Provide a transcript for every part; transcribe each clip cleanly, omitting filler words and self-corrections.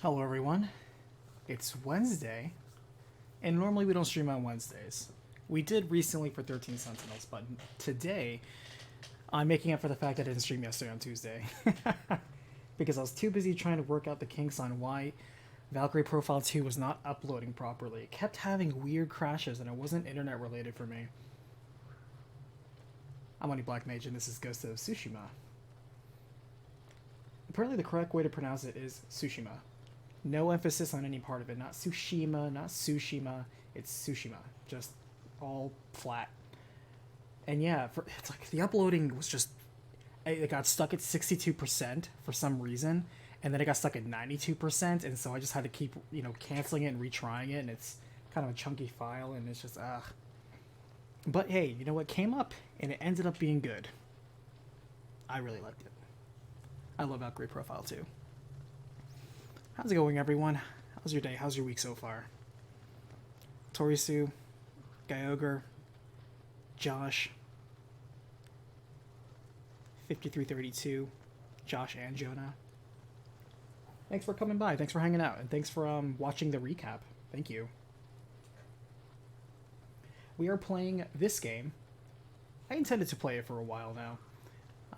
Hello everyone, it's Wednesday, and normally we don't stream on Wednesdays. We did recently for 13 Sentinels, but today I'm making up for the fact that I didn't stream yesterday on Tuesday. Because I was too busy trying to work out the kinks on why Valkyrie Profile 2 was not uploading properly. It kept having weird crashes and it wasn't internet related for me. I'm Only Black Mage and this is Ghost of Tsushima. Apparently the correct way to pronounce it is Tsushima. No emphasis on any part of it. Not Tsushima, not Tsushima. It's Tsushima. Just all flat. And yeah, it's like the uploading was just... It got stuck at 62% for some reason. And then it got stuck at 92%. And so I just had to keep, canceling it and retrying it. And it's kind of a chunky file. And it's just, ugh. But hey, you know what? Came up and it ended up being good. I really liked it. I love Valkyrie Profile too. How's it going, everyone? How's your day? How's your week so far? Torisu, Gyoger, Josh, 5332, Josh and Jonah. Thanks for coming by. Thanks for hanging out. And thanks for watching the recap. Thank you. We are playing this game. I intended to play it for a while now.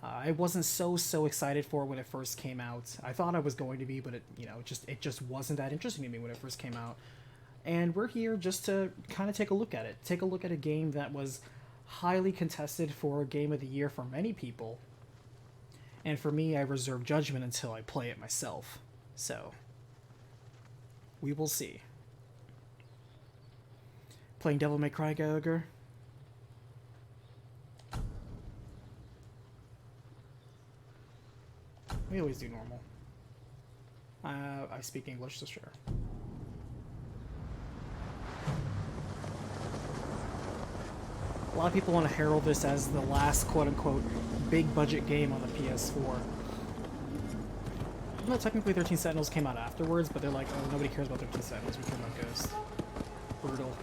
I wasn't so excited for it when it first came out. I thought I was going to be, but it just wasn't that interesting to me when it first came out. And we're here just to kind of take a look at it. Take a look at a game that was highly contested for Game of the Year for many people. And for me, I reserve judgment until I play it myself. So, we will see. Playing Devil May Cry, Gallagher? We always do normal. I speak English, so sure. A lot of people want to herald this as the last quote-unquote big-budget game on the PS4. Even though technically 13 Sentinels came out afterwards, but they're like, oh, nobody cares about 13 Sentinels, we care about Ghost. Brutal.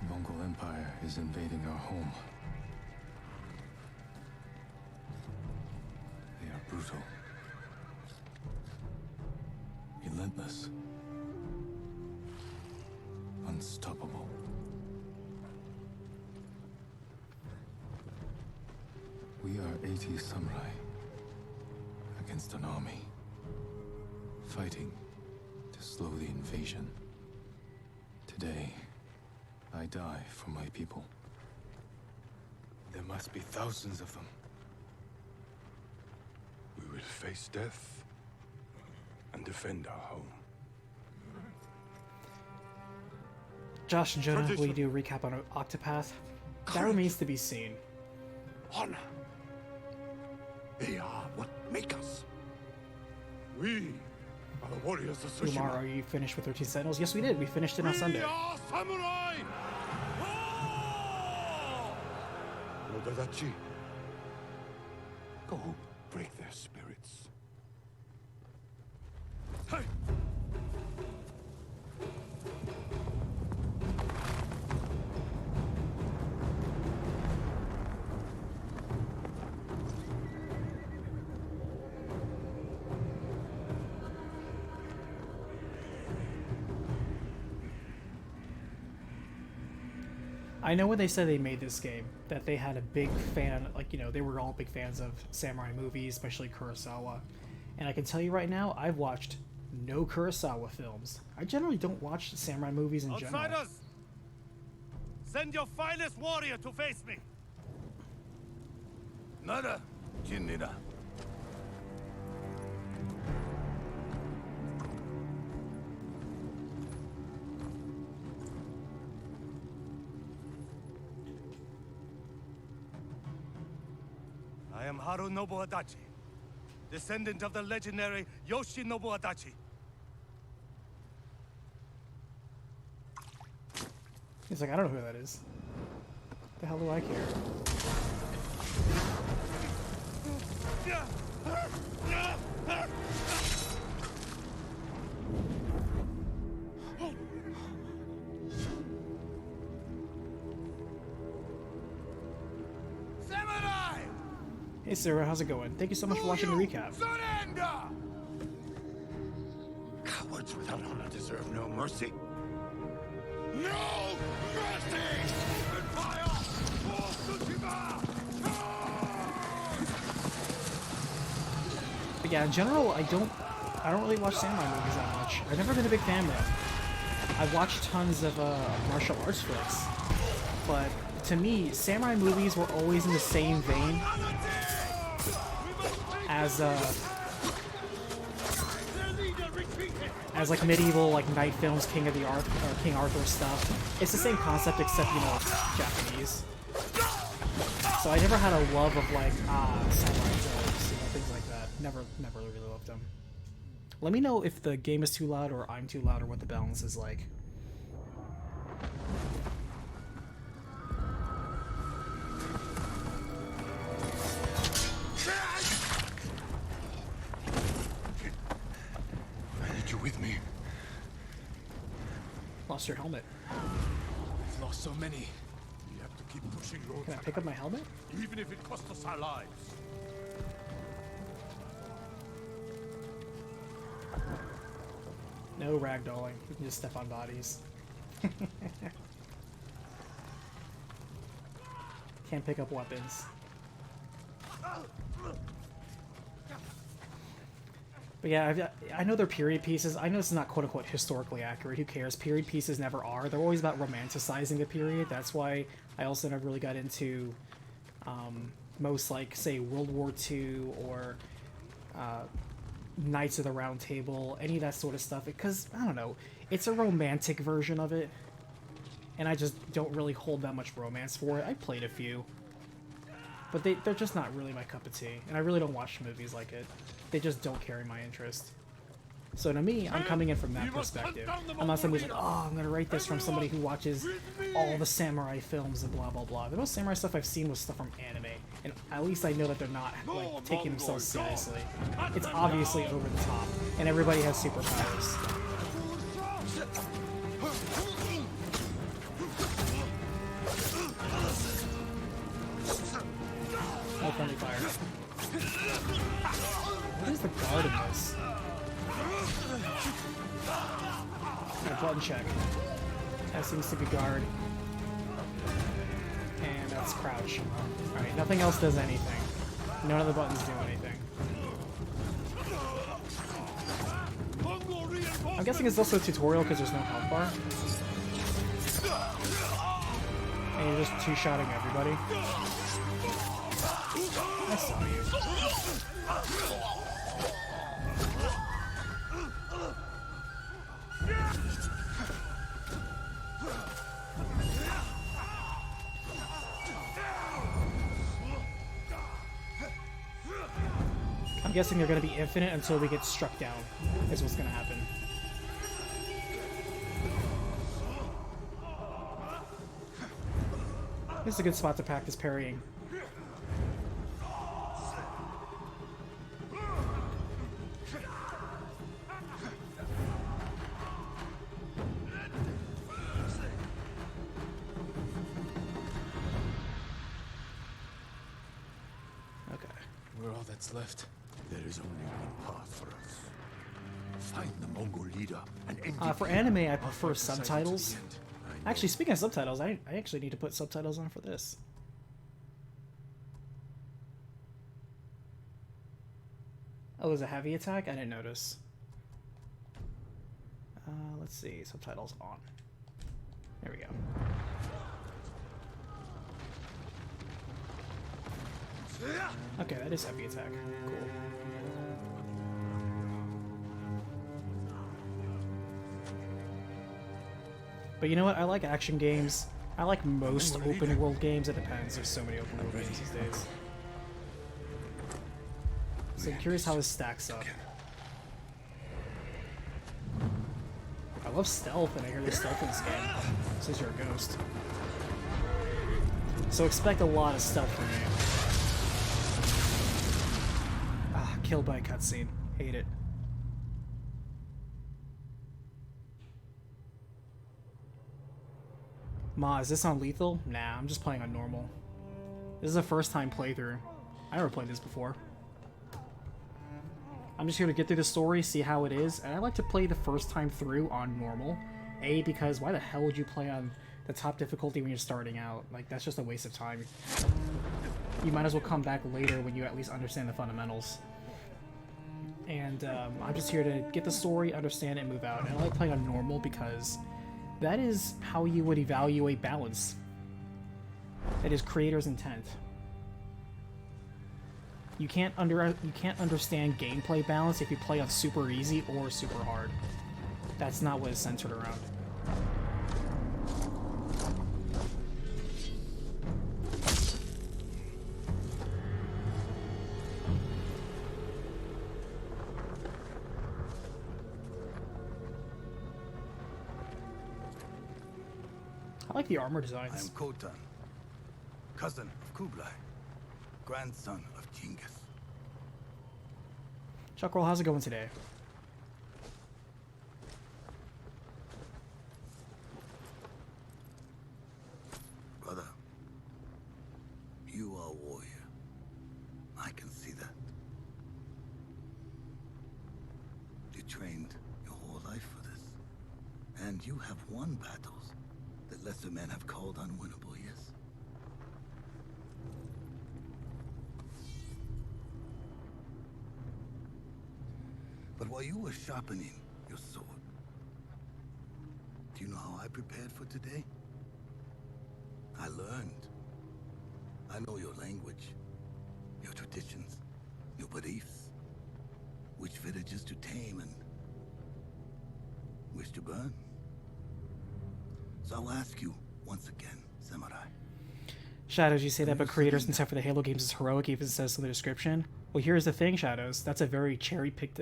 The Mongol Empire is invading our home. They are brutal. Relentless. Unstoppable. We are 80 samurai against an army, fighting to slow the invasion. Today, I die for my people. There must be thousands of them. We will face death and defend our home. Josh and Jonah, will you do a recap on Octopath? That remains to be seen. Honor. They are what make us. We are the warriors of Tsushima. Umar, are you finished with 13 Sentinels? Yes, we did. We finished it on Sunday. We are samurai! Nodadachi. Go break their spirits. Hey! I know when they said they made this game, that they had a big fan, they were all big fans of samurai movies, especially Kurosawa. And I can tell you right now, I've watched no Kurosawa films. I generally don't watch samurai movies in general. Outsiders! Send your finest warrior to face me! Nada, Jinnida. I am Harunobu Adachi, descendant of the legendary Yoshinobu Adachi. He's like, I don't know who that is. The hell do I care? Samurai! Hey Sarah, how's it going? Thank you so much for watching the recap. Surrender! Cowards without honor deserve no mercy. No mercy! Open fire! For Tsushima! But yeah, in general, I don't really watch samurai movies that much. I've never been a big fan though. I've watched tons of martial arts flicks, but to me, samurai movies were always in the same vein as like medieval like knight films, King Arthur stuff. It's the same concept except it's Japanese. So I never had a love of like samurai films, things like that. Never really loved them. Let me know if the game is too loud or I'm too loud or what the balance is like. With me. Lost your helmet. We've lost so many. We have to keep pushing roads. Can I pick up my helmet? Even if it costs us our lives. No ragdolling. You can just step on bodies. Can't pick up weapons. But yeah, I know they're period pieces. I know this is not quote-unquote historically accurate. Who cares? Period pieces never are. They're always about romanticizing the period. That's why I also never really got into most, like, say, World War II or Knights of the Round Table, any of that sort of stuff. Because, I don't know, it's a romantic version of it. And I just don't really hold that much romance for it. I played a few. But they're just not really my cup of tea. And I really don't watch movies like it. They just don't carry my interest. So to me, I'm coming in from that perspective. I'm not somebody who's like, oh, I'm going to write this from somebody who watches all the samurai films and blah, blah, blah. The most samurai stuff I've seen was stuff from anime. And at least I know that they're not like taking themselves seriously. It's obviously over the top. And everybody has superpowers. No friendly fire. What is the guard in this? Button check. That seems to be guard. And that's crouch. Alright, nothing else does anything. None of the buttons do anything. I'm guessing it's also a tutorial because there's no health bar. And you're just two-shotting everybody. I saw you. I'm guessing they're going to be infinite until we get struck down, is what's going to happen. This is a good spot to practice parrying. Left. There is only one path for us. Find the Mongol leader and end For anime, I prefer subtitles. Actually, speaking of subtitles, I actually need to put subtitles on for this. Oh, there's a heavy attack? I didn't notice. Let's see. Subtitles on. There we go. Okay, that is heavy attack. Cool. But you know what? I like action games. I like most open world games. It depends. There's so many open world games these days. So I'm curious how this stacks up. I love stealth, and I hear there's stealth in this game. Says you're a ghost. So expect a lot of stuff from you. Killed by a cutscene. Hate it. Ma, is this on lethal? Nah, I'm just playing on normal. This is a first time playthrough. I never played this before. I'm just here to get through the story, see how it is, and I like to play the first time through on normal. A, because why the hell would you play on the top difficulty when you're starting out? Like, that's just a waste of time. You might as well come back later when you at least understand the fundamentals. And I'm just here to get the story, understand it, and move out. And I like playing on normal because that is how you would evaluate balance. That is creator's intent. You can't understand gameplay balance if you play on super easy or super hard. That's not what it's centered around. I like the armor I designs. am Khotan, cousin of Kublai, grandson of Genghis. Chuckroll, how's it going today? Brother, you are a warrior. I can see that. You trained your whole life for this. And you have won battles that lesser men have called unwinnable, yes? But while you were sharpening your sword, do you know how I prepared for today? I learned. I know your language, your traditions, your beliefs, which villages to tame and which to burn. So I'll ask you once again, Samurai. Shadows, you say that, but creators intent for the Halo games is heroic, even says in the description. Well, here's the thing, Shadows. That's a very cherry-picked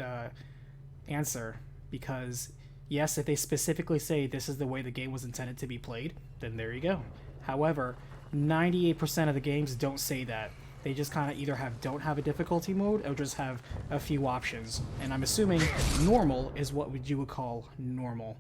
answer, because yes, if they specifically say this is the way the game was intended to be played, then there you go. However, 98% of the games don't say that. They just kind of either don't have a difficulty mode or just have a few options. And I'm assuming normal is what you would call normal.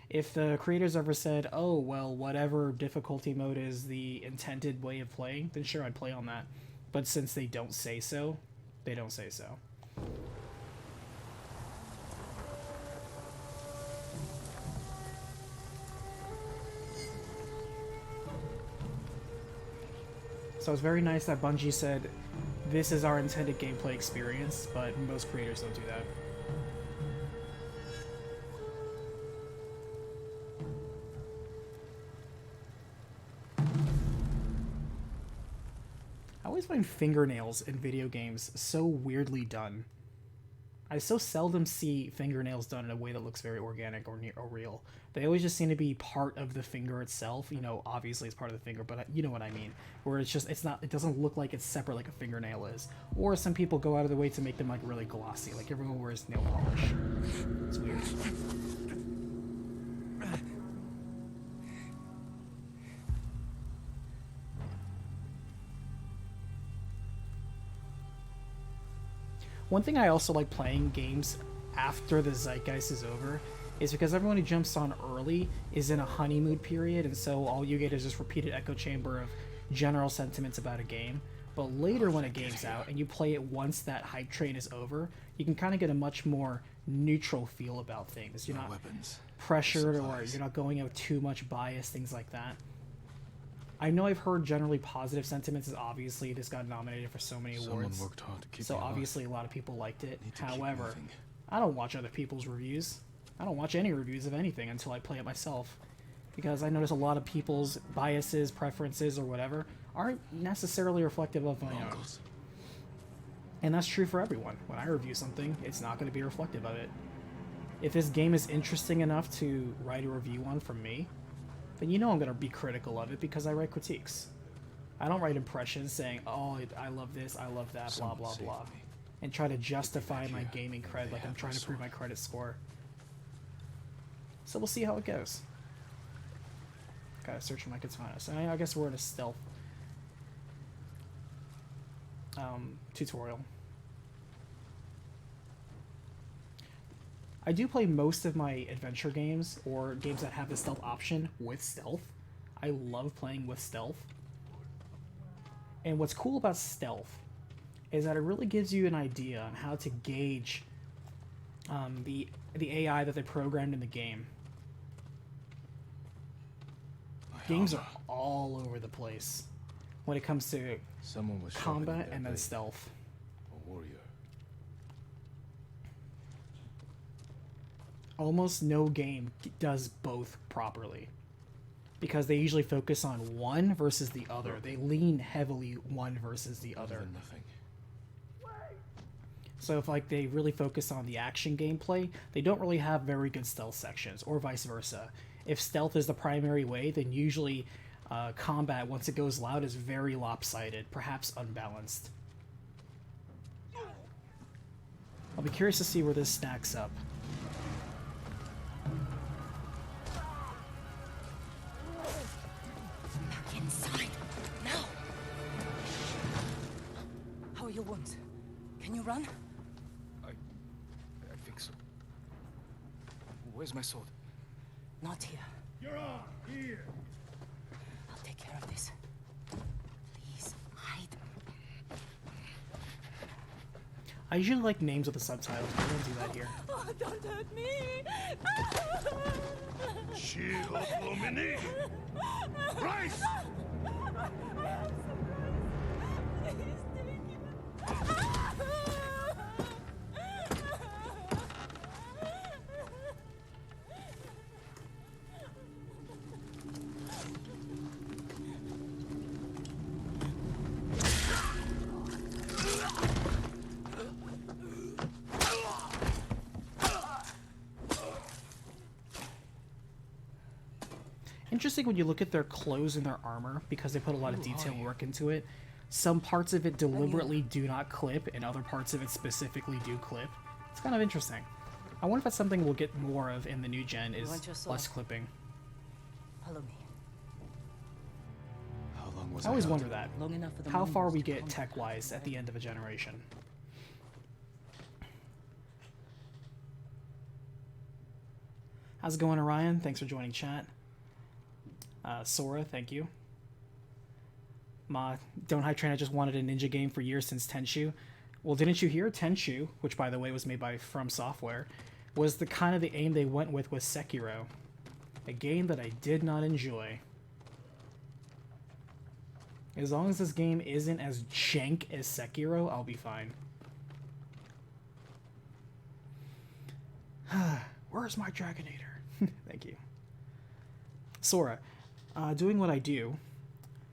If the creators ever said, oh, well, whatever difficulty mode is the intended way of playing, then sure, I'd play on that. But since they don't say so, they don't say so. So it's very nice that Bungie said, this is our intended gameplay experience, but most creators don't do that. I always find fingernails in video games so weirdly done. I so seldom see fingernails done in a way that looks very organic or real. They always just seem to be part of the finger itself. You know, obviously it's part of the finger, but you know what I mean. Where it's just, it doesn't look like it's separate like a fingernail is. Or some people go out of the way to make them like really glossy, like everyone wears nail polish. It's weird. One thing I also like playing games after the zeitgeist is over is because everyone who jumps on early is in a honeymoon period, and so all you get is just repeated echo chamber of general sentiments about a game. But later when a game's out and you play it once that hype train is over, you can kind of get a much more neutral feel about things. You're not pressured, or you're not going out too much bias, things like that. I know I've heard generally positive sentiments, as obviously this got nominated for so many awards. Worked hard to keep So me alive. obviously a lot of people liked it. Need to keep However, moving. I don't watch other people's reviews. I don't watch any reviews of anything until I play it myself. Because I notice a lot of people's biases, preferences, or whatever aren't necessarily reflective of my own. Uncles. And that's true for everyone. When I review something, it's not going to be reflective of it. If this game is interesting enough to write a review on from me, then you know I'm going to be critical of it because I write critiques. I don't write impressions saying, oh, I love this, I love that, blah, blah, blah. And try to justify my gaming cred like I'm trying to prove my credit score. So we'll see how it goes. Gotta search for my katana. So I guess we're in a stealth tutorial. I do play most of my adventure games, or games that have the stealth option, with stealth. I love playing with stealth. And what's cool about stealth is that it really gives you an idea on how to gauge the AI that they programmed in the game. Games are all over the place when it comes to Someone was combat and then stealth. A warrior. Almost no game does both properly because they usually focus on one versus the other. They lean heavily one versus the other. Nothing. So if like they really focus on the action gameplay, they don't really have very good stealth sections, or vice versa. If stealth is the primary way, then usually combat, once it goes loud, is very lopsided, perhaps unbalanced. I'll be curious to see where this stacks up. Back inside. Now! How are your wounds? Can you run? I think so. Where's my sword? Not here. You're on! Here! I'll take care of this. Please, hide. I usually like names with the subtitles, but I don't do that here. Oh, don't hurt me! Shield Lumini! Rise! Interesting when you look at their clothes and their armor, because they put a lot of detail and work into it. Some parts of it deliberately do not clip, and other parts of it specifically do clip. It's kind of interesting. I wonder if that's something we'll get more of in the new gen, is less clipping. Follow me. How long was I always out? wonder that. Long enough for the How far Mongols we to get contact tech-wise us, at the end of a generation. How's it going, Orion? Thanks for joining chat. Sora, thank you. Ma, don't hype train. I just wanted a ninja game for years since Tenchu. Well, didn't you hear? Tenchu, which by the way was made by From Software, was the kind of the aim they went with Sekiro, a game that I did not enjoy. As long as this game isn't as jank as Sekiro, I'll be fine. Where's my Dragonator? Thank you. Sora, doing what I do,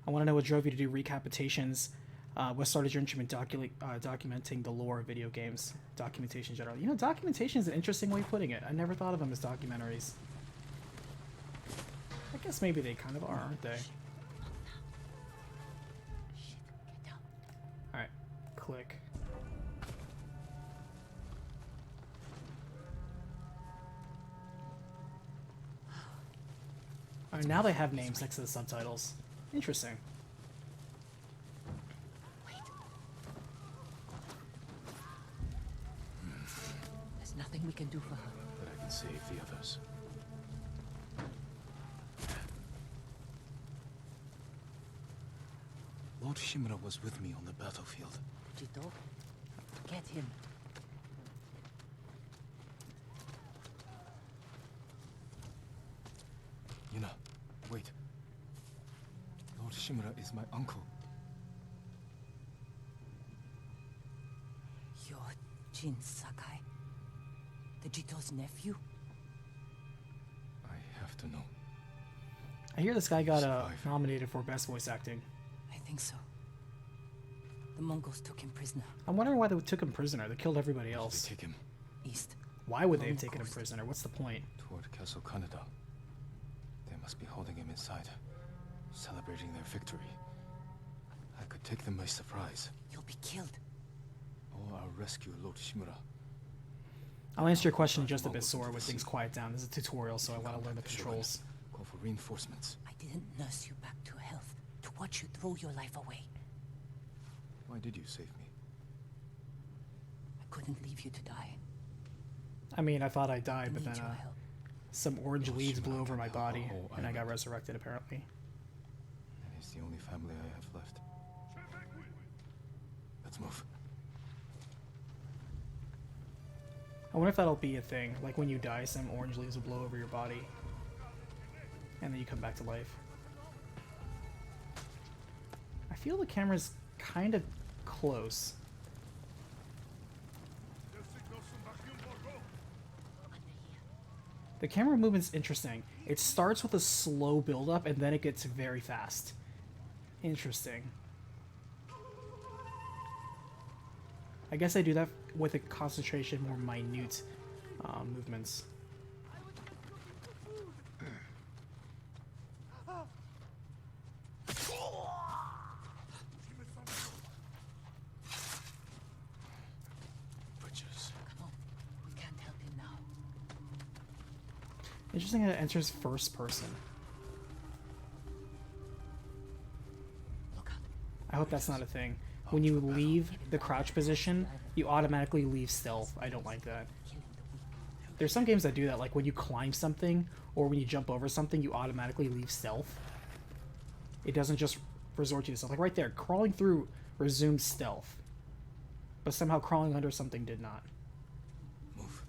I want to know what drove you to do recapitations. What started your interest in documenting the lore of video games? Documentation generally. You know, documentation is an interesting way of putting it. I never thought of them as documentaries. I guess maybe they kind of are, aren't they? Alright, click. Alright, now they have names next to the subtitles. Interesting. There's nothing we can do for her. But I can save the others. Lord Shimura was with me on the battlefield. Jito, get him. Yuna, wait. Lord Shimura is my uncle. You're Jin Sakai, the Jito's nephew? I have to know. I hear this guy got Survivor. nominated for Best Voice Acting. I think so. The Mongols took him prisoner. I'm wondering why they took him prisoner. They killed everybody else. They take him East. Why would they have Long taken him coast. prisoner? What's the point? toward Castle Kaneda. They must be holding him inside, celebrating their victory. I could take them by surprise, You'll be killed. or I'll rescue Lord Shimura. I'll answer your question in just a bit, Sora, when things quiet down. This is a tutorial, so I want to learn the Contact the controls. Call for reinforcements. I didn't nurse you back to health to watch you throw your life away. Why did you save me? I couldn't leave you to die. I mean, I thought I died, I but need then your help. some orange Lord leaves Shimura blew over can my help a body, whole and I got island. resurrected, apparently. family I have left. Let's move. I wonder if that'll be a thing. Like when you die, some orange leaves will blow over your body. And then you come back to life. I feel the camera's kind of close. The camera movement's interesting. It starts with a slow build-up and then it gets very fast. Interesting. I guess I do that with a concentration, more minute movements. Butchers. Come on. We can't help him now. Interesting that it enters first person. Look out. I hope that's not a thing. When you leave the crouch position, you automatically leave stealth. I don't like that. Killing the weak. There's some games that do that, like when you climb something or when you jump over something, you automatically leave stealth. It doesn't just resort you to stealth. Like right there, crawling through resumed stealth. But somehow crawling under something did not. Move.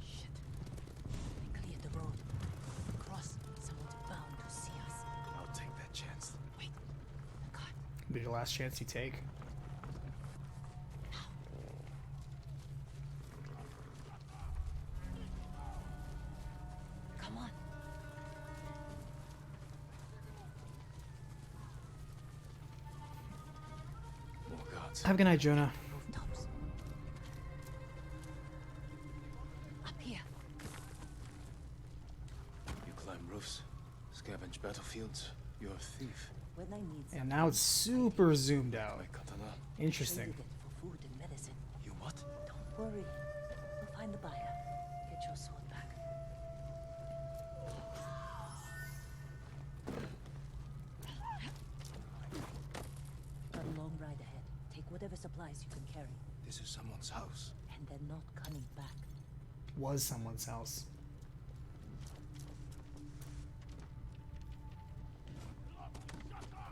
Shit. They cleared the road. Cross. Someone's bound to see us. I'll take that chance. Wait. The car. Be the last chance you take. Come on. More guards. Have a good night, Jonah. Rooftops. Up here. You climb roofs, scavenge battlefields. You're a thief. When I need And now it's super zoomed out. My katana. Interesting. Trade it for food and medicine. You what? Don't worry. We'll find the buyer. Get your sword back. Got a long ride ahead. Take whatever supplies you can carry. This is someone's house. And they're not coming back. Was someone's house.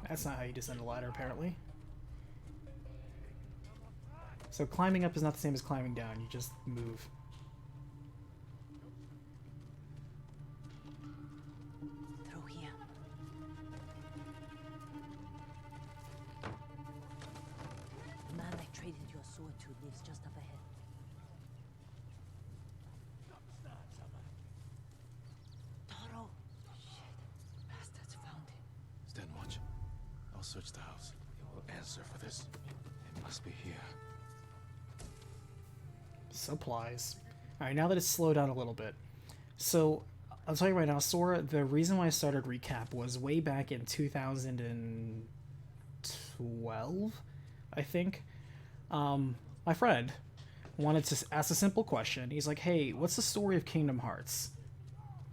That's not how you descend a ladder, apparently. So climbing up is not the same as climbing down. You just move. Through here. The man I traded your sword to lives just up ahead. Toro! Shit. Bastards found him. Stand watch. I'll search the house. It will answer for this. It must be here. Supplies. Alright, now that it's slowed down a little bit. So, I'll tell you right now, Sora, the reason why I started Recap was way back in 2012, I think. My friend wanted to ask a simple question. He's like, hey, what's the story of Kingdom Hearts?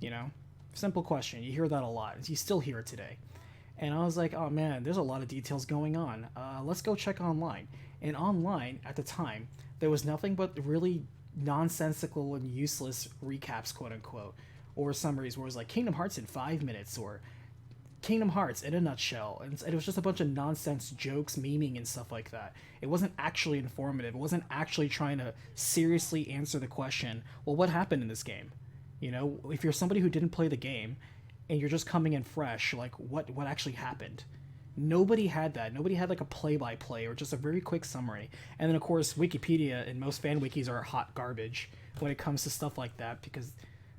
You know? Simple question. You hear that a lot. You still hear it today. And I was like, oh man, there's a lot of details going on. Let's go check online. And online, at the time, there was nothing but really nonsensical and useless recaps, quote unquote, or summaries where it was like Kingdom Hearts in 5 minutes, or Kingdom Hearts in a nutshell. And it was just a bunch of nonsense jokes, memeing, and stuff like that. It wasn't actually informative. It wasn't actually trying to seriously answer the question, well, what happened in this game? You know, if you're somebody who didn't play the game and you're just coming in fresh, like what actually happened? Nobody had that. Nobody had like a play-by-play or just a very quick summary. And then of course Wikipedia and most fan wikis are hot garbage when it comes to stuff like that because,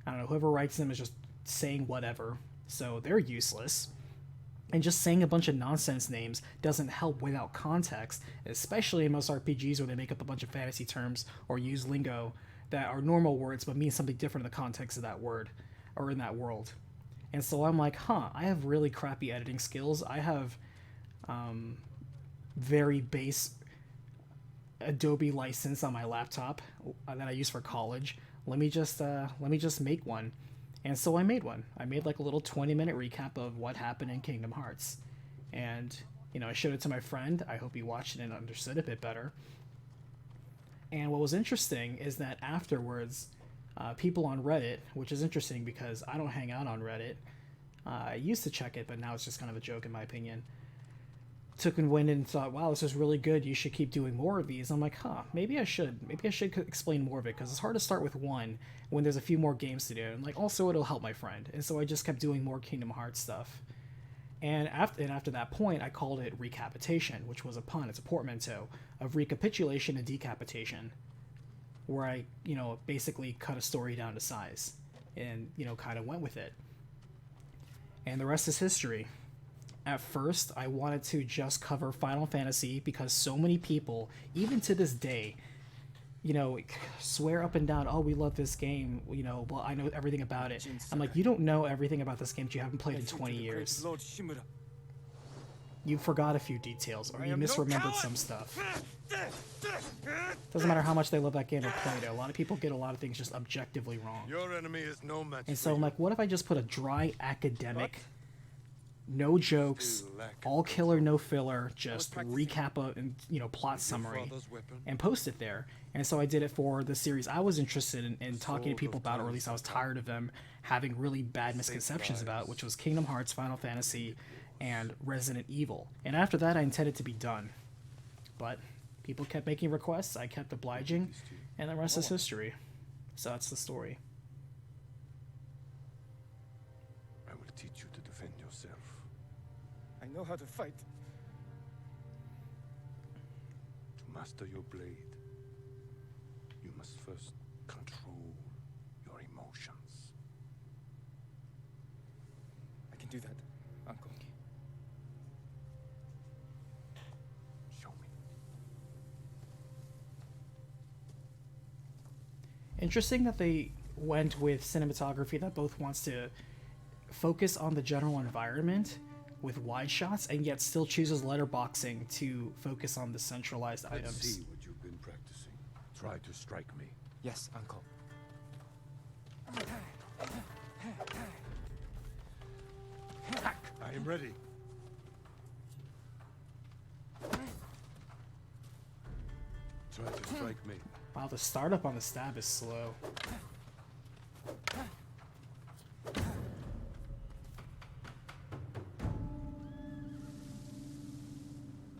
I don't know, whoever writes them is just saying whatever. So they're useless. And just saying a bunch of nonsense names doesn't help without context, especially in most RPGs where they make up a bunch of fantasy terms or use lingo that are normal words but mean something different in the context of that word or in that world. And so I'm like, I have really crappy editing skills. I have very base Adobe license on my laptop that I use for college. Let me just make one. And so I made one. I made like a little 20-minute recap of what happened in Kingdom Hearts. And, you know, I showed it to my friend. I hope he watched it and understood a bit better. And what was interesting is that afterwards, people on Reddit, which is interesting because I don't hang out on Reddit. I used to check it, but now it's just kind of a joke in my opinion. Took and went and thought, wow, this is really good. You should keep doing more of these. I'm like, maybe I should. Maybe I should explain more of it because it's hard to start with one when there's a few more games to do. And like, also it'll help my friend. And so I just kept doing more Kingdom Hearts stuff. And after that point, I called it Recapitation, which was a pun. It's a portmanteau of recapitulation and decapitation, where I, you know, basically cut a story down to size and, you know, kind of went with it. And the rest is history. At first, I wanted to just cover Final Fantasy because so many people, even to this day, you know, swear up and down, oh, we love this game, you know, well, I know everything about it. I'm like, you don't know everything about this game that you haven't played in 20 years. You forgot a few details, or you misremembered some stuff. Doesn't matter how much they love that game or played it. A lot of people get a lot of things just objectively wrong. Your enemy is no match. And so I'm like, what if I just put a dry academic, no jokes, all killer, no filler, just recap and, you know, plot summary, and post it there. And so I did it for the series I was interested in talking to people about, or at least I was tired of them having really bad misconceptions about, which was Kingdom Hearts, Final Fantasy, and Resident Evil. And after that, I intended to be done. But people kept making requests, I kept obliging, and the rest is history. So that's the story. I will teach you to defend yourself. I know how to fight. To master your blade, you must first control your emotions. I can do that, Uncle. Show me. Interesting that they went with cinematography that both wants to focus on the general environment with wide shots and yet still chooses letterboxing to focus on the centralized Let's items. see what you've been practicing. Try to strike me. Yes, Uncle. I am ready. Try to strike me. Wow, the startup on the stab is slow.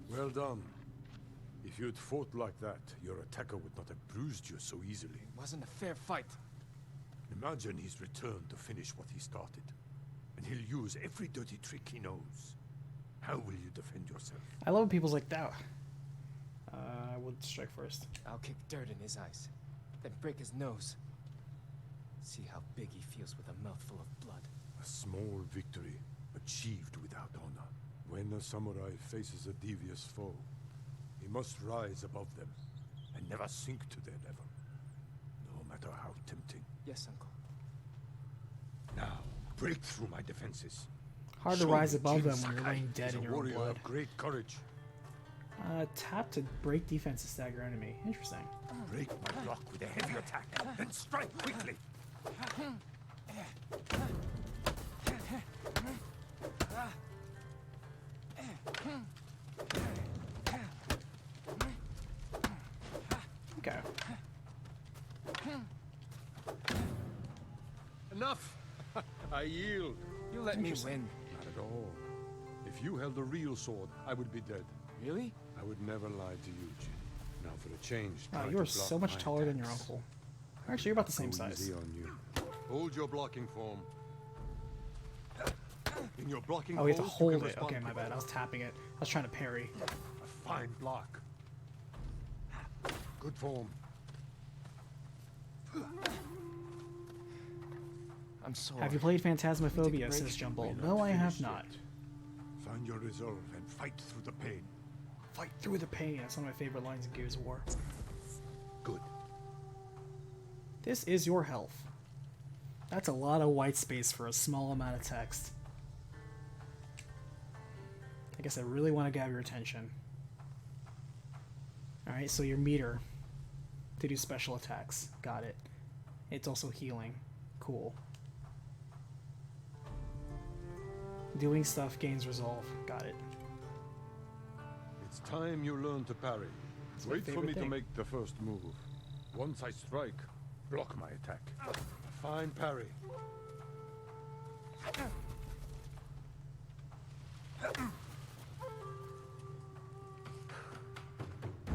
Well done. If you'd fought like that, your attacker would not have bruised you so easily. It wasn't a fair fight. Imagine he's returned to finish what he started. And he'll use every dirty trick he knows. How will you defend yourself? I love when people's like that. I would strike first. I'll kick dirt in his eyes, then break his nose. See how big he feels with a mouthful of blood. A small victory, achieved without honor. When a samurai faces a devious foe, he must rise above them and never sink to their level, no matter how tempting. Yes, Uncle. Now, break through my defenses. Hard to Show rise me above Jin them when you're Sakai laying dead is in a your own warrior blood. of great courage. Tap to break defense to stagger enemy. Interesting. Break my block with a heavy attack, then strike quickly. Okay. Enough! I yield. You let me Interesting. win. Not at all. If you held a real sword, I would be dead. Really? I would never lie to you, Jin. Now for a change, Wow, try you are to block so much my taller than your attacks. uncle. Actually, you're about the same Go size. easy on you. Hold your blocking form. In your blocking Oh, we have to pose, you hold can it. respond Okay, my bad. I was tapping it. I was trying to parry. A fine block. Good form. I'm sorry. Have you played Phantasmaphobia? break? Says Jumble. We're not No, I have finished not. yet. Find your resolve and fight through the pain. Fight through the pain. That's one of my favorite lines in Gears of War. Good. This is your health. That's a lot of white space for a small amount of text. I guess I really want to grab your attention. Alright, so your meter to do special attacks. Got it. It's also healing. Cool. Doing stuff gains resolve. Got it. It's time you learn to parry. It's my Wait for favorite me to thing. make the first move. Once I strike, block my attack. A fine parry.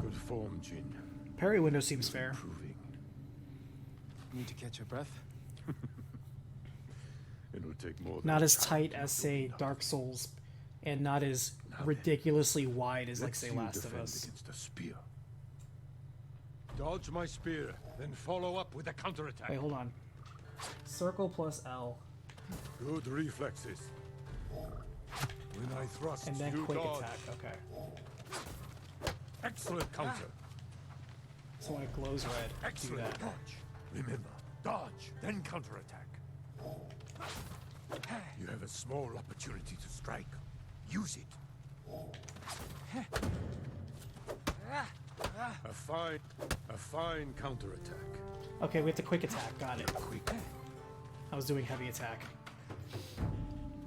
Good form, Jin. Parry window seems fair. Improving. Need to catch your breath? It'll take more than Not a as child tight to as, do say, enough. Dark Souls, and not as Now then, ridiculously wide as, like, let's say, see you Last of defend Us. against a spear. Dodge my spear, then follow up with a counterattack. Wait, hold on. Circle plus L, Good reflexes. When I thrust, and then you quick dodge. attack. Okay. Excellent counter. So when it glows red, do Excellent that. dodge. Remember, dodge, then counterattack. You have a small opportunity to strike. Use it. A fine counterattack. Okay, we have to quick attack. Got it. Quick. I was doing heavy attack.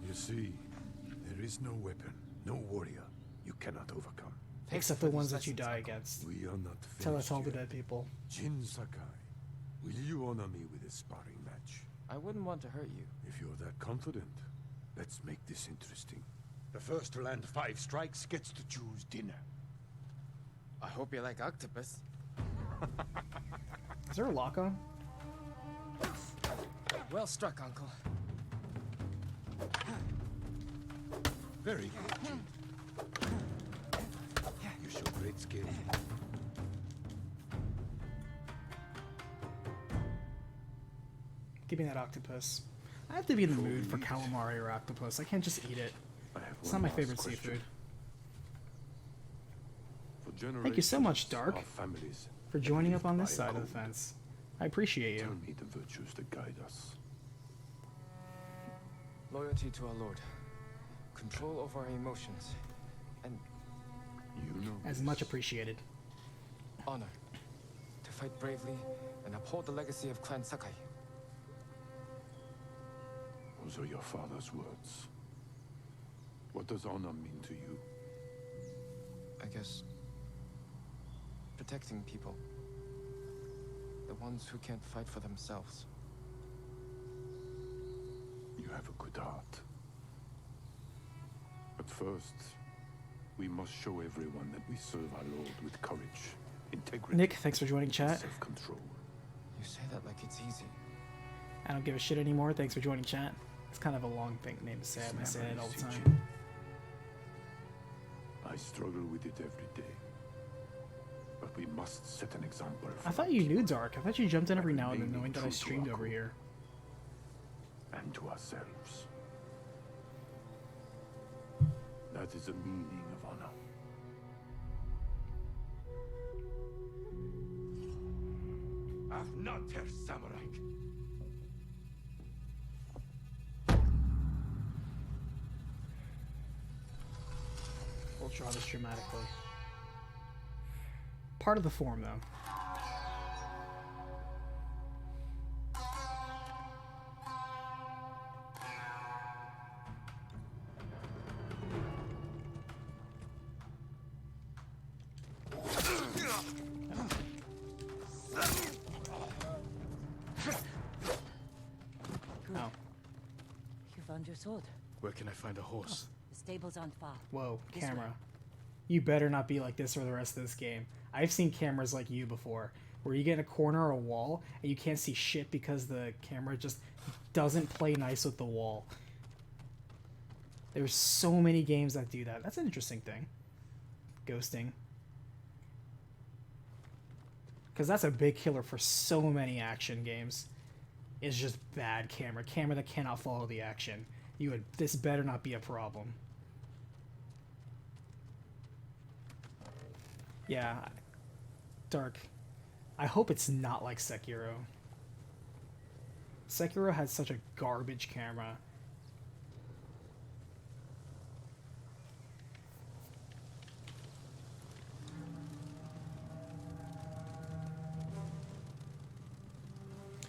You see, there is no weapon, no warrior you cannot overcome. Thanks Except for the these ones that you lessons, die Uncle. against. We are not Tell finished us all the yet. dead people. Jin Sakai, will you honor me with a sparring match? I wouldn't want to hurt you. If you're that confident, let's make this interesting. The first to land 5 strikes gets to choose dinner. I hope you like octopus. Is there a lock on? Well struck, Uncle. Very good, Jin. You show great skill. Give me that octopus. I have to be in the mood for calamari or octopus. I can't just eat it. I have It's one not my last favorite question. seafood. For Thank you so much, Dark, our families For joining up on this by side of the gold. fence. I appreciate Tell you. me the virtues that guide us. Loyalty to our Lord. Control over our emotions. And You know As this. much appreciated. honor. To fight bravely and uphold the legacy of Clan Sakai. Those are your father's words. What does honor mean to you? I guess protecting people. The ones who can't fight for themselves. You have a good heart. But first, we must show everyone that we serve our Lord with courage, integrity, Nick, thanks for joining and chat. self-control. You say that like it's easy. I don't give a shit anymore. Thanks for joining chat. It's kind of a long thing name to say. I It's say never it all the easy, time. Jin. I struggle with it every day. But we must set an example. I for thought our you kids knew Dark. I thought you jumped in every now and then remaining knowing that I true to streamed our over code. here. And to ourselves. That is the meaning of honor. I've not her samurai. We'll draw this dramatically. Part of the form, though. Oh, You found your sword. Where can I find a horse? The stable's aren't far. whoa, This camera. way. You better not be like this for the rest of this game. I've seen cameras like you before, where you get in a corner or a wall and you can't see shit because the camera just doesn't play nice with the wall. There's so many games that do that. That's an interesting thing. Ghosting. Because that's a big killer for so many action games. Is just bad camera. Camera that cannot follow the action. This better not be a problem. Yeah. Dark. I hope it's not like Sekiro. Sekiro had such a garbage camera.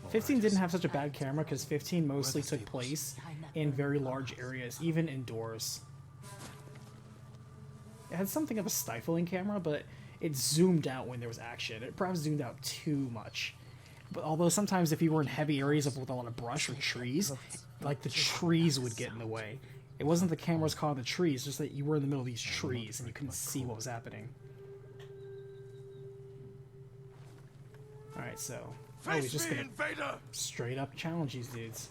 Oh, 15 didn't have such a bad camera because 15 mostly took place Behind that in very large areas, even indoors. It had something of a stifling camera, but it zoomed out when there was action. It perhaps zoomed out too much. But although sometimes if you were in heavy areas with a lot of brush or trees, like the trees would get in the way. It wasn't the cameras caught in the trees, just that you were in the middle of these trees and you couldn't see what was happening. Alright, so... Oh, he's just gonna straight up challenge these dudes.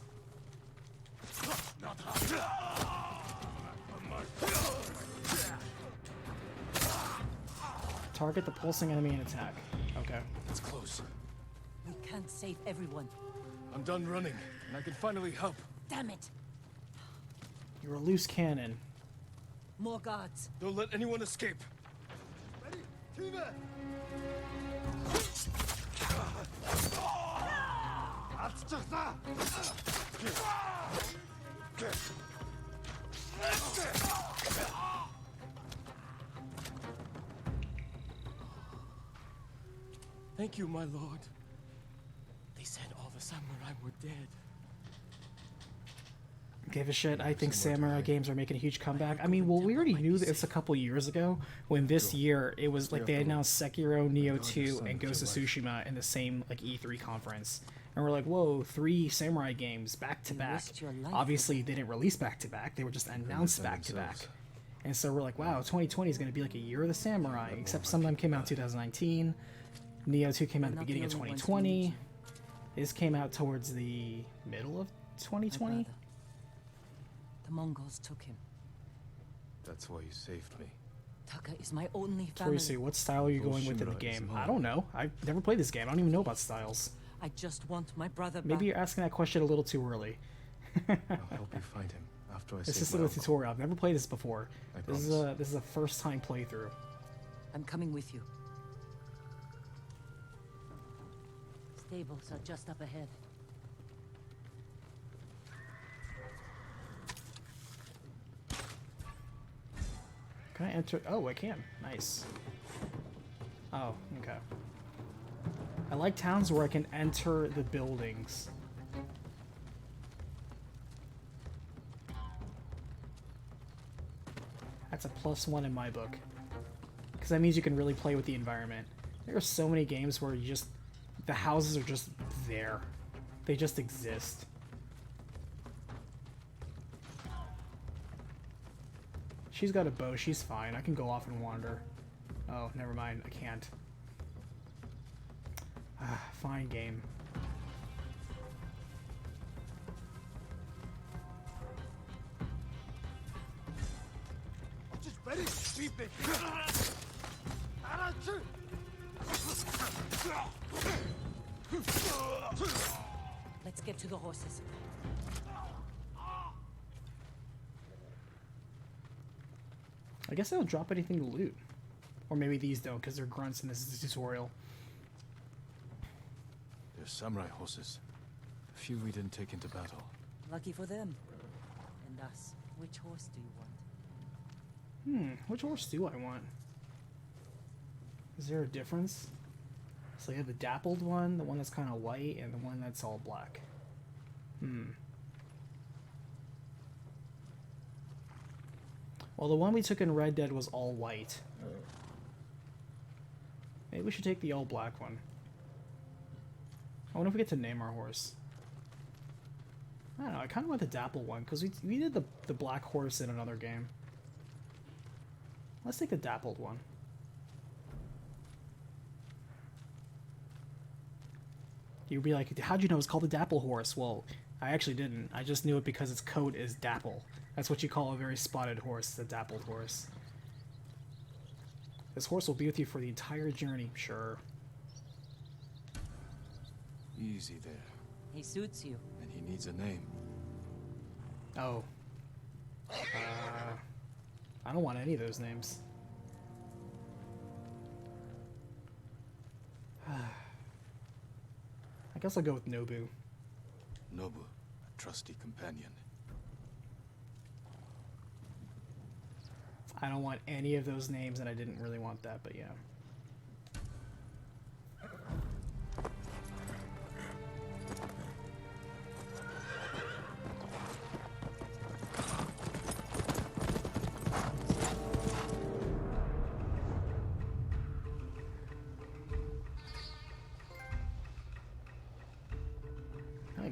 Target the pulsing enemy and attack. Okay. It's close. We can't save everyone. I'm done running, and I can finally help. Damn it! You're a loose cannon. More guards. Don't let anyone escape. Thank you, my lord. They said all the samurai were dead. Give a shit. I think samurai games are making a huge comeback. I mean, well, we already knew this a couple years ago when this year it was like they announced Sekiro, Nioh 2, and Ghost of Tsushima in the same like E3 conference. And we're like, whoa, 3 samurai games back to back. Obviously, they didn't release back to back. They were just announced back to back. And so we're like, wow, 2020 is going to be like a year of the samurai. Except some of them came out in 2019. Nioh 2 came out at the beginning of 2020. This came out towards the middle of 2020. The Mongols took him. That's why you saved me. Taka is my only family. Torisu, what style are you going with in the game? I don't know. I've never played this game. I don't even know about styles. I just want my brother Maybe back. you're asking that question a little too early. I'll help you find him after I This save is still my a uncle. tutorial. I've never played this before. I This is a first time playthrough. I'm coming with you. Stables are just up ahead. Can I enter? Oh, I can. Nice. Oh, okay. I like towns where I can enter the buildings. That's a +1 in my book. Because that means you can really play with the environment. There are so many games where you just... the houses are just there. They just exist. She's got a bow. She's fine. I can go off and wander. Oh, never mind. I can't. Fine game. Let's get to the horses. I guess they don't drop anything to loot. Or maybe these don't, because they're grunts and this is a tutorial. They're samurai horses. A few we didn't take into battle. Lucky for them. And us. Which horse do you want? Which horse do I want? Is there a difference? So you have the dappled one, the one that's kind of white, and the one that's all black. Well, the one we took in Red Dead was all white. Maybe we should take the all black one. I wonder if we get to name our horse. I don't know, I kind of want the dapple one, because we did the black horse in another game. Let's take the dappled one. You'd be like, how'd you know it's called the dapple horse? Well, I actually didn't. I just knew it because its coat is dapple. That's what you call a very spotted horse, the dappled horse. This horse will be with you for the entire journey, sure. Easy there. He suits you. And he needs a name. Oh. I don't want any of those names. I guess I'll go with Nobu. Nobu, a trusty companion. I don't want any of those names, and I didn't really want that, but yeah.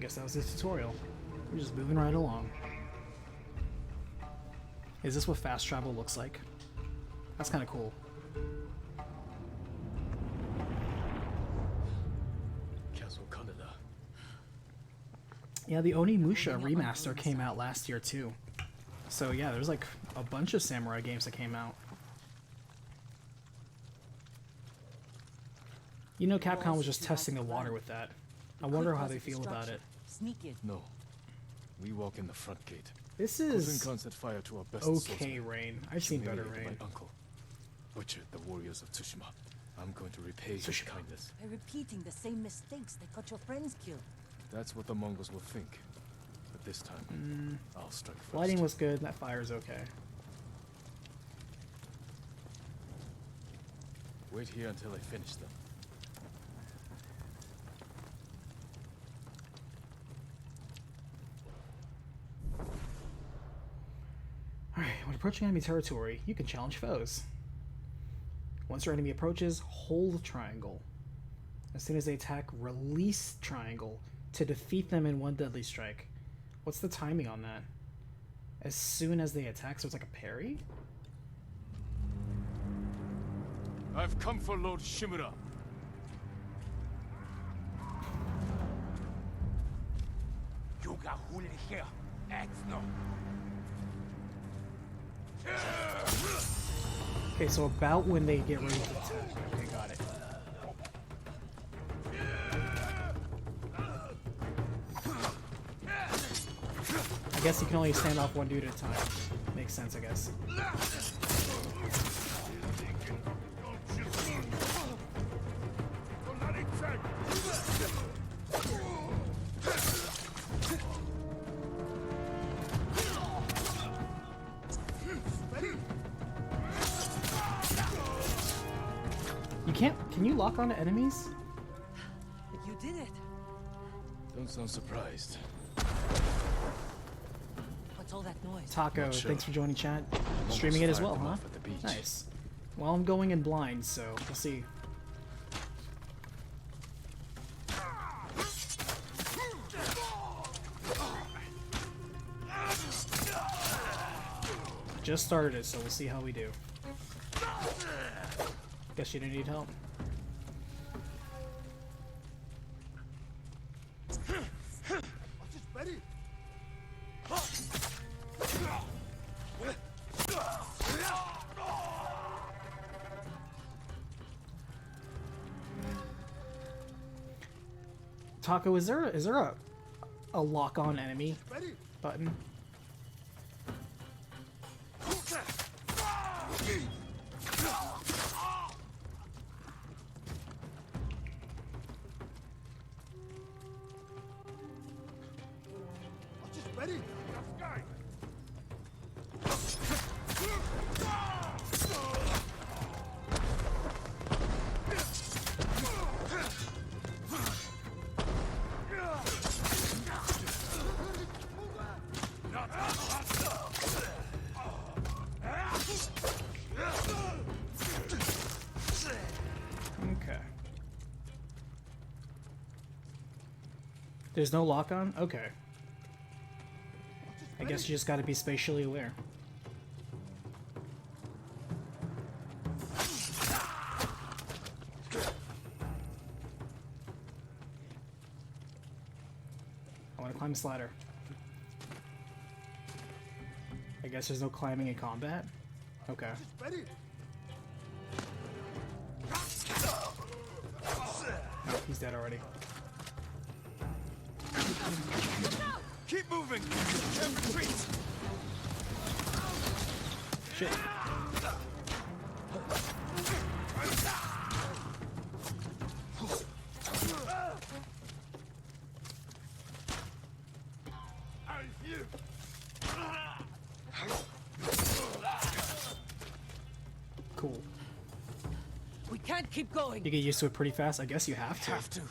guess that was the tutorial. We're just moving right along. Is this what fast travel looks like? That's kind of cool. Castle Canada. Yeah, the Onimusha remaster came out last year too. So yeah, there's like a bunch of samurai games that came out. You know, Capcom was just testing the water with that. I wonder how they feel about it. Sneak in. No. We walk in the front gate. This Cousin is Khan set fire to our best okay, swordsman. Rain. I've seen better Humiliated Rain. my uncle. Butchered the warriors of Tsushima. I'm going to repay his Tsushima. kindness. By repeating the same mistakes that got your friends killed. That's what the Mongols will think. But this time, I'll strike first. Lighting was good. That fire's okay. Wait here until I finish them. Alright, when approaching enemy territory, you can challenge foes. Once your enemy approaches, hold triangle. As soon as they attack, release triangle to defeat them in one deadly strike. What's the timing on that? As soon as they attack, so it's like a parry? I've come for Lord Shimura. Okay, so about when they get ready to attack. Okay, got it. I guess you can only stand off one dude at a time. Makes sense, I guess. You can't. Can you lock onto enemies? You did it. Don't sound surprised. What's all that noise? Taco, Not sure. thanks for joining chat. Mongols Streaming it as fired well, them huh? off at the beach. Nice. Well, I'm going in blind, so we'll see. Just started it, so we'll see how we do. Guess you didn't need help. Taco, is there a lock on enemy button? Okay. There's no lock on? Okay. I guess you just gotta be spatially aware. I wanna climb this ladder. I guess there's no climbing in combat? Okay. Oh, he's dead already. Keep moving! And retreat! Shit. Cool. We can't keep going. You get used to it pretty fast. I guess you have to. Have to.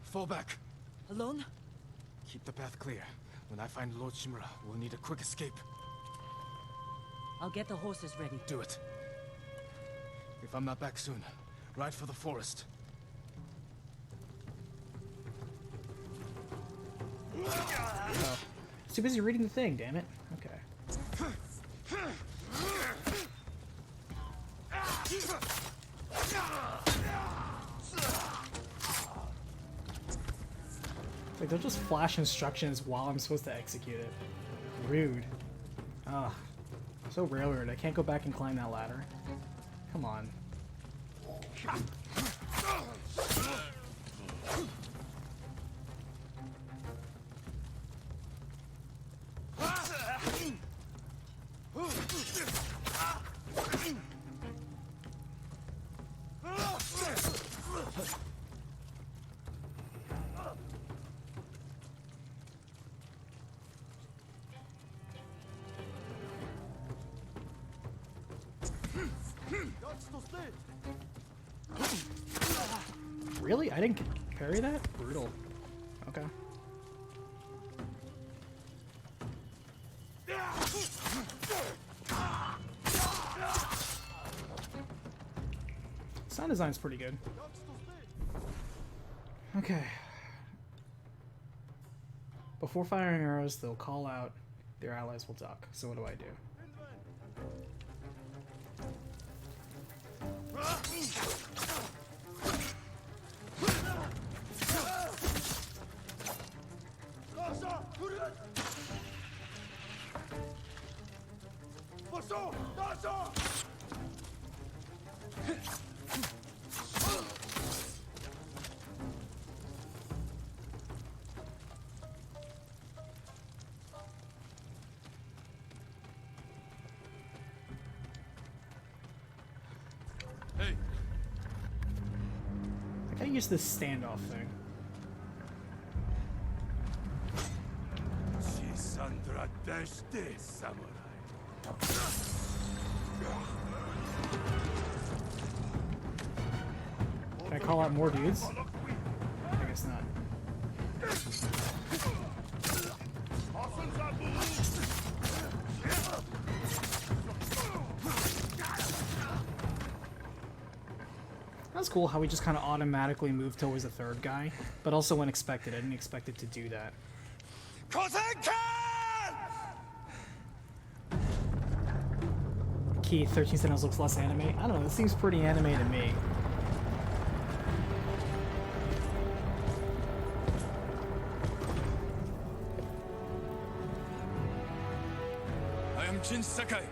Fall back. Alone? Keep the path clear. When I find Lord Shimura, we'll need a quick escape. I'll get the horses ready. Do it. If I'm not back soon, ride for the forest. Too busy reading the thing, damn it. Okay. Like, they'll just flash instructions while I'm supposed to execute it. Rude. Ugh. So railroad. I can't go back and climb that ladder. Come on. Really? I didn't parry that? Brutal. Okay. Sound design's pretty good. Okay. Before firing arrows, they'll call out. Their allies will duck. So what do I do? Hey, I gotta use this standoff thing. Sandra Deshte, samurai. Can I call out more dudes? I guess not. That's cool how we just kind of automatically moved towards the third guy, but also unexpected. I didn't expect it to do that. Key 13 Sentinels looks less anime. I don't know, this seems pretty anime to me. I am Jin Sakai,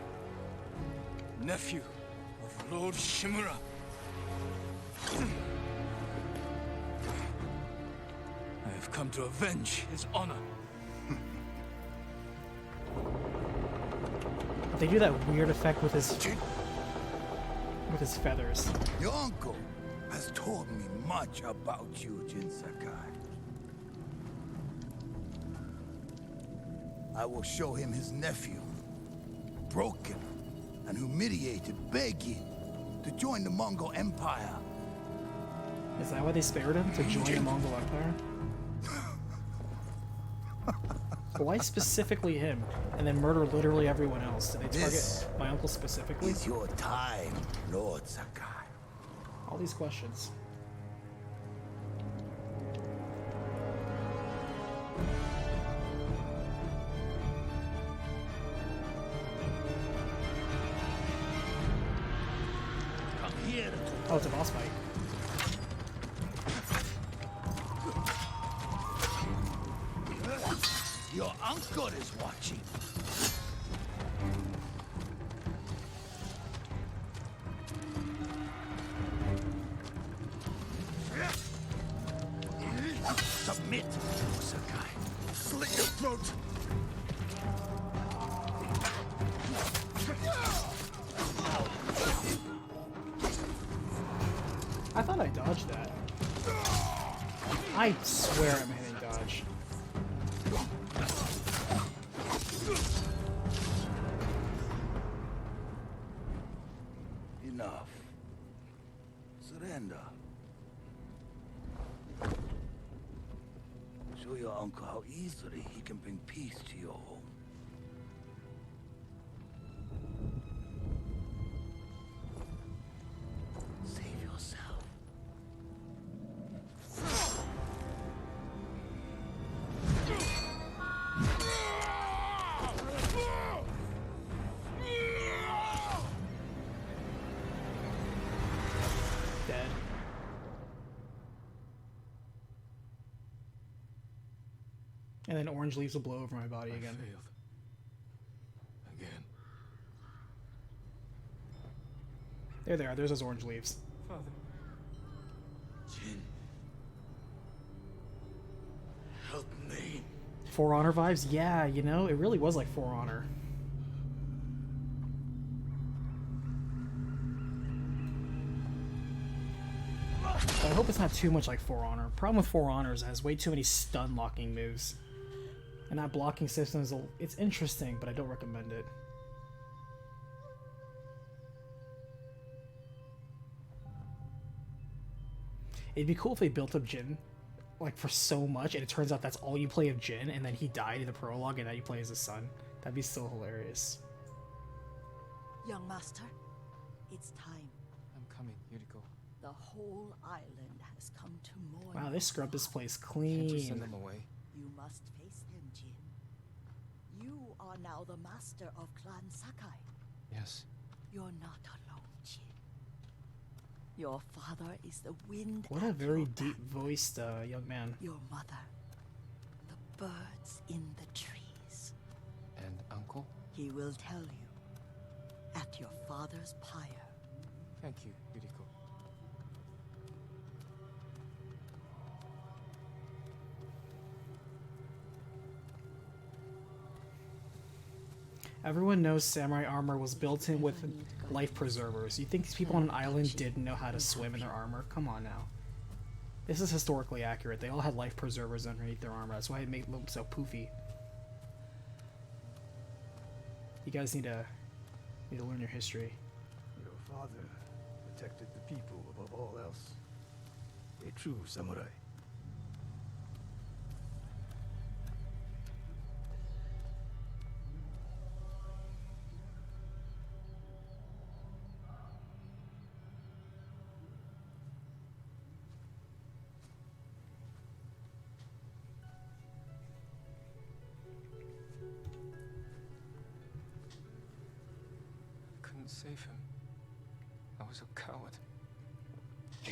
nephew of Lord Shimura. I have come to avenge his honor. They do that weird effect with his feathers. Your uncle has told me much about you, Jin Sakai. I will show him his nephew, broken and humiliated, begging to join the Mongol Empire. Is that why they spared him? To join the Mongol Empire? But why specifically him? And then murder literally everyone else? Did they target my uncle specifically? It's your time, Lord Sakai. All these questions. Come here. Oh, it's a boss fight. Your uncle is watching. Submit, Sakai. Slit your throat. I thought I dodged that. I swear I'm hitting dodge. Enough. Surrender. Show your uncle how easily he can bring peace to your home. Save yourself. And then orange leaves will blow over my body I again. failed. Again. There they are. There's those orange leaves. Father. Jin. Help me. For Honor vibes? Yeah, you know, it really was like For Honor. But I hope it's not too much like For Honor. Problem with For Honor is it has way too many stun locking moves. And that blocking system is, it's interesting, but I don't recommend it. It'd be cool if they built up Jin, like, for so much, and it turns out that's all you play of Jin, and then he died in the prologue, and now you play as his son. That'd be so hilarious. Young master, it's time. I'm coming, Yuriko. The whole island has come to mourn. Wow, they scrubbed this place Can't you send clean. them away? You must face them, Jin. You are now the master of Clan Sakai. Yes. You're not alone, Jin. Your father is the wind. What a at very your back. deep-voiced young man. Your mother, the birds in the trees. And uncle? He will tell you at your father's pyre. Thank you, Yuriko. Everyone knows samurai armor was built in with life preservers. You think these people on an island didn't know how to swim in their armor? Come on now. This is historically accurate. They all had life preservers underneath their armor. That's why it made them so poofy. You guys need to learn your history. Your father protected the people above all else. A true samurai. Couldn't save him. I was a coward.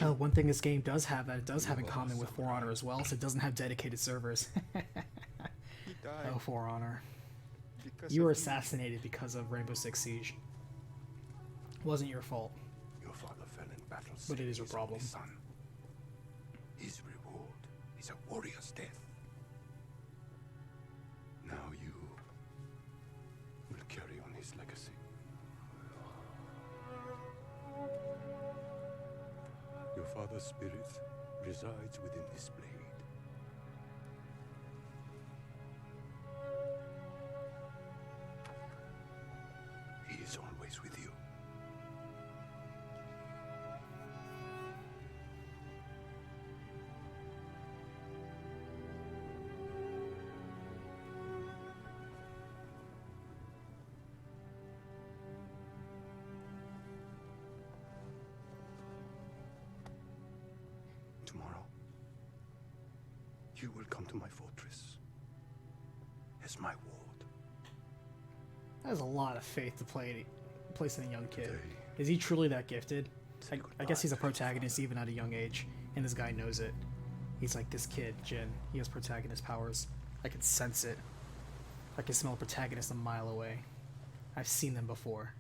Oh, one thing this game does have that it does have in common with For Honor as well, is it doesn't have dedicated servers. He died Oh, For Honor. because You were of me. assassinated because of Rainbow Six Siege. Wasn't your fault. Your father fell in battle. But it is your saving his problem. only son. His reward is a warrior's death. Now you will carry on his legacy. Your father's spirit resides within this blade. He is always with you. Tomorrow, you will come to my fortress as my ward. That is a lot of faith to place in a young kid. Today, Is he truly that gifted? say I goodbye guess he's a to your protagonist father. even at a young age, and this guy knows it. He's like, this kid, Jin, he has protagonist powers. I can sense it. I can smell a protagonist a mile away. I've seen them before.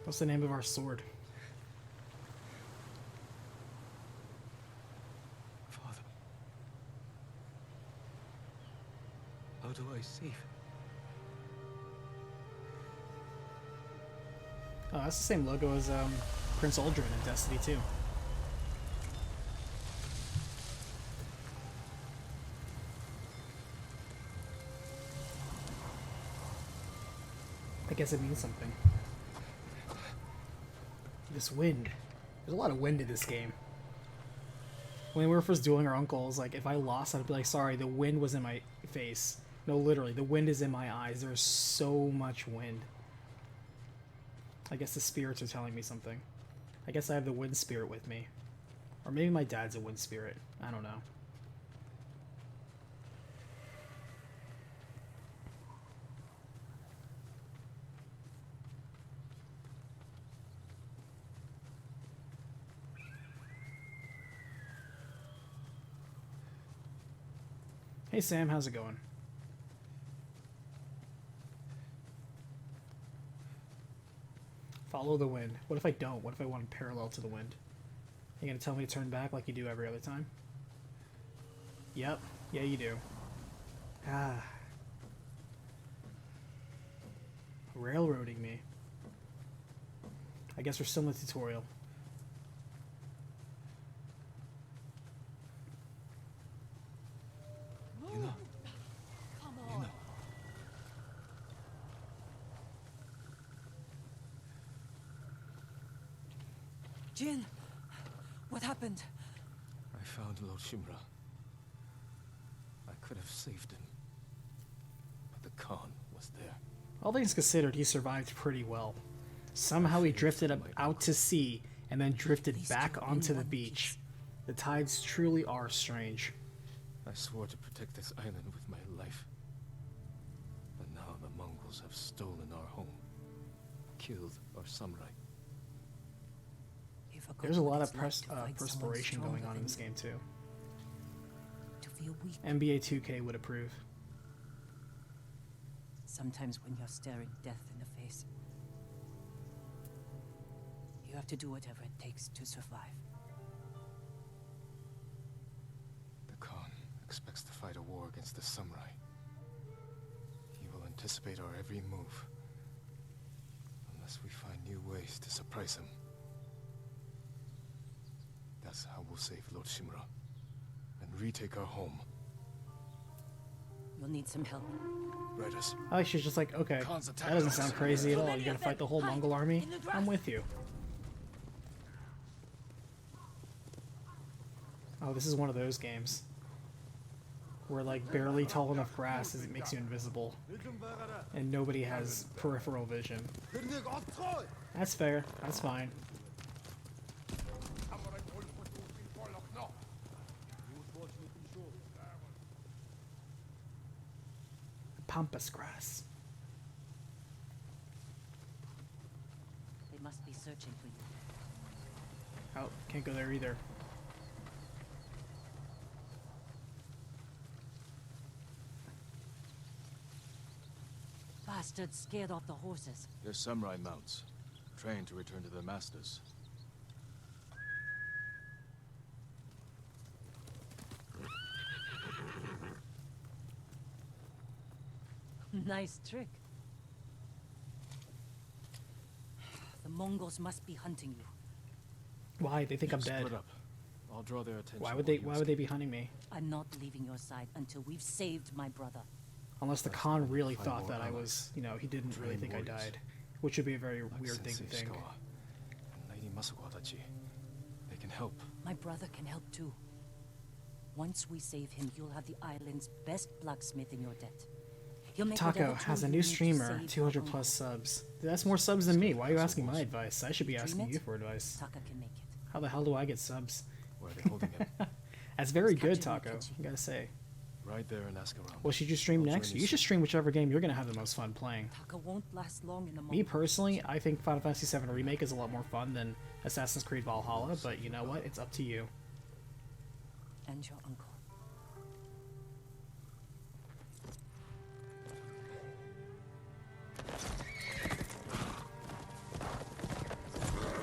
What's the name of our sword? Father. How do I save him? Oh, that's the same logo as Prince Aldrin in Destiny 2. I guess it means something. This wind. There's a lot of wind in this game. When we were first dueling our uncles, like, if I lost, I'd be like, sorry, the wind was in my face. No, literally, the wind is in my eyes. There's so much wind. I guess the spirits are telling me something. I guess I have the wind spirit with me. Or maybe my dad's a wind spirit. I don't know. Hey Sam, how's it going? Follow the wind. What if I don't? What if I want to parallel to the wind? You gonna tell me to turn back like you do every other time? Yep. Yeah, you do. Ah. Railroading me. I guess we're still in the tutorial. Come on. Jin, what happened? I found Lord Shimura. I could have saved him. But the Khan was there. All things considered, he survived pretty well. Somehow he drifted out to sea and then drifted These back two in onto the one beach. piece. The tides truly are strange. I swore to protect this island with my life. But now the Mongols have stolen our home. Killed our samurai. You forgot There's a what lot it's of like to fight someone perspiration going stronger on in than this you. game too. To feel weak. NBA 2K would approve. Sometimes when you're staring death in the face, you have to do whatever it takes to survive. The Khan expects to fight a war against the samurai. He will anticipate our every move. Unless we find new ways to surprise him. That's how we'll save Lord Shimura. And retake our home. You'll need some help. Riders. I like she's just like, okay, Khan's that attacking doesn't us. sound crazy at all. many You gotta of fight the them. whole Hide Mongol army? in the I'm grass. with you. Oh, this is one of those games. Where like barely tall enough grass is it makes you invisible. And nobody has peripheral vision. That's fair. That's fine. Pampas grass. They must be searching for you. Oh, can't go there either. Bastards scared off the horses. They're samurai mounts, trained to return to their masters. Nice trick. The Mongols must be hunting you. Why? They think I'm dead. Split up. I'll draw their attention. Why would they be hunting me? I'm not leaving your side until we've saved my brother. Unless the That's Khan why we really find thought more that I allies. was, you know, he didn't really Trained think I warriors. died. Which would be a very Like weird thing to Sensei think. Shikawa and Lady Masuko-Adachi. They can help. My brother can help too. Once we save him, you'll have the island's best blacksmith in your debt. He'll make Taco whatever has tool a you new need to streamer, save 200 your plus uncle. subs. Dude, that's more subs than me. Why are you asking my advice? I should be Dream asking it? you for advice. Taka can make it. How the hell do I get subs? Where are they holding him? That's very It's good, Captain Taco. Mikachi. You gotta say. Right there and ask around. What should you stream I'll join next? you You should soon. stream whichever game you're gonna have the most fun playing. Taka won't last long in the Me moment. personally, I think Final Fantasy VII Remake is a lot more fun than Assassin's Creed Valhalla, but you know what? It's up to you. And your uncle.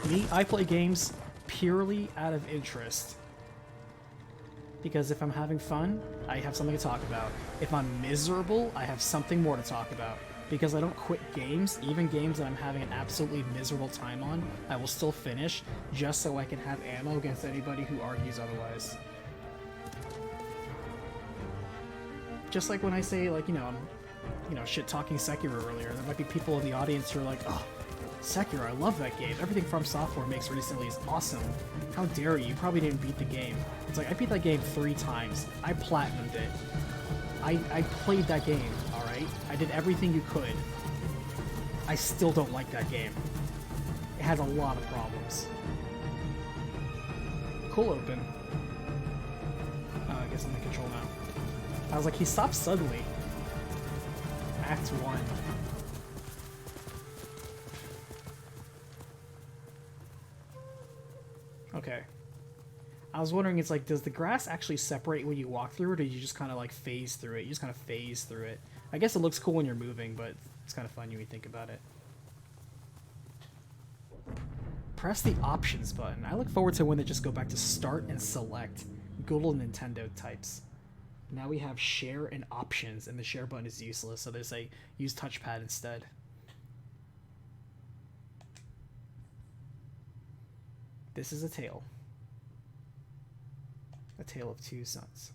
Me, I play games purely out of interest. Because if I'm having fun, I have something to talk about. If I'm miserable, I have something more to talk about. Because I don't quit games, even games that I'm having an absolutely miserable time on, I will still finish, just so I can have ammo against anybody who argues otherwise. Just like when I say, like, I'm, shit-talking Sekiro earlier, there might be people in the audience who are like, oh, Sekiro, I love that game. Everything From Software makes recently is awesome. How dare you? You probably didn't beat the game. It's like, I beat that game 3 times. I platinumed it. I played that game, alright? I did everything you could. I still don't like that game. It has a lot of problems. Cool open. Oh, I guess I'm in control now. I was like, he stopped suddenly. Act 1. Okay. I was wondering, it's like, does the grass actually separate when you walk through it, or do you just kind of like phase through it? You just kind of phase through it. I guess it looks cool when you're moving, but it's kind of fun when you think about it. Press the options button. I look forward to when they just go back to start and select. Good old Nintendo types. Now we have share and options, and the share button is useless, so they say use touchpad instead. This is a tale. A tale of two sons.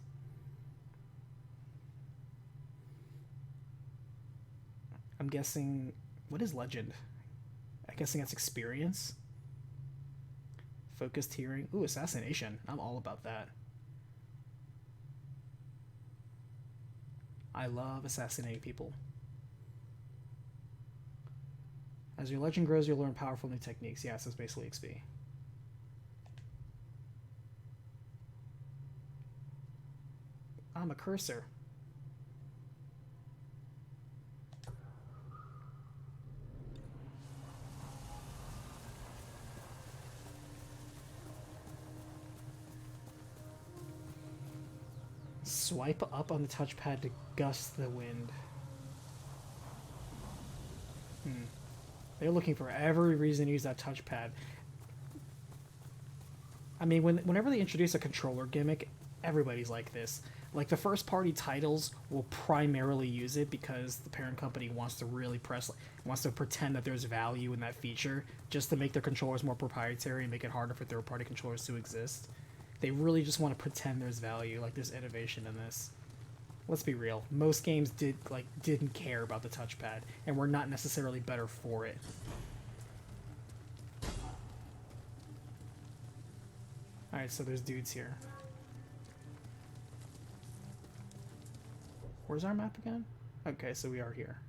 I'm guessing... What is legend? I'm guessing that's experience? Focused hearing. Ooh, assassination. I'm all about that. I love assassinating people. As your legend grows, you'll learn powerful new techniques. Yeah, so it's basically XP. I'm a cursor. Swipe up on the touchpad to gust the wind. They're looking for every reason to use that touchpad. I mean, whenever they introduce a controller gimmick, everybody's like this. Like, the first-party titles will primarily use it because the parent company wants to really wants to pretend that there's value in that feature just to make their controllers more proprietary and make it harder for third-party controllers to exist. They really just want to pretend there's value, like there's innovation in this. Let's be real. Most games didn't care about the touchpad, and were not necessarily better for it. Alright, so there's dudes here. Where's our map again? Okay, so we are here.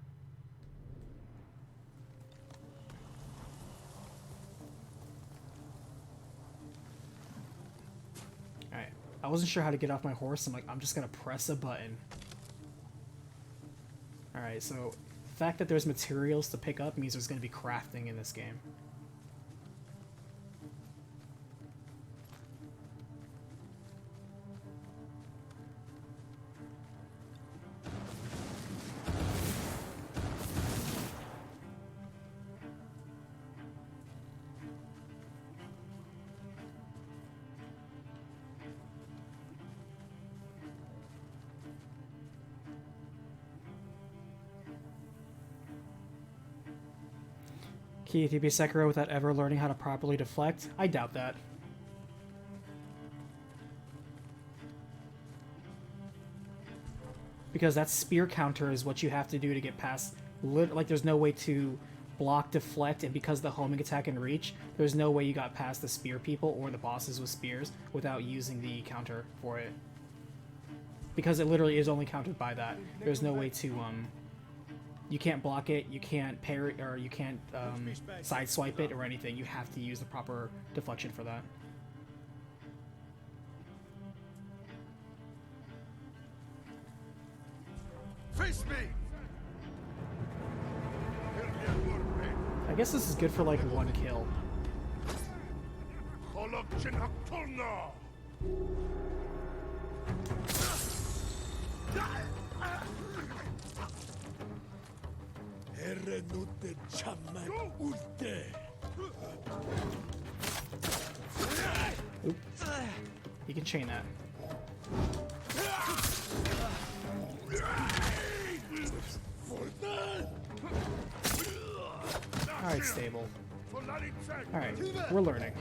Alright. I wasn't sure how to get off my horse. I'm like, I'm just gonna press a button. Alright, so the fact that there's materials to pick up means there's gonna be crafting in this game. Can you be Sekiro without ever learning how to properly deflect? I doubt that. Because that spear counter is what you have to do to get past... Like, there's no way to block, deflect, and because the homing attack and reach, there's no way you got past the spear people or the bosses with spears without using the counter for it. Because it literally is only countered by that. There's no way to, you can't block it, you can't parry, or you can't sideswipe it or anything. You have to use the proper deflection for that. Face me! I guess this is good for like one kill. Oop. You can chain that. Alright, stable. Alright, we're learning.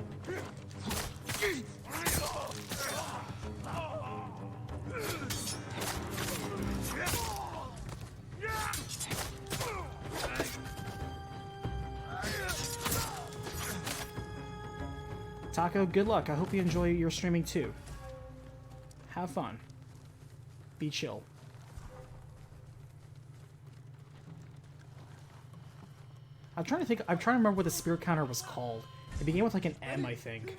Taco, good luck. I hope you enjoy your streaming too. Have fun. Be chill. I'm trying to think. I'm trying to remember what the spear counter was called. It began with like an M, I think.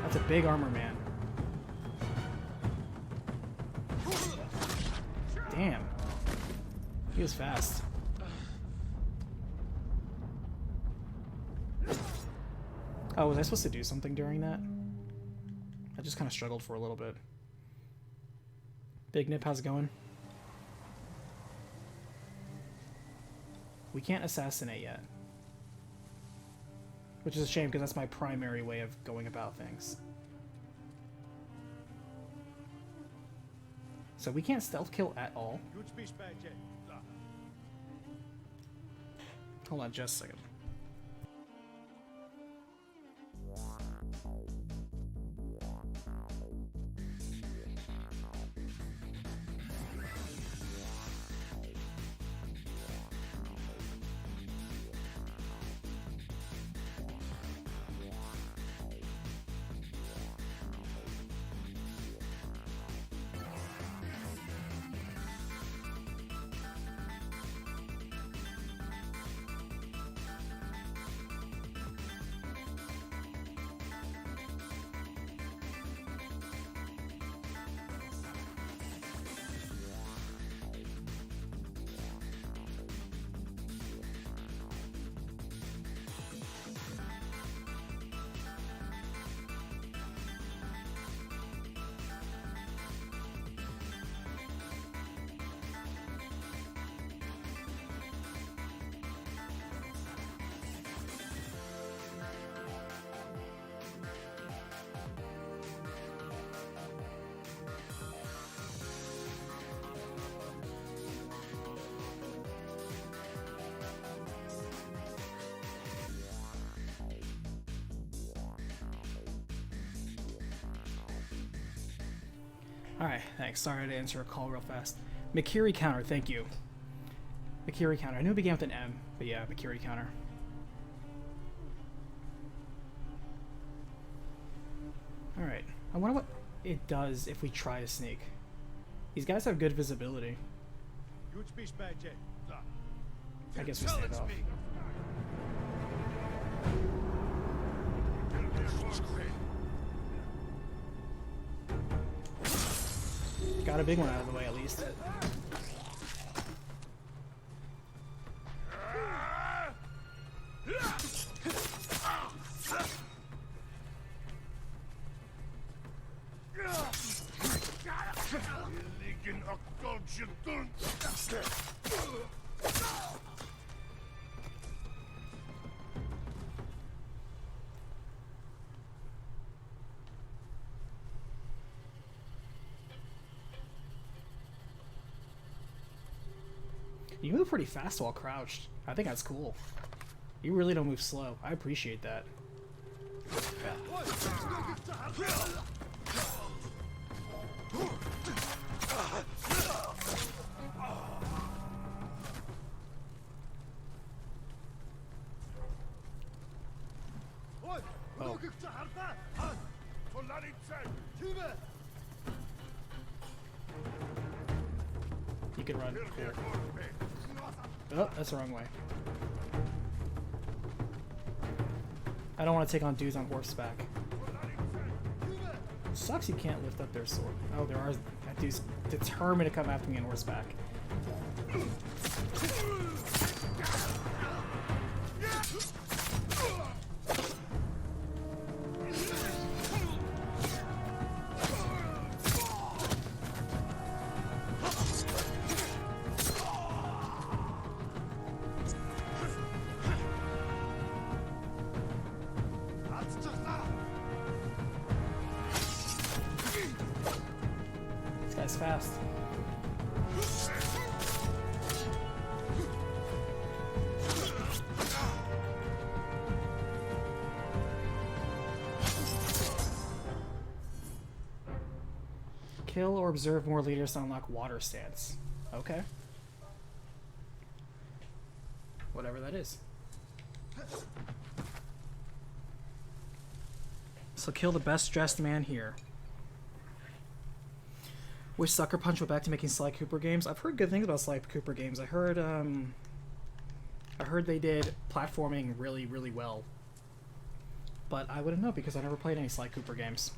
That's a big armor man. Damn. He was fast. Oh, was I supposed to do something during that? I just kind of struggled for a little bit. Big Nip, how's it going? We can't assassinate yet. Which is a shame, because that's my primary way of going about things. So we can't stealth kill at all? Hold on just a second. Alright, thanks. Sorry to answer a call real fast. Makiri counter, thank you. Makiri counter. I knew it began with an M, but yeah, Makiri counter. Alright. I wonder what it does if we try to sneak. These guys have good visibility. I guess we stand off. Got a big one out of the way at least. You move pretty fast while crouched. I think that's cool. You really don't move slow. I appreciate that. Oh. You can run. Cool. Oh, that's the wrong way. I don't want to take on dudes on horseback. Sucks you can't lift up their sword. Oh, there are. That dude's determined to come after me on horseback. Fast. Kill or observe more leaders to unlock water stance. Okay. Whatever that is. So kill the best dressed man here. Wish Sucker Punch went back to making Sly Cooper games. I've heard good things about Sly Cooper games. I heard they did platforming really, really well. But I wouldn't know because I never played any Sly Cooper games.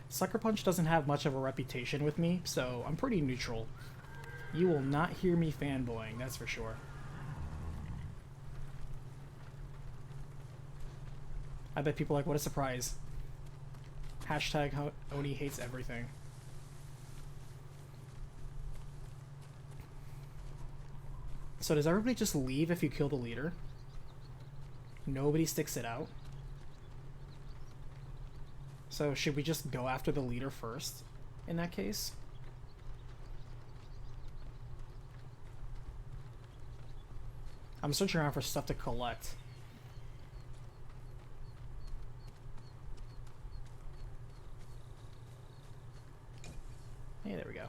Sucker Punch doesn't have much of a reputation with me, so I'm pretty neutral. You will not hear me fanboying, that's for sure. I bet people are like, what a surprise. Hashtag Oni hates everything. So does everybody just leave if you kill the leader? Nobody sticks it out? So should we just go after the leader first in that case? I'm searching around for stuff to collect. Hey, there we go.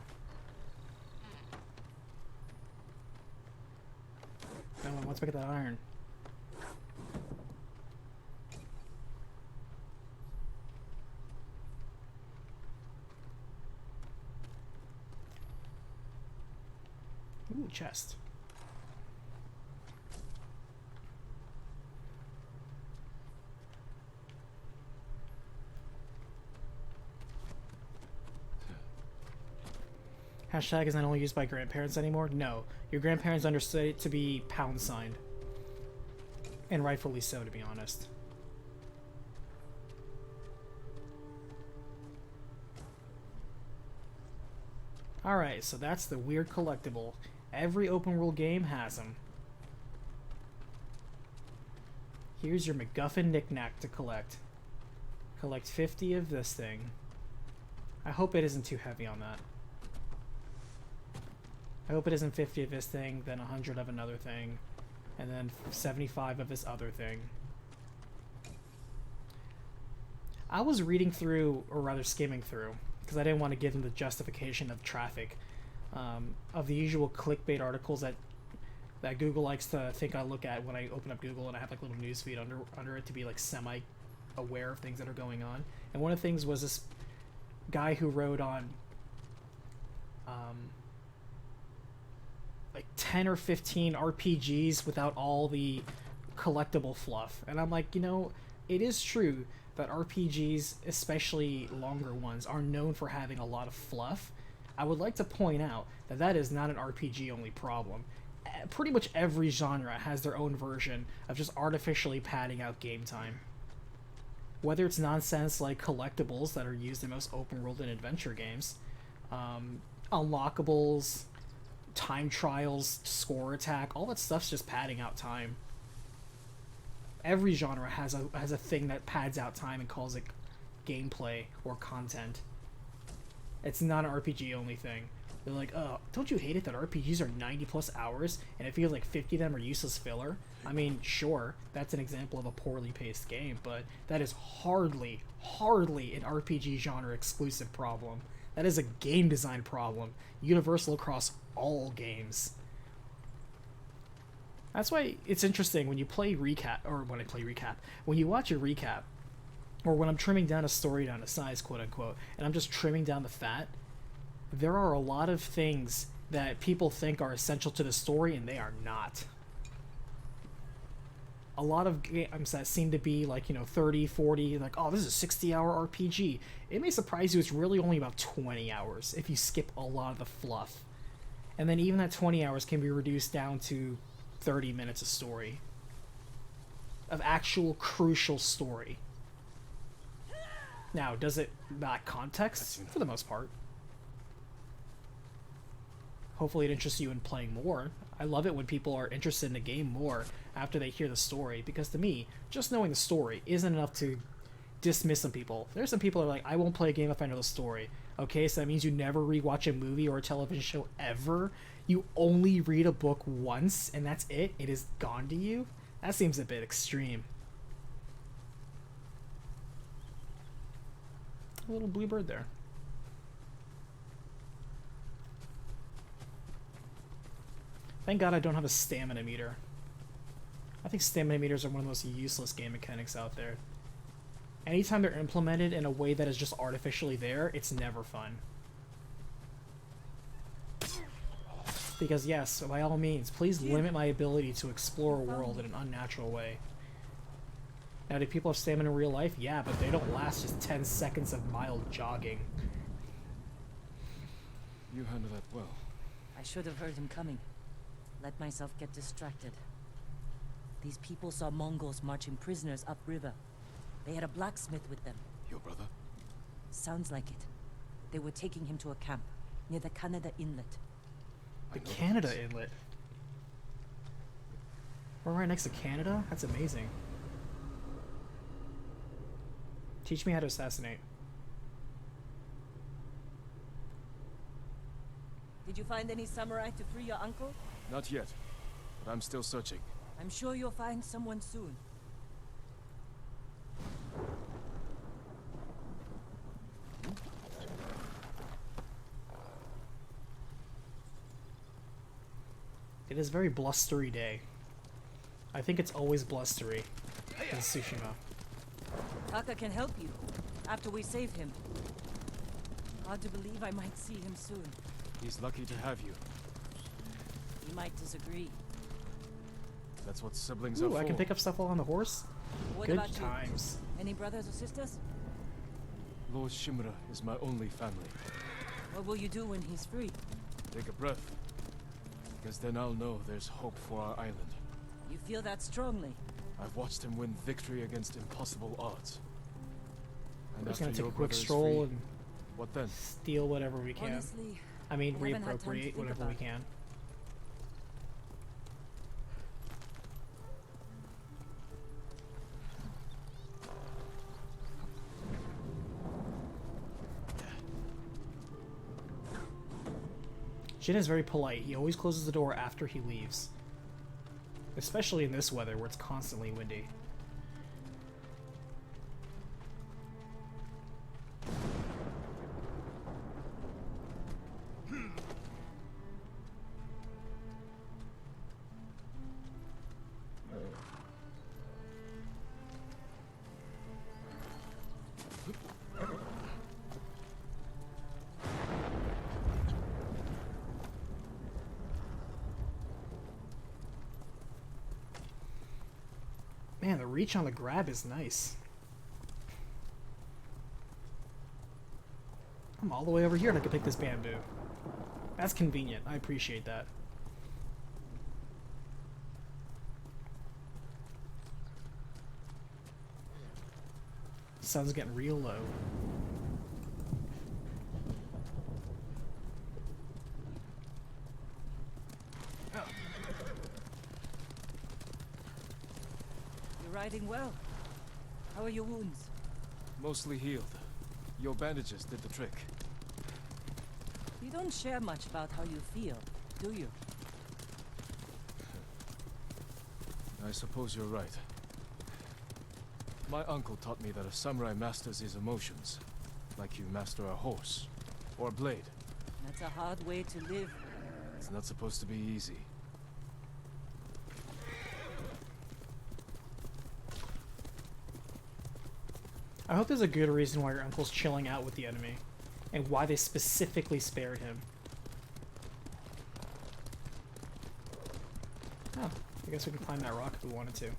No one wants to pick up that iron. Ooh, chest. Hashtag is not only used by grandparents anymore. No, your grandparents understood it to be pound signed. And rightfully so, to be honest. Alright, so that's the weird collectible. Every open world game has them. Here's your MacGuffin knickknack to collect. Collect 50 of this thing. I hope it isn't too heavy on that. I hope it isn't 50 of this thing, then 100 of another thing, and then 75 of this other thing. I was reading through, or rather skimming through, because I didn't want to give them the justification of traffic, of the usual clickbait articles that Google likes to think I look at when I open up Google, and I have like a little newsfeed under it to be like semi-aware of things that are going on. And one of the things was this guy who wrote on like 10 or 15 RPGs without all the collectible fluff. And I'm like, you know, it is true that RPGs, especially longer ones, are known for having a lot of fluff. I would like to point out that that is not an RPG only problem. Pretty much every genre has their own version of just artificially padding out game time. Whether it's nonsense like collectibles that are used in most open world and adventure games, unlockables, time trials, score attack, all that stuff's just padding out time. Every genre has a thing that pads out time and calls it gameplay or content. It's not an RPG only thing. They're like, oh, don't you hate it that RPGs are 90 plus hours and it feels like 50 of them are useless filler? I mean, sure, that's an example of a poorly paced game, but that is hardly an RPG genre exclusive problem. That is a game design problem, universal across all games. That's why it's interesting when you play recap, or when I play recap, when you watch a recap, or when I'm trimming down a story down to size, quote unquote, and I'm just trimming down the fat, there are a lot of things that people think are essential to the story, and they are not. A lot of games that seem to be like, you know, 30, 40, like, oh, this is a 60-hour RPG. It may surprise you it's really only about 20 hours if you skip a lot of the fluff. And then even that 20 hours can be reduced down to 30 minutes of story. Of actual crucial story. Now, does it lack context? For the most part. Hopefully it interests you in playing more. I love it when people are interested in the game more after they hear the story, because to me, just knowing the story isn't enough to dismiss some people. There's some people that are like, I won't play a game if I know the story. Okay, so that means you never rewatch a movie or a television show ever? You only read a book once, and that's it? It is gone to you? That seems a bit extreme. A little blue bird there. Thank God I don't have a stamina meter. I think stamina meters are one of the most useless game mechanics out there. Anytime they're implemented in a way that is just artificially there, it's never fun. Because yes, by all means, please limit my ability to explore a world in an unnatural way. Now, do people have stamina in real life? Yeah, but they don't last just 10 seconds of mild jogging. You handle that well. I should have heard him coming. Let myself get distracted. These people saw Mongols marching prisoners upriver. They had a blacksmith with them. Your brother? Sounds like it. They were taking him to a camp near the Canada Inlet. The Canada Inlet? We're right next to Canada? That's amazing. Teach me how to assassinate. Did you find any samurai to free your uncle? Not yet, but I'm still searching. I'm sure you'll find someone soon. It is a very blustery day. I think it's always blustery in Tsushima. Taka can help you, after we save him. Hard to believe I might see him soon. He's lucky to have you. He might disagree. That's what siblings are Ooh, for. I can pick up stuff while on the horse? What Good about times. you? Any brothers or sisters? Lord Shimura is my only family. What will you do when he's free? Take a breath. Because then I'll know there's hope for our island. You feel that strongly? I've watched him win victory against impossible odds. And We're just after gonna take your a quick brother is stroll free, and what then? steal whatever we can. Honestly, I mean, I haven't had time to reappropriate think whatever about we it. can. Jin is very polite. He always closes the door after he leaves. Especially in this weather where it's constantly windy. Man, the reach on the grab is nice. I'm all the way over here and I can pick this bamboo. That's convenient. I appreciate that. Sun's getting real low. you're riding well. How are your wounds? Mostly healed. Your bandages did the trick. You don't share much about how you feel, do you? I suppose you're right. My uncle taught me that a samurai masters his emotions, like you master a horse, or a blade. That's a hard way to live. It's not supposed to be easy. I hope there's a good reason why your uncle's chilling out with the enemy, and why they specifically spared him. Oh, I guess we can climb that rock if we wanted to.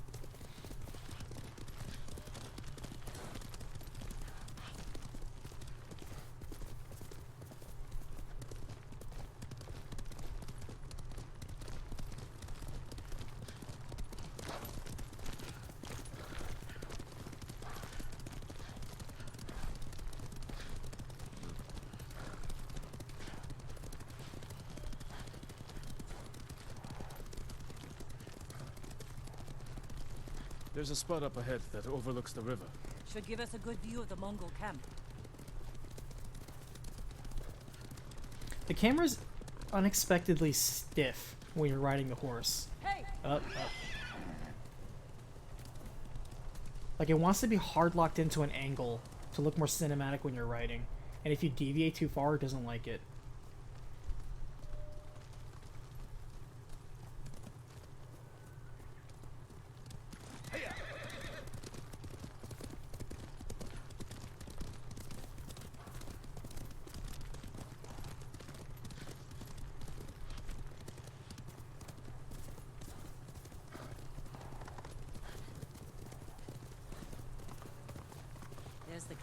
There's a spot up ahead that overlooks the river. Should give us a good view of the Mongol camp. The camera's unexpectedly stiff when you're riding the horse. Hey! Up, up. Like it wants to be hard locked into an angle to look more cinematic when you're riding. And if you deviate too far, it doesn't like it.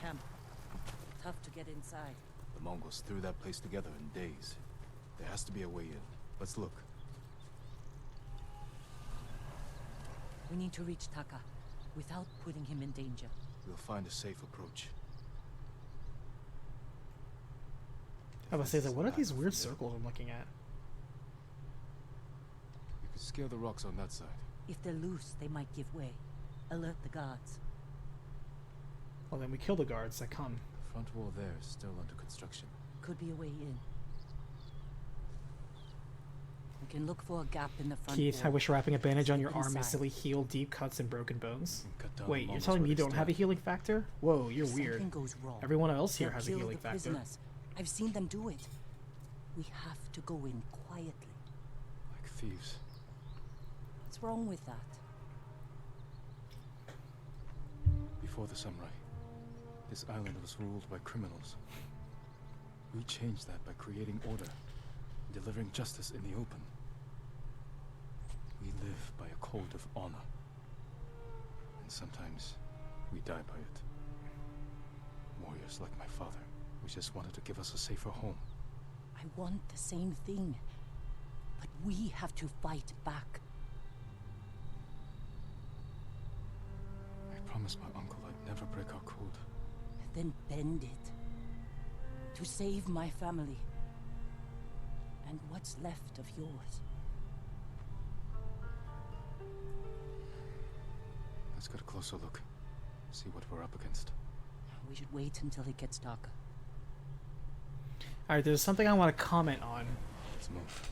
camp. Tough to get inside. The Mongols threw that place together in days. There has to be a way in. Let's look. We need to reach Taka without putting him in danger. We'll find a safe approach. I was gonna say, what are these weird circles I'm looking at? You can scale the rocks on that side. If they're loose, they might give way. Alert the guards. Well, then we kill the guards that come. The front wall there is still under construction. Could be a way in. We can look for a gap in the front Keith, wall. I wish wrapping a bandage on your Slip arm inside. instantly heal deep cuts and broken bones. And cut down the Wait, you're Mongols telling me where you they don't have a stand. healing factor? Whoa, you're If weird. something goes wrong, Everyone else here they'll has a kill healing the factor. prisoners. I've seen them do it. We have to go in quietly. Like thieves. What's wrong with that? Before the samurai, this island was ruled by criminals. We changed that by creating order, delivering justice in the open. We live by a code of honor. And sometimes we die by it. Warriors like my father, who just wanted to give us a safer home. I want the same thing. But we have to fight back. I promised my uncle I'd never break our code. Then bend it. To save my family. And what's left of yours. Let's get a closer look. See what we're up against. We should wait until it gets darker. Alright, there's something I want to comment on, Let's move.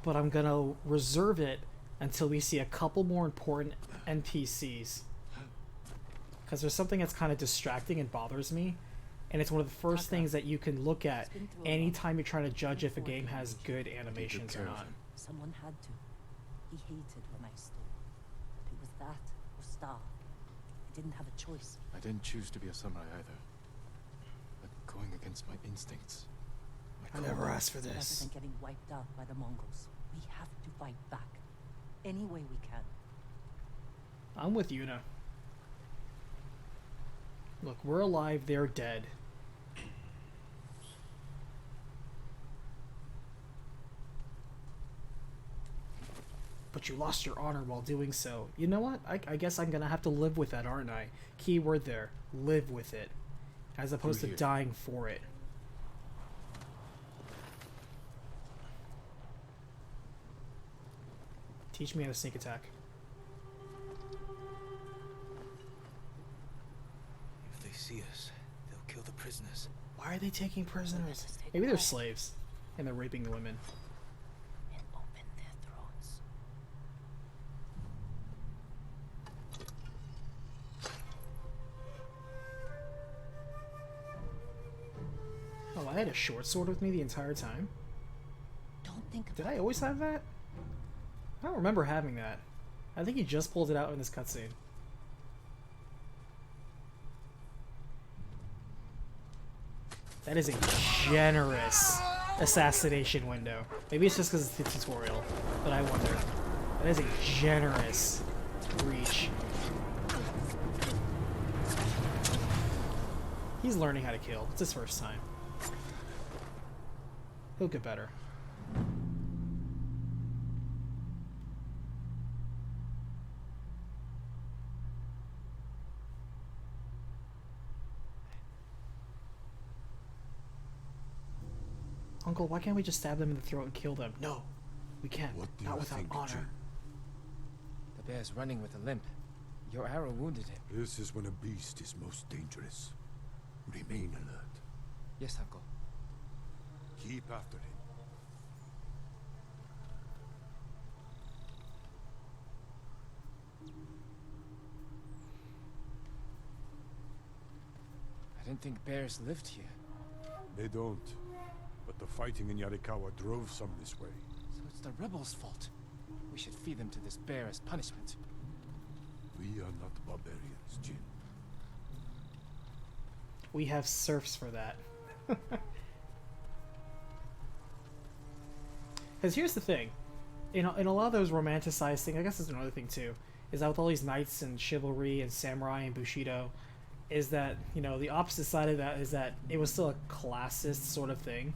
but I'm gonna reserve it until we see a couple more important NPCs. Because there's something that's kind of distracting and bothers me, and it's one of the first Taka. things that you can look at It's been through a lot. anytime you're trying to judge if a game has good animations or care of not. him. Someone had to. He hated when I stole. It was that or starve. I didn't have a choice. I didn't choose to be a samurai either. But going against my instincts. My I never code. asked for Rather this. than getting wiped out by the Mongols, we have to fight back. Any way we can. I'm with Yuna. Look, we're alive, they're dead. But you lost your honor while doing so. You know what? I guess I'm gonna have to live with that, aren't I? Keyword there. Live with it. As opposed to here. dying for it. Teach me how to sneak attack. If they see us, they'll kill the prisoners. Why are they taking prisoners? Stay Maybe they're quiet. slaves. And they're raping the women. And open their throats. Oh, I had a short sword with me the entire time? Don't think about Did I always have that? I don't remember having that. I think he just pulled it out in this cutscene. That is a generous assassination window. Maybe it's just because it's the tutorial, but I wonder. That is a generous reach. He's learning how to kill. It's his first time. He'll get better. Uncle, why can't we just stab them in the throat and kill them? No, we can't. What do Not you without think, honor. Jin? The bear's running with a limp. Your arrow wounded him. This is when a beast is most dangerous. Remain alert. Yes, Uncle. Keep after him. I didn't think bears lived here. They don't. But the fighting in Yarikawa drove some this way. So it's the rebels' fault. We should feed them to this bear as punishment. We are not barbarians, Jin. We have serfs for that. Because here's the thing. In a lot of those romanticized things, I guess there's another thing too, is that with all these knights and chivalry and samurai and bushido, is that, you know, the opposite side of that is that it was still a classist sort of thing.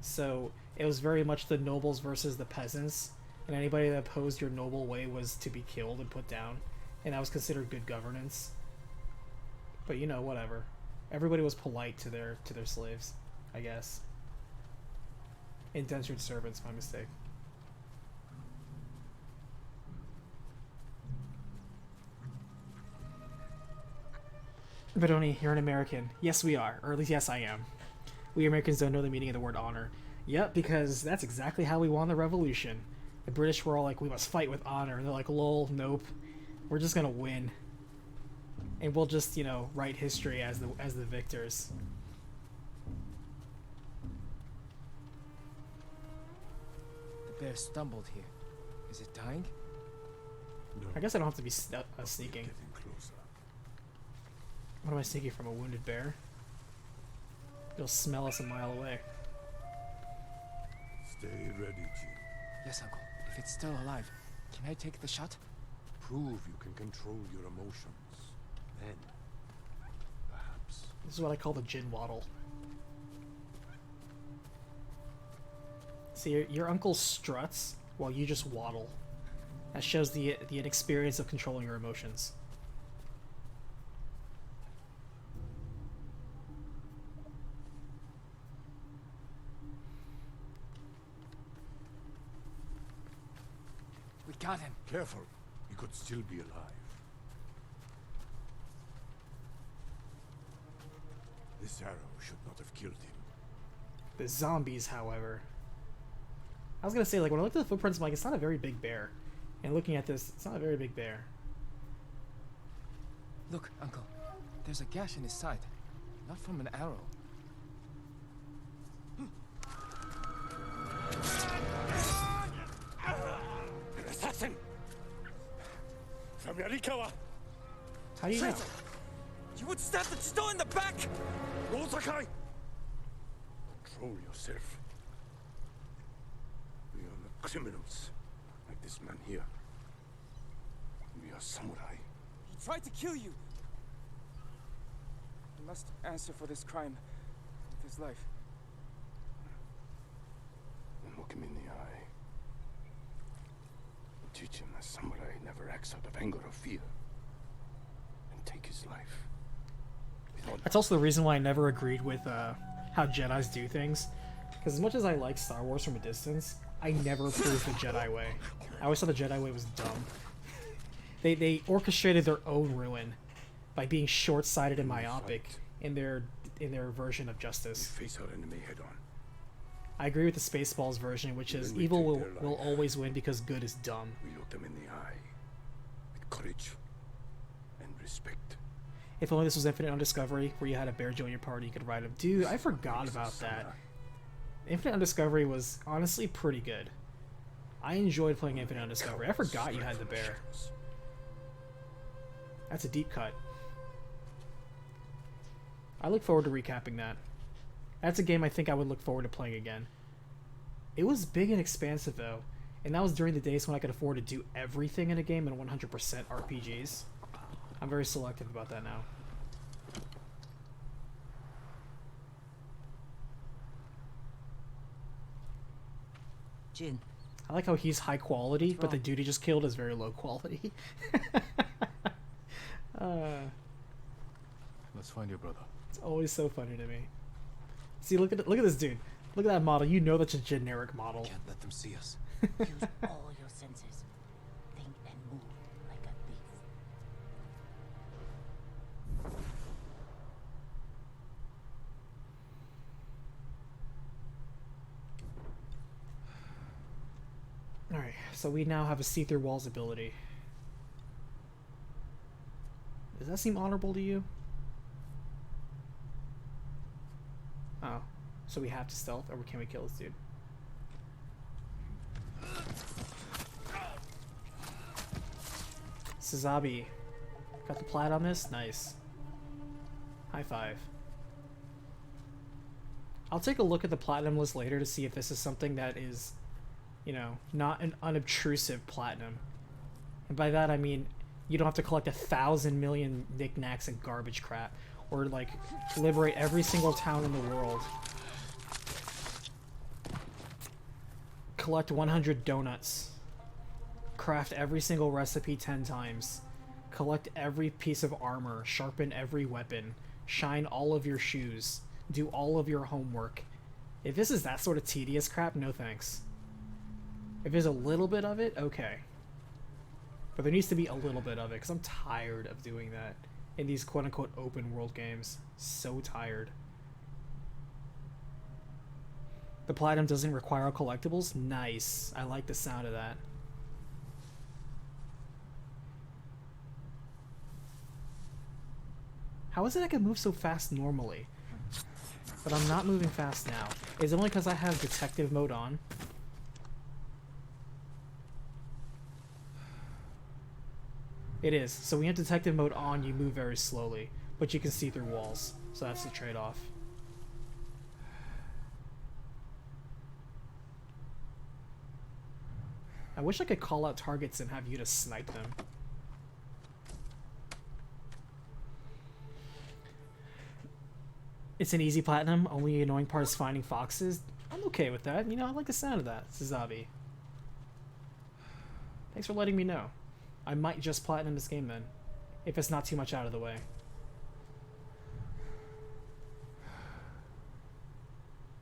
So it was very much the nobles versus the peasants, and anybody that opposed your noble way was to be killed and put down, and that was considered good governance. But you know, whatever. Everybody was polite to their slaves, I guess. Indentured servants, my mistake. Benoni, you're an American. Yes, we are. Or at least, yes, I am. We Americans don't know the meaning of the word honor. Yep, because that's exactly how we won the revolution. The British were all like, we must fight with honor. And they're like, lol, nope. We're just gonna win. And we'll just, you know, write history as the victors. The bear stumbled here. Is it dying? No, I guess I don't have to be sneaking. getting closer. What am I sneaking from, a wounded bear? It'll smell us a mile away. Stay ready, Jin. Yes, Uncle. If it's still alive, can I take the shot? Prove you can control your emotions. Then, perhaps. This is what I call the gin waddle. See, your uncle struts while you just waddle. That shows the inexperience of controlling your emotions. We got him. Careful. He could still be alive. This arrow should not have killed him. The zombies, however. I was gonna say, like, when I looked at the footprints, I'm like, it's not a very big bear. And looking at this, it's not a very big bear. Look, Uncle. There's a gash in his side. Not from an arrow. An assassin! From Yarikawa! How do you know? You would stab the stone in the back! No, Sakai! Control yourself. We are not criminals, like this man here. We are samurai. He tried to kill you. He must answer for this crime with his life. Then look him in the eye. Teach him that samurai never acts out of anger or fear. And take his life. That's also the reason why I never agreed with how Jedis do things. Because as much as I like Star Wars from a distance, I never approved the Jedi way. I always thought the Jedi way was dumb. They orchestrated their own ruin by being short-sighted and myopic in their version of justice. We face our enemy head on. I agree with the Spaceballs version, which is evil will always win because good is dumb. We look them in the eye with courage and respect. If only this was Infinite Undiscovery, where you had a bear join your party, you could ride him. Dude, I forgot about that. Infinite Undiscovery was honestly pretty good. I enjoyed playing Infinite Undiscovery. I forgot you had the bear. That's a deep cut. I look forward to recapping that. That's a game I think I would look forward to playing again. It was big and expansive though, and that was during the days when I could afford to do everything in a game and 100% RPGs. I'm very selective about that now. Jin. I like how he's high quality, but the dude he just killed is very low quality. Let's find your brother. It's always so funny to me. See, look at this dude. Look at that model. You know that's a generic model. Can't let them see us. Use all your senses. Think and move like a thief. Alright, so we now have a see-through walls ability. Does that seem honorable to you? Oh, so we have to stealth, or can we kill this dude? Sazabi. Got the plat on this? Nice. High five. I'll take a look at the platinum list later to see if this is something that is, you know, not an unobtrusive platinum. And by that I mean, You don't have to collect 1,000 million knickknacks and garbage crap, or like liberate every single town in the world. Collect 100 donuts. Craft every single recipe 10 times. Collect every piece of armor. Sharpen every weapon. Shine all of your shoes. Do all of your homework. If this is that sort of tedious crap, no thanks. If there's a little bit of it, okay. But there needs to be a little bit of it, because I'm tired of doing that in these quote-unquote open-world games. So tired. The platinum doesn't require collectibles? Nice. I like the sound of that. How is it I can move so fast normally? But I'm not moving fast now. Is it only because I have detective mode on? It is. So when you have detective mode on, you move very slowly, but you can see through walls. So that's the trade-off. I wish I could call out targets and have you to snipe them. It's an easy platinum. Only annoying part is finding foxes. I'm okay with that. You know, I like the sound of that, Suzabi. Thanks for letting me know. I might just platinum this game then, if it's not too much out of the way.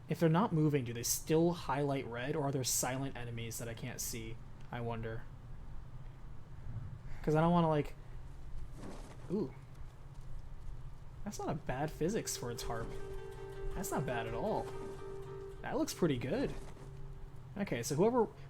If they're not moving, do they still highlight red, or are there silent enemies that I can't see? I wonder. Because I don't want to, like... Ooh. That's not a bad physics for its harp. That's not bad at all. That looks pretty good. Okay, so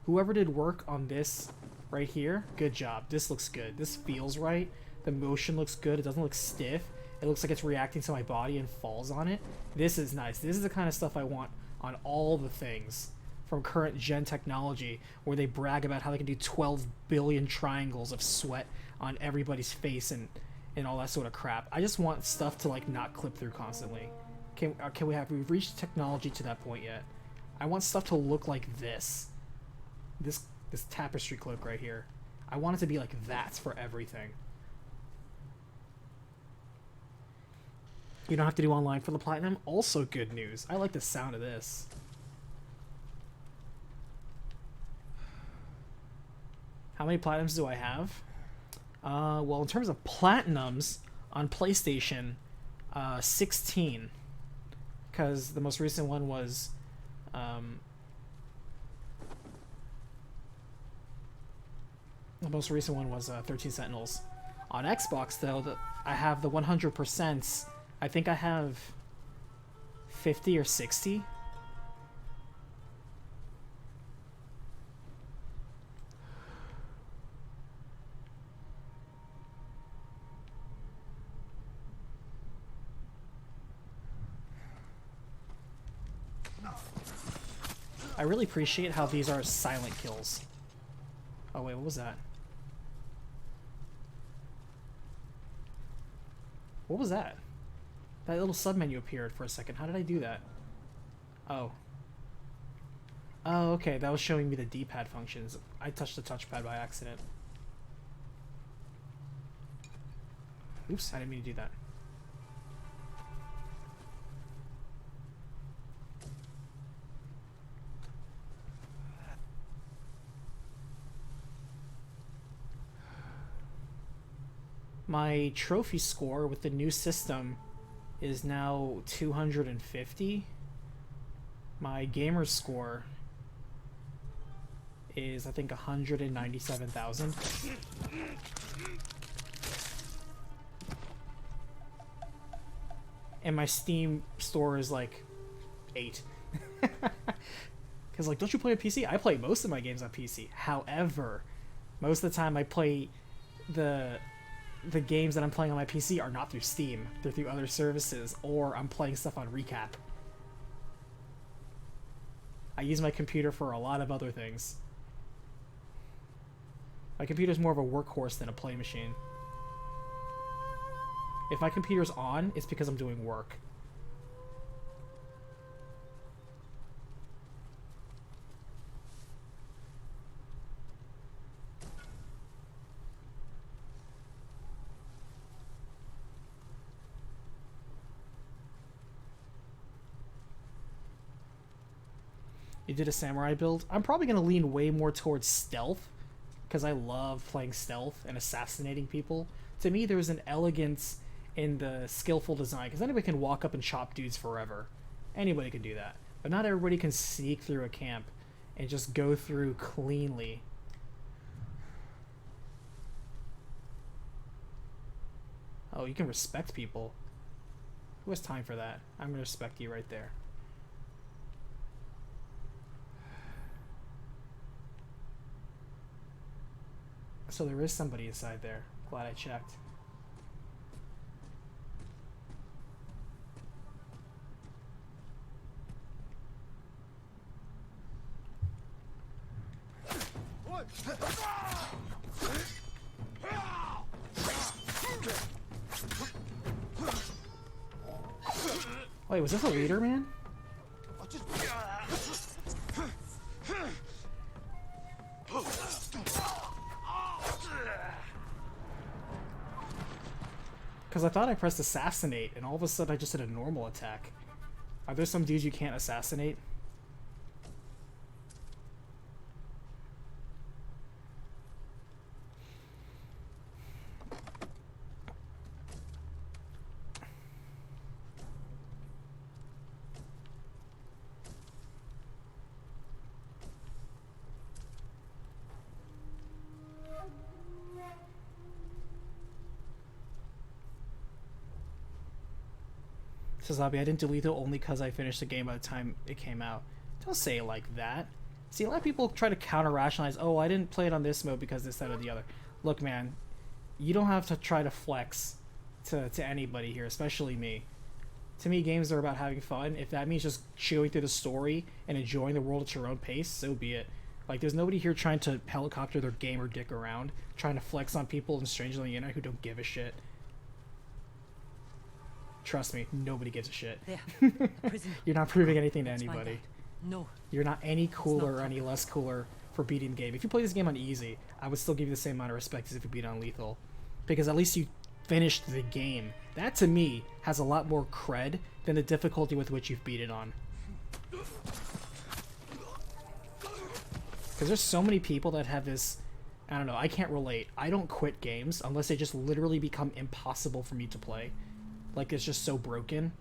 whoever did work on this right here, good job. This looks good. This feels right. The motion looks good. It doesn't look stiff. It looks like it's reacting to my body and falls on it. This is nice. This is the kind of stuff I want on all the things from current gen technology, where they brag about how they can do 12 billion triangles of sweat on everybody's face and all that sort of crap. I just want stuff to like not clip through constantly. We've reached technology to that point yet? I want stuff to look like this. This tapestry cloak right here. I want it to be like that for everything. You don't have to do online for the platinum. Also good news. I like the sound of this. How many platinums do I have? Well, in terms of platinums on PlayStation, 16. Because the most recent one was... the most recent one was 13 Sentinels. On Xbox, though, I have the 100%. I think I have 50 or 60. I really appreciate how these are silent kills. Oh wait, what was that? What was that? That little submenu appeared for a second. How did I do that? Oh. Oh, okay. That was showing me the D-pad functions. I touched the touchpad by accident. Oops, I didn't mean to do that. My trophy score with the new system is now 250. My gamer score is, I think, 197,000. And my Steam store is like 8. Because, like, don't you play on PC? I play most of my games on PC. However, most of the time I play the games that I'm playing on my PC are not through Steam. They're through other services, or I'm playing stuff on Recap. I use my computer for a lot of other things. My computer's more of a workhorse than a play machine. If my computer's on, it's because I'm doing work. you did a samurai build, I'm probably going to lean way more towards stealth, because I love playing stealth and assassinating people. To me, there's an elegance in the skillful design, because anybody can walk up and chop dudes forever. Anybody can do that. But not everybody can sneak through a camp and just go through cleanly. Oh, you can respect people. Who has time for that? I'm going to respect you right there. So there is somebody inside there. Glad I checked. Wait, was this a leader, man? Because I thought I pressed assassinate, and all of a sudden I just did a normal attack. Are there some dudes you can't assassinate? Says Abby, I didn't delete it only because I finished the game by the time it came out. Don't say it like that. See, a lot of people try to counter-rationalize, oh, I didn't play it on this mode because this, that, or the other. Look, man, you don't have to try to flex to anybody here, especially me. To me, games are about having fun. If that means just chewing through the story and enjoying the world at your own pace, so be it. Like, there's nobody here trying to helicopter their gamer dick around, trying to flex on people and strangers on the internet who don't give a shit. Trust me, nobody gives a shit. There, You're not proving anything to Let's find anybody. out. No. You're not any cooler or any less cooler for beating the game. If you play this game on easy, I would still give you the same amount of respect as if you beat it on lethal. Because at least you finished the game. That, to me, has a lot more cred than the difficulty with which you've beat it on. Because there's so many people that have this... I don't know, I can't relate. I don't quit games unless they just literally become impossible for me to play. Like, it's just so broken.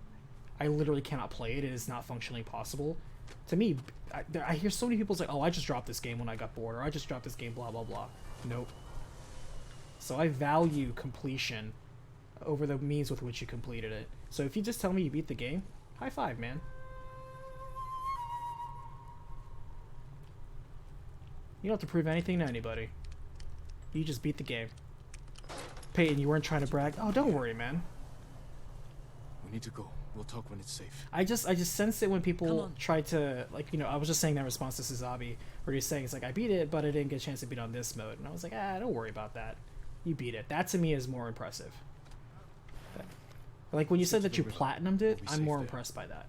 I literally cannot play it. It is not functionally possible. To me, I hear so many people say, oh, I just dropped this game when I got bored, or I just dropped this game, blah, blah, blah. Nope. So I value completion over the means with which you completed it. So if you just tell me you beat the game, high five, man. You don't have to prove anything to anybody. You just beat the game. Peyton, you weren't trying to brag? Oh, don't worry, man. We need to go. We'll talk when it's safe. I just sense it when people try to, like, you know, I was just saying that in response to Suzabi, where he's saying, it's like, I beat it, but I didn't get a chance to beat it on this mode. And I was like, don't worry about that. You beat it. That, to me, is more impressive. Like, when you said that you platinumed it, I'm more impressed by that.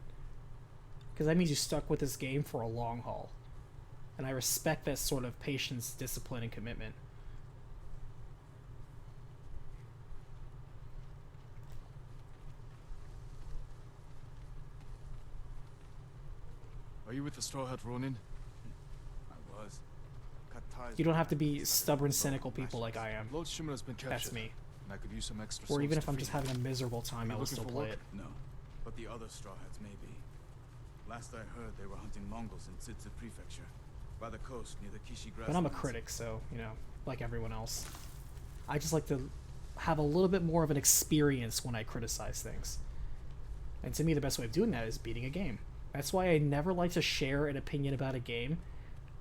Because that means you stuck with this game for a long haul. And I respect that sort of patience, discipline, and commitment. Are you with the Straw Hat Ronin? I was. Cut ties. You don't have to be stubborn, cynical people like I am. Lord Shimura's been captured. That's me. And I could use some extra Or even souls if I'm to just free him. having a miserable time, I will still play it. No, but the other Straw Hats may be. Last I heard, they were hunting Mongols in Tsitsa Prefecture, by the coast near the Kishi grasslands. But I'm a critic, so, you know, like everyone else. I just like to have a little bit more of an experience when I criticize things. And to me, the best way of doing that is beating a game. That's why I never like to share an opinion about a game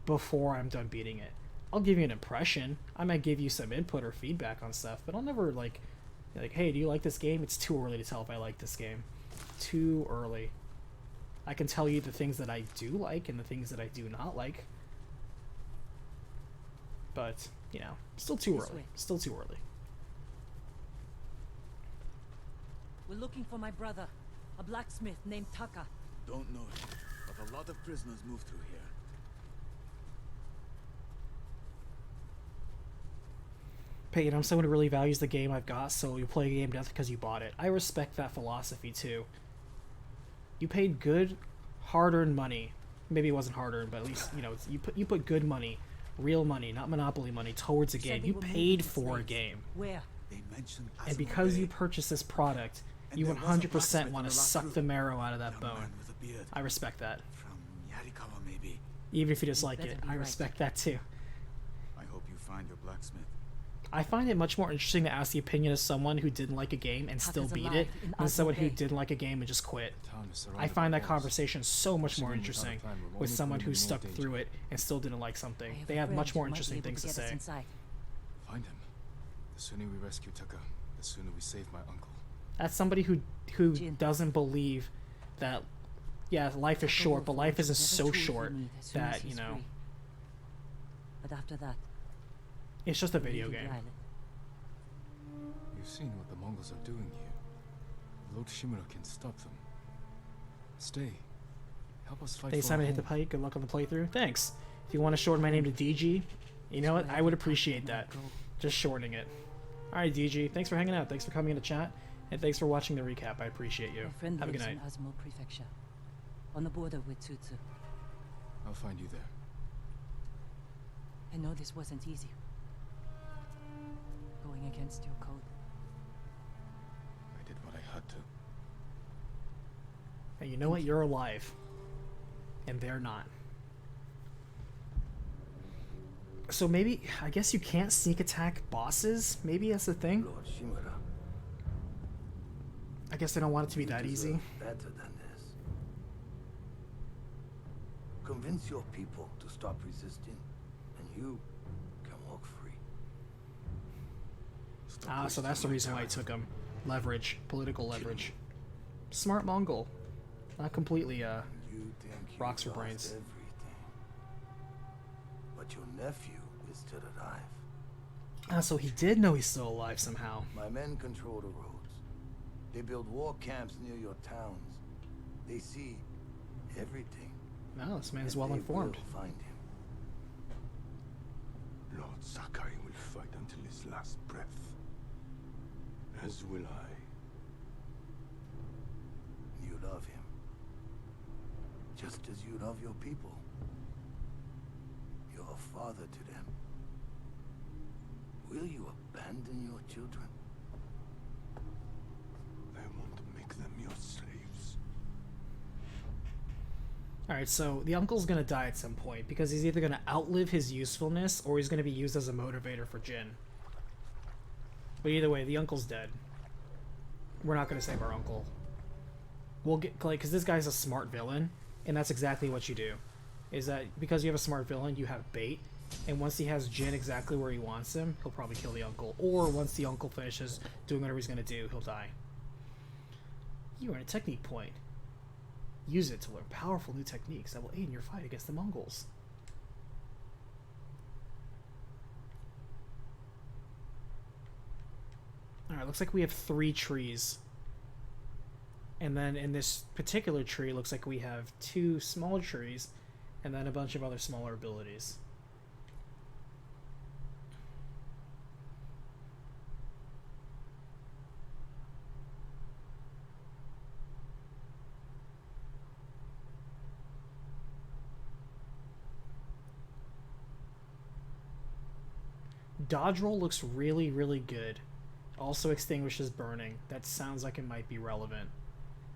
before I'm done beating it. I'll give you an impression. I might give you some input or feedback on stuff, but I'll never, like, hey, do you like this game? It's too early to tell if I like this game. Too early. I can tell you the things that I do like and the things that I do not like. But, you know, still too early. Still too early. We're looking for my brother, a blacksmith named Taka. Don't know him, but a lot of prisoners move through here. Peyton, I'm someone who really values the game I've got, so you play a game death because you bought it. I respect that philosophy, too. You paid good, hard-earned money. maybe it wasn't hard earned, but at least you put good money, real money, not monopoly money, towards a game. You paid for a game, Where? They mentioned and Azuma because Bay, you purchase this product, and you there was a 100% blacksmith want in to the last suck group. the marrow out of that Young bone. man with a beard. I respect that. From Yarikawa, maybe. Even if you dislike better it, be I right. respect that too. I hope you find your blacksmith. I find it much more interesting to ask the opinion of someone who didn't like a game and still Taka's beat alive it in than someone who Azuma Bay. didn't like a game and just quit. Town is I surrounded find by that walls. conversation so much more Proceeding without a interesting plan will with only someone put who him in more stuck danger. through it and still didn't like I something. have They a have friend much more who might be interesting able things to get us say. inside. Find him. The sooner we rescue Taka, the sooner we save my uncle. That's somebody who Jin. doesn't believe that, yeah, life is Taka short, will but life forge isn't whatever so tools we short need as soon as that, he's free. But after that, it's just a we're video leaving the game. island. You've seen what the Mongols are doing here. Lord Shimura can stop them. Stay. Help us fight Thanks, for our time to hit the home. pike. Good luck on the playthrough. Thanks. If you want to shorten my name to DG, you know what? I would appreciate that. Just shortening it. Alright, DG. Thanks for hanging out. Thanks for coming into chat. And thanks for watching the recap. I appreciate you. My friend Have a good lives night. in Azuma Prefecture, on the border with Tsutsu. I'll find you there. I know this wasn't easy. Going against your code. I did what I had to. And you know what? You're alive. And they're not. So maybe, I guess you can't sneak attack bosses? Maybe that's the thing? Lord Shimura, I guess they don't want it to be you that deserve easy. better than this. Convince your people to stop resisting, and you can walk free. Ah, so that's the reason why it took him. Leverage. Political leverage. Smart Mongol. Not completely, You think you rocks for lost brains. everything. But your nephew is still alive. Ah, so he did know he's still alive somehow. My men control the roads. They build war camps near your towns. They see everything. No, this man's and well they informed. will find him. Lord Sakai will fight until his last breath. As will I. You love him. Just as you love your people. You're a father to them. Will you abandon your children? I want to make them your slaves. Alright, so the uncle's gonna die at some point because he's either gonna outlive his usefulness or he's gonna be used as a motivator for Jin. But either way, the uncle's dead. We're not gonna save our uncle. We'll get, like, because this guy's a smart villain, and that's exactly what you do. Is that because you have a smart villain, you have bait, and once he has Jin exactly where he wants him, he'll probably kill the uncle. Or once the uncle finishes doing whatever he's gonna do, he'll die. You earn a technique point. Use it to learn powerful new techniques that will aid in your fight against the Mongols. Alright, looks like we have 3 trees. And then in this particular tree, looks like we have 2 small trees, and then a bunch of other smaller abilities. Dodge roll looks really, really good. Also extinguishes burning. That sounds like it might be relevant.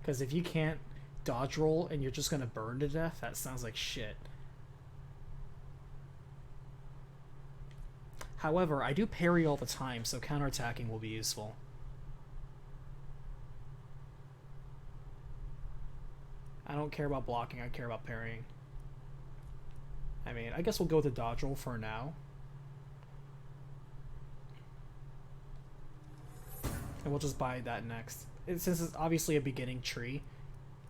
Because if you can't dodge roll and you're just going to burn to death, that sounds like shit. However, I do parry all the time, so counterattacking will be useful. I don't care about blocking, I care about parrying. I mean, I guess we'll go with the dodge roll for now. And we'll just buy that next. Since it's obviously a beginning tree.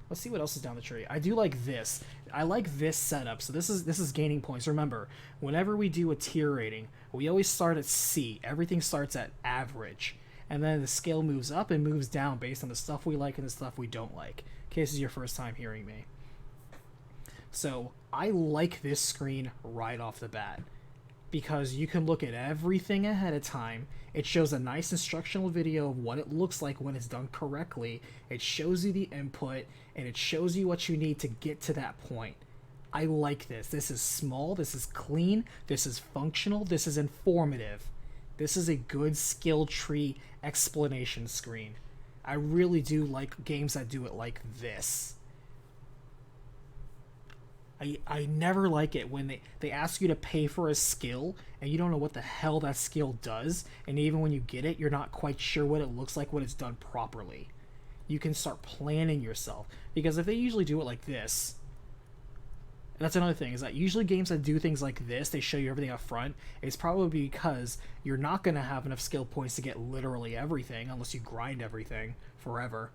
Let's see what else is down the tree. I do like this. I like this setup. So this is gaining points. Remember, whenever we do a tier rating, we always start at C. Everything starts at average. And then the scale moves up and moves down based on the stuff we like and the stuff we don't like. In case this is your first time hearing me. So I like this screen right off the bat. Because you can look at everything ahead of time. It shows a nice instructional video of what it looks like when it's done correctly. It shows you the input, and it shows you what you need to get to that point. I like this. This is small, this is clean, this is functional, this is informative. This is a good skill tree explanation screen. I really do like games that do it like this. I never like it when they ask you to pay for a skill and you don't know what the hell that skill does, and even when you get it, you're not quite sure what it looks like when it's done properly. You can start planning yourself, because if they usually do it like this, and that's another thing, is that usually games that do things like this, they show you everything up front, it's probably because you're not going to have enough skill points to get literally everything, unless you grind everything forever,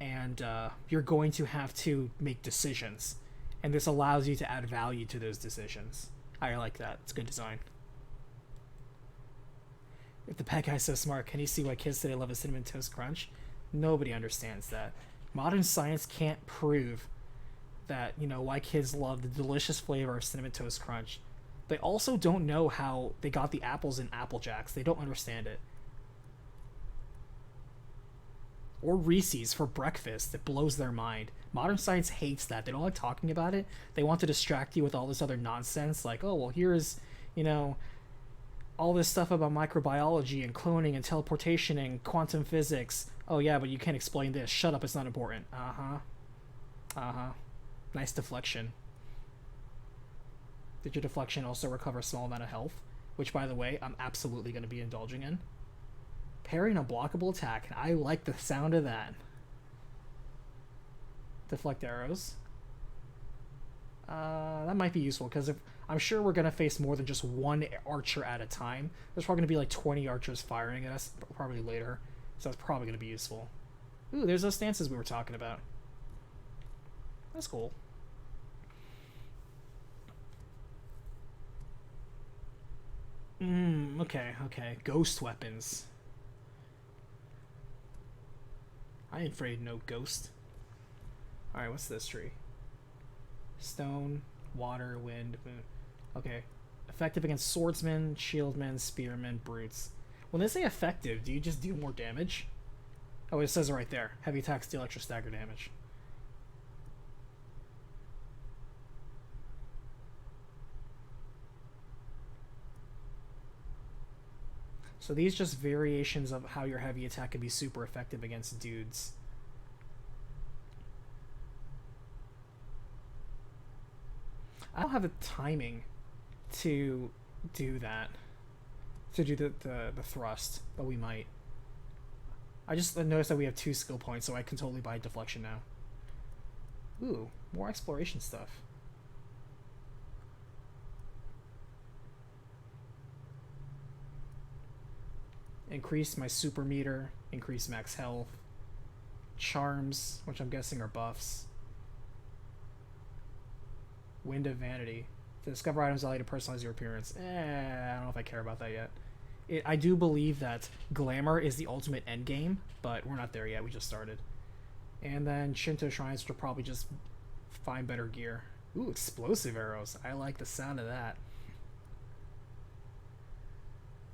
and you're going to have to make decisions. And this allows you to add value to those decisions. I like that. It's good design. If the bad guy's so smart, can you see why kids today love a Cinnamon Toast Crunch? Nobody understands that. Modern science can't prove that, you know, why kids love the delicious flavor of Cinnamon Toast Crunch. They also don't know how they got the apples in Apple Jacks. They don't understand it. Or Reese's for breakfast. It blows their mind. Modern science hates that. They don't like talking about it. They want to distract you with all this other nonsense, like, oh, well, here's, you know, all this stuff about microbiology and cloning and teleportation and quantum physics. Oh, yeah, but you can't explain this. Shut up, it's not important. Nice deflection. Did your deflection also recover a small amount of health? Which, by the way, I'm absolutely going to be indulging in. Parrying a blockable attack. I like the sound of that. Deflect arrows. That might be useful, because if I'm sure we're going to face more than just one archer at a time. There's probably going to be like 20 archers firing at us probably later. So that's probably going to be useful. Ooh, there's those stances we were talking about. That's cool. Okay. Ghost weapons. I ain't afraid no ghost. Alright, what's this tree? Stone, water, wind, moon. Okay. Effective against swordsmen, shieldmen, spearmen, brutes. When they say effective, do you just do more damage? Oh, it says it right there. Heavy attacks deal extra stagger damage. So these just variations of how your heavy attack can be super effective against dudes. I don't have the timing to do that. To do the thrust, but we might. I just noticed that we have 2 skill points, so I can totally buy deflection now. Ooh, more exploration stuff. Increase my super meter, increase max health, charms, which I'm guessing are buffs. Wind of Vanity. To discover items allow you to personalize your appearance. I don't know if I care about that yet. I do believe that glamour is the ultimate end game, but we're not there yet. We just started. And then Shinto shrines will probably just find better gear. Ooh, explosive arrows. I like the sound of that.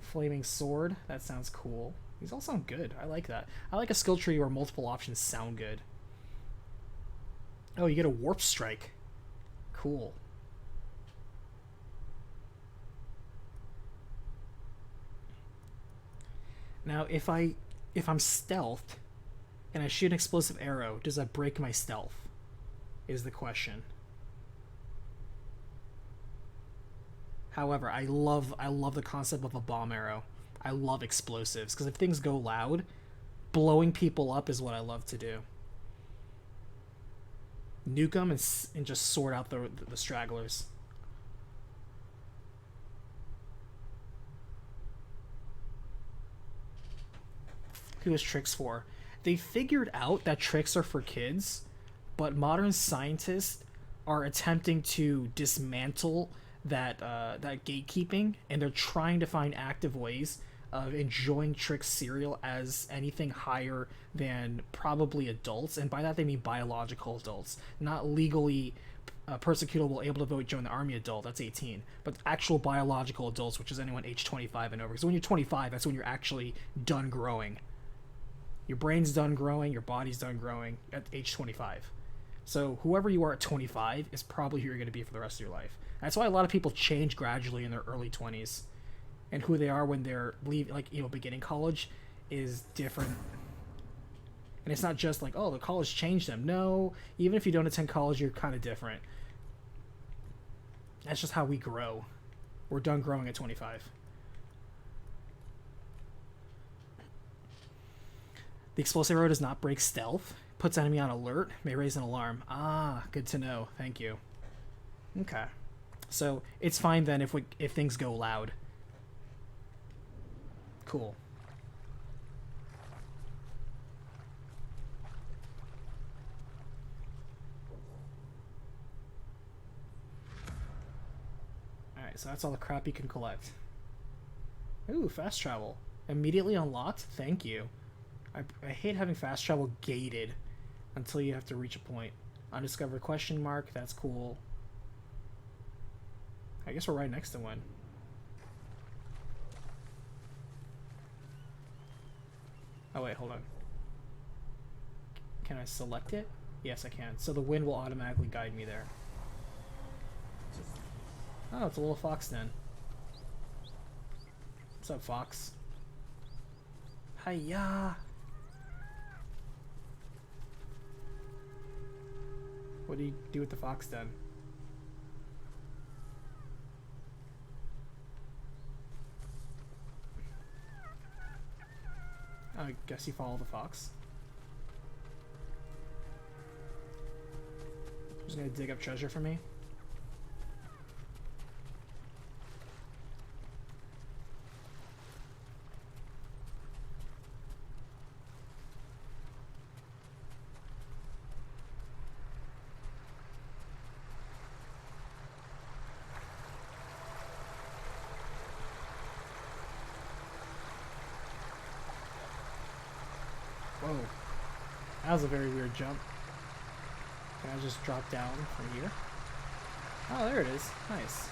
Flaming sword. That sounds cool. These all sound good. I like that. I like a skill tree where multiple options sound good. Oh, you get a warp strike. Cool. Now, if I'm stealthed and I shoot an explosive arrow, does that break my stealth? Is the question. However, I love the concept of a bomb arrow. I love explosives, because if things go loud, blowing people up is what I love to do. Nuke them and just sort out the stragglers. Who is tricks for? They figured out that tricks are for kids, but modern scientists are attempting to dismantle that gatekeeping, and they're trying to find active ways of enjoying Trick's cereal as anything higher than probably adults, and by that they mean biological adults, not legally persecutable, able to vote, join the army adult, that's 18, but actual biological adults, which is anyone age 25 and over. Because when you're 25, that's when you're actually done growing. Your brain's done growing, your body's done growing at age 25. So whoever you are at 25 is probably who you're going to be for the rest of your life. That's why a lot of people change gradually in their early 20s, and who they are when they're beginning college is different. And it's not just like, oh, the college changed them. No, even if you don't attend college, you're kind of different. That's just how we grow. We're done growing at 25. The explosive arrow does not break stealth. Puts enemy on alert. May raise an alarm. Ah, good to know. Thank you. Okay. So, it's fine then if things go loud. Cool. Alright, so that's all the crap you can collect. Ooh, fast travel. Immediately unlocked? Thank you. I hate having fast travel gated until you have to reach a point. Undiscovered question mark. That's cool. I guess we're right next to one. Oh wait, hold on. Can I select it? Yes, I can. So the wind will automatically guide me there. Oh, it's a little fox then. What's up, fox? Hiya! What do you do with the fox then? I guess you follow the fox. Just gonna dig up treasure for me. Whoa. That was a very weird jump. Can I just drop down from here? Oh, there it is. Nice.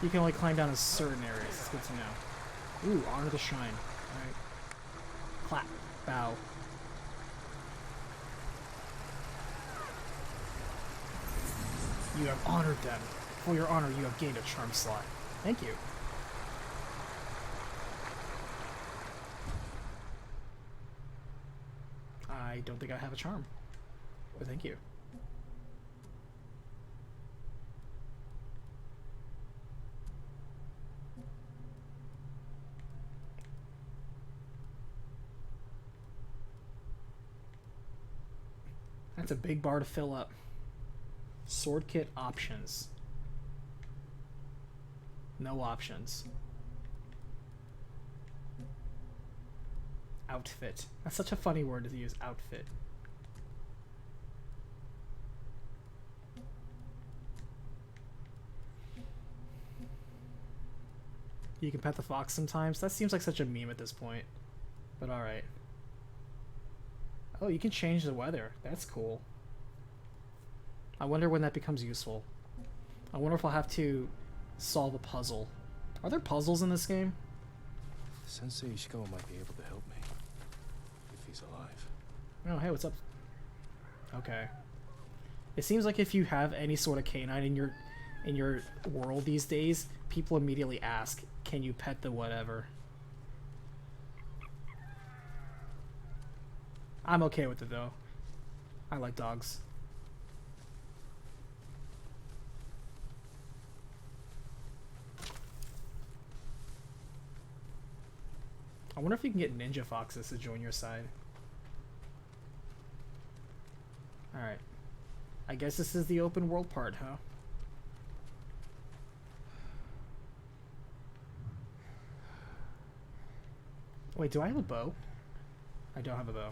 You can only climb down in certain areas. It's good to know. Ooh, honor the shrine. Alright. Clap. Bow. You have honored them. For your honor, you have gained a charm slot. Thank you. I don't think I have a charm. But thank you. That's a big bar to fill up. Sword kit options. No options. Outfit. That's such a funny word to use, outfit. You can pet the fox sometimes? That seems like such a meme at this point. But alright. Oh, you can change the weather. That's cool. I wonder when that becomes useful. I wonder if I'll have to solve a puzzle. Are there puzzles in this game? Sensei Ishikawa might be able to help me. If he's alive. Oh, hey, what's up? Okay. It seems like if you have any sort of canine in your world these days, people immediately ask, can you pet the whatever? I'm okay with it though. I like dogs. I wonder if you can get ninja foxes to join your side. Alright. I guess this is the open world part, huh? Wait, do I have a bow? I don't have a bow.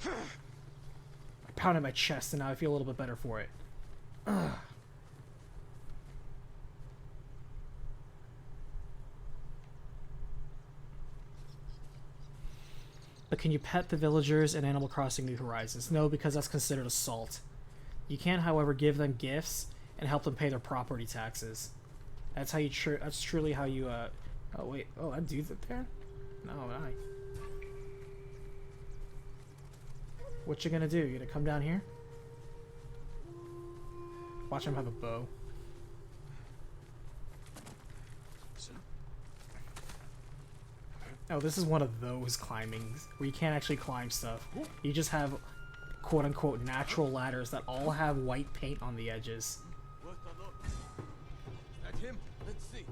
I pounded my chest and now I feel a little bit better for it. Ugh. But can you pet the villagers in Animal Crossing New Horizons? No, because that's considered assault. You can, however, give them gifts and help them pay their property taxes. That's how you. That's truly how you. Oh wait. Oh, that dude's up there. No, I. What you gonna do? You gonna come down here? Watch him have a bow. Oh, this is one of those climbings where you can't actually climb stuff. You just have quote-unquote natural ladders that all have white paint on the edges. That him? Let's see.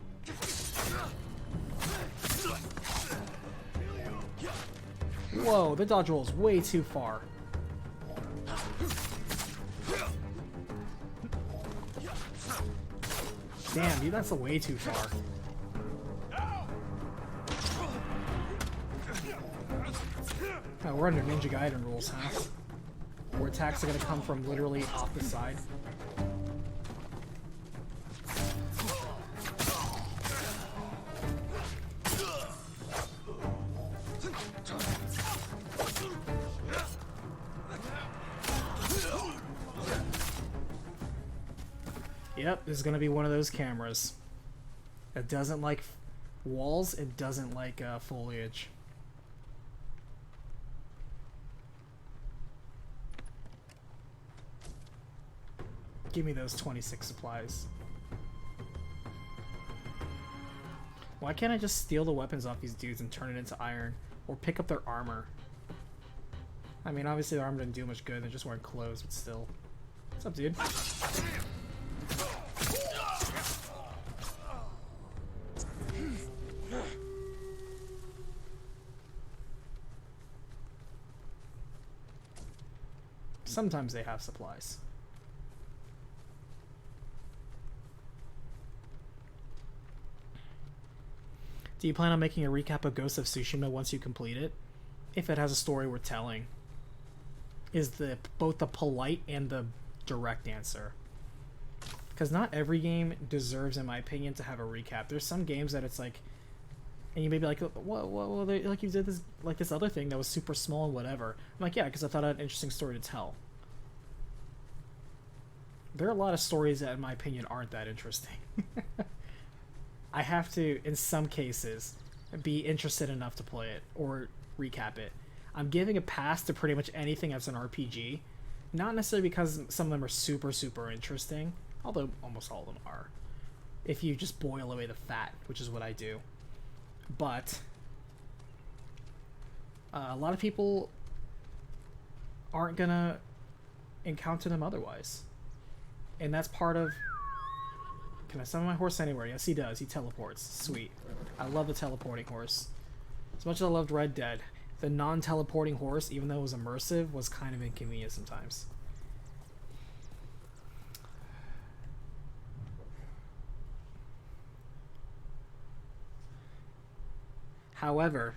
Whoa, the dodge roll is way too far. Damn, dude, that's way too far. Oh, we're under Ninja Gaiden rules, huh? Where attacks are gonna come from literally off the side. Yep, this is gonna be one of those cameras. It doesn't like walls, it doesn't like foliage. Give me those 26 supplies. Why can't I just steal the weapons off these dudes and turn it into iron? Or pick up their armor? I mean, obviously their armor didn't do much good, they're just wearing clothes, but still. What's up, dude? Sometimes they have supplies. Do you plan on making a recap of Ghost of Tsushima once you complete it? If it has a story worth telling. Is both the polite and the direct answer. Because not every game deserves, in my opinion, to have a recap. There's some games that it's like, and you may be like, well, like you did this, like this other thing that was super small and whatever. I'm like, yeah, because I thought I had an interesting story to tell. There are a lot of stories that, in my opinion, aren't that interesting. I have to, in some cases, be interested enough to play it or recap it. I'm giving a pass to pretty much anything that's an RPG. Not necessarily because some of them are super, super interesting, although almost all of them are. If you just boil away the fat, which is what I do. But a lot of people aren't gonna encounter them otherwise. And that's part of... Can I summon my horse anywhere? Yes, he does. He teleports. Sweet. I love the teleporting horse. As much as I loved Red Dead, the non-teleporting horse, even though it was immersive, was kind of inconvenient sometimes. However,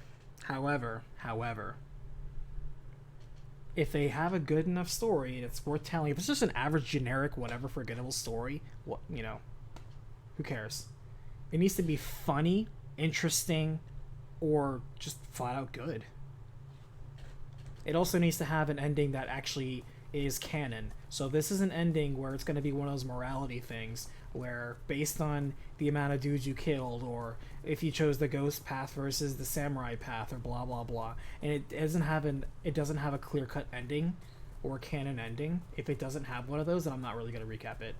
if they have a good enough story that's worth telling, if it's just an average, generic, whatever, forgettable story, what, you know, who cares? It needs to be funny, interesting, or just flat out good. It also needs to have an ending that actually is canon. So this is an ending where it's going to be one of those morality things where based on the amount of dudes you killed, or if you chose the ghost path versus the samurai path, or blah blah blah, and it doesn't have a clear-cut ending or a canon ending. If it doesn't have one of those, then I'm not really going to recap it.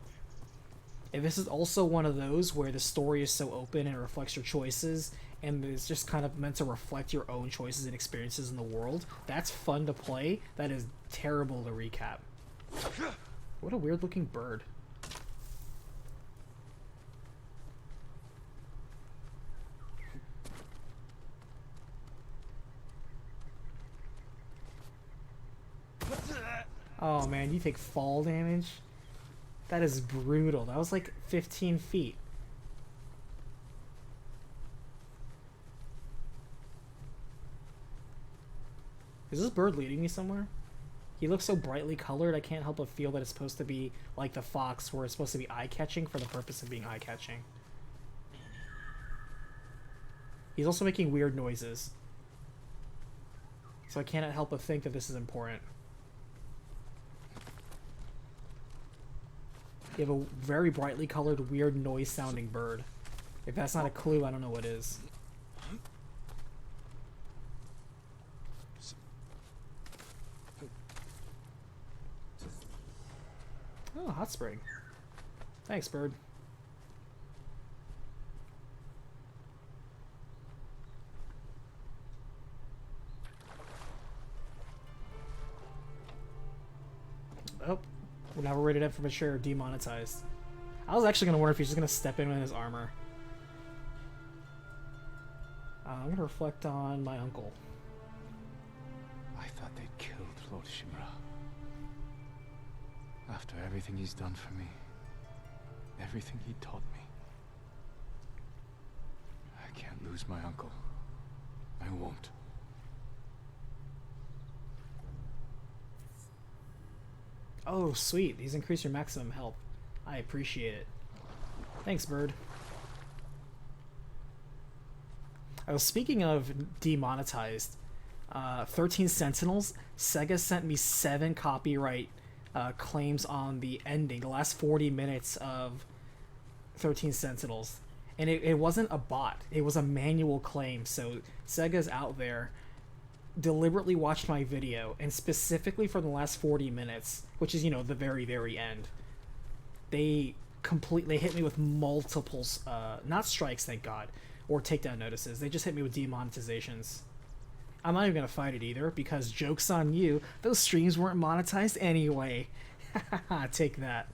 If this is also one of those where the story is so open and it reflects your choices and it's just kind of meant to reflect your own choices and experiences in the world, that's fun to play. That is terrible to recap. What a weird looking bird. Oh man, you take fall damage? That is brutal. That was like 15 feet. Is this bird leading me somewhere? He looks so brightly colored, I can't help but feel that it's supposed to be like the fox, where it's supposed to be eye-catching for the purpose of being eye-catching. He's also making weird noises. So I cannot help but think that this is important. You have a very brightly colored, weird noise-sounding bird. If that's not a clue, I don't know what is. Oh, hot spring. Thanks, bird. Oh, now we're rated M for mature, demonetized. I was actually gonna wonder if he's just gonna step in with his armor. I'm gonna reflect on my uncle. I thought they'd killed Lord Shimura. After everything he's done for me, everything he taught me. I can't lose my uncle. I won't. Oh, sweet. These increase your maximum health. I appreciate it. Thanks, bird. Oh, speaking of demonetized, 13 Sentinels, Sega sent me 7 copyright claims on the ending, the last 40 minutes of 13 Sentinels. And it wasn't a bot, it was a manual claim, so Sega's out there deliberately watched my video, and specifically for the last 40 minutes, which is, you know, the very, very end, they hit me with multiple, not strikes, thank God, or takedown notices. They just hit me with demonetizations. I'm not even gonna fight it either, because joke's on you, those streams weren't monetized anyway. Take that.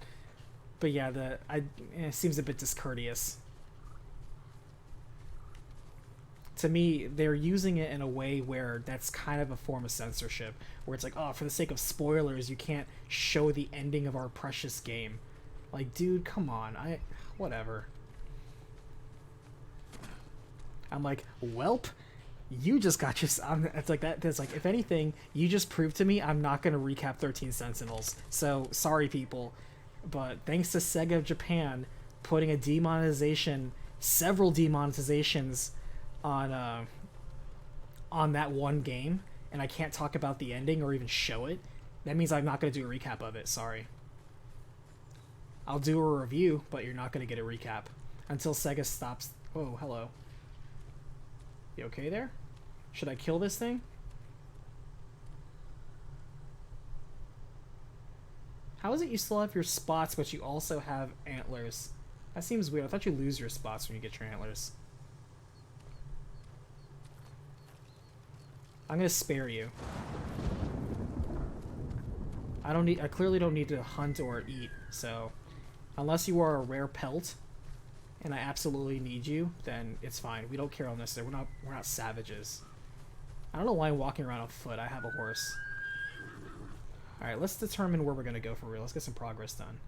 But yeah, it seems a bit discourteous. To me, they're using it in a way where that's kind of a form of censorship, where it's like, oh, for the sake of spoilers, you can't show the ending of our precious game. Like, dude, come on, whatever. I'm like, welp, you just got your... it's like that. It's like, if anything, you just proved to me I'm not going to recap 13 Sentinels. So, sorry, people. But thanks to Sega of Japan putting a demonetization, several demonetizations on that one game, and I can't talk about the ending or even show it, that means I'm not going to do a recap of it. Sorry. I'll do a review, but you're not going to get a recap until Sega stops. Oh, hello. You okay there? Should I kill this thing? How is it you still have your spots, but you also have antlers? That seems weird. I thought you lose your spots when you get your antlers. I'm gonna spare you. I clearly don't need to hunt or eat, so unless you are a rare pelt and I absolutely need you, then it's fine. We don't care on this. We're not savages. I don't know why I'm walking around on foot. I have a horse. Alright, let's determine where we're gonna go for real. Let's get some progress done.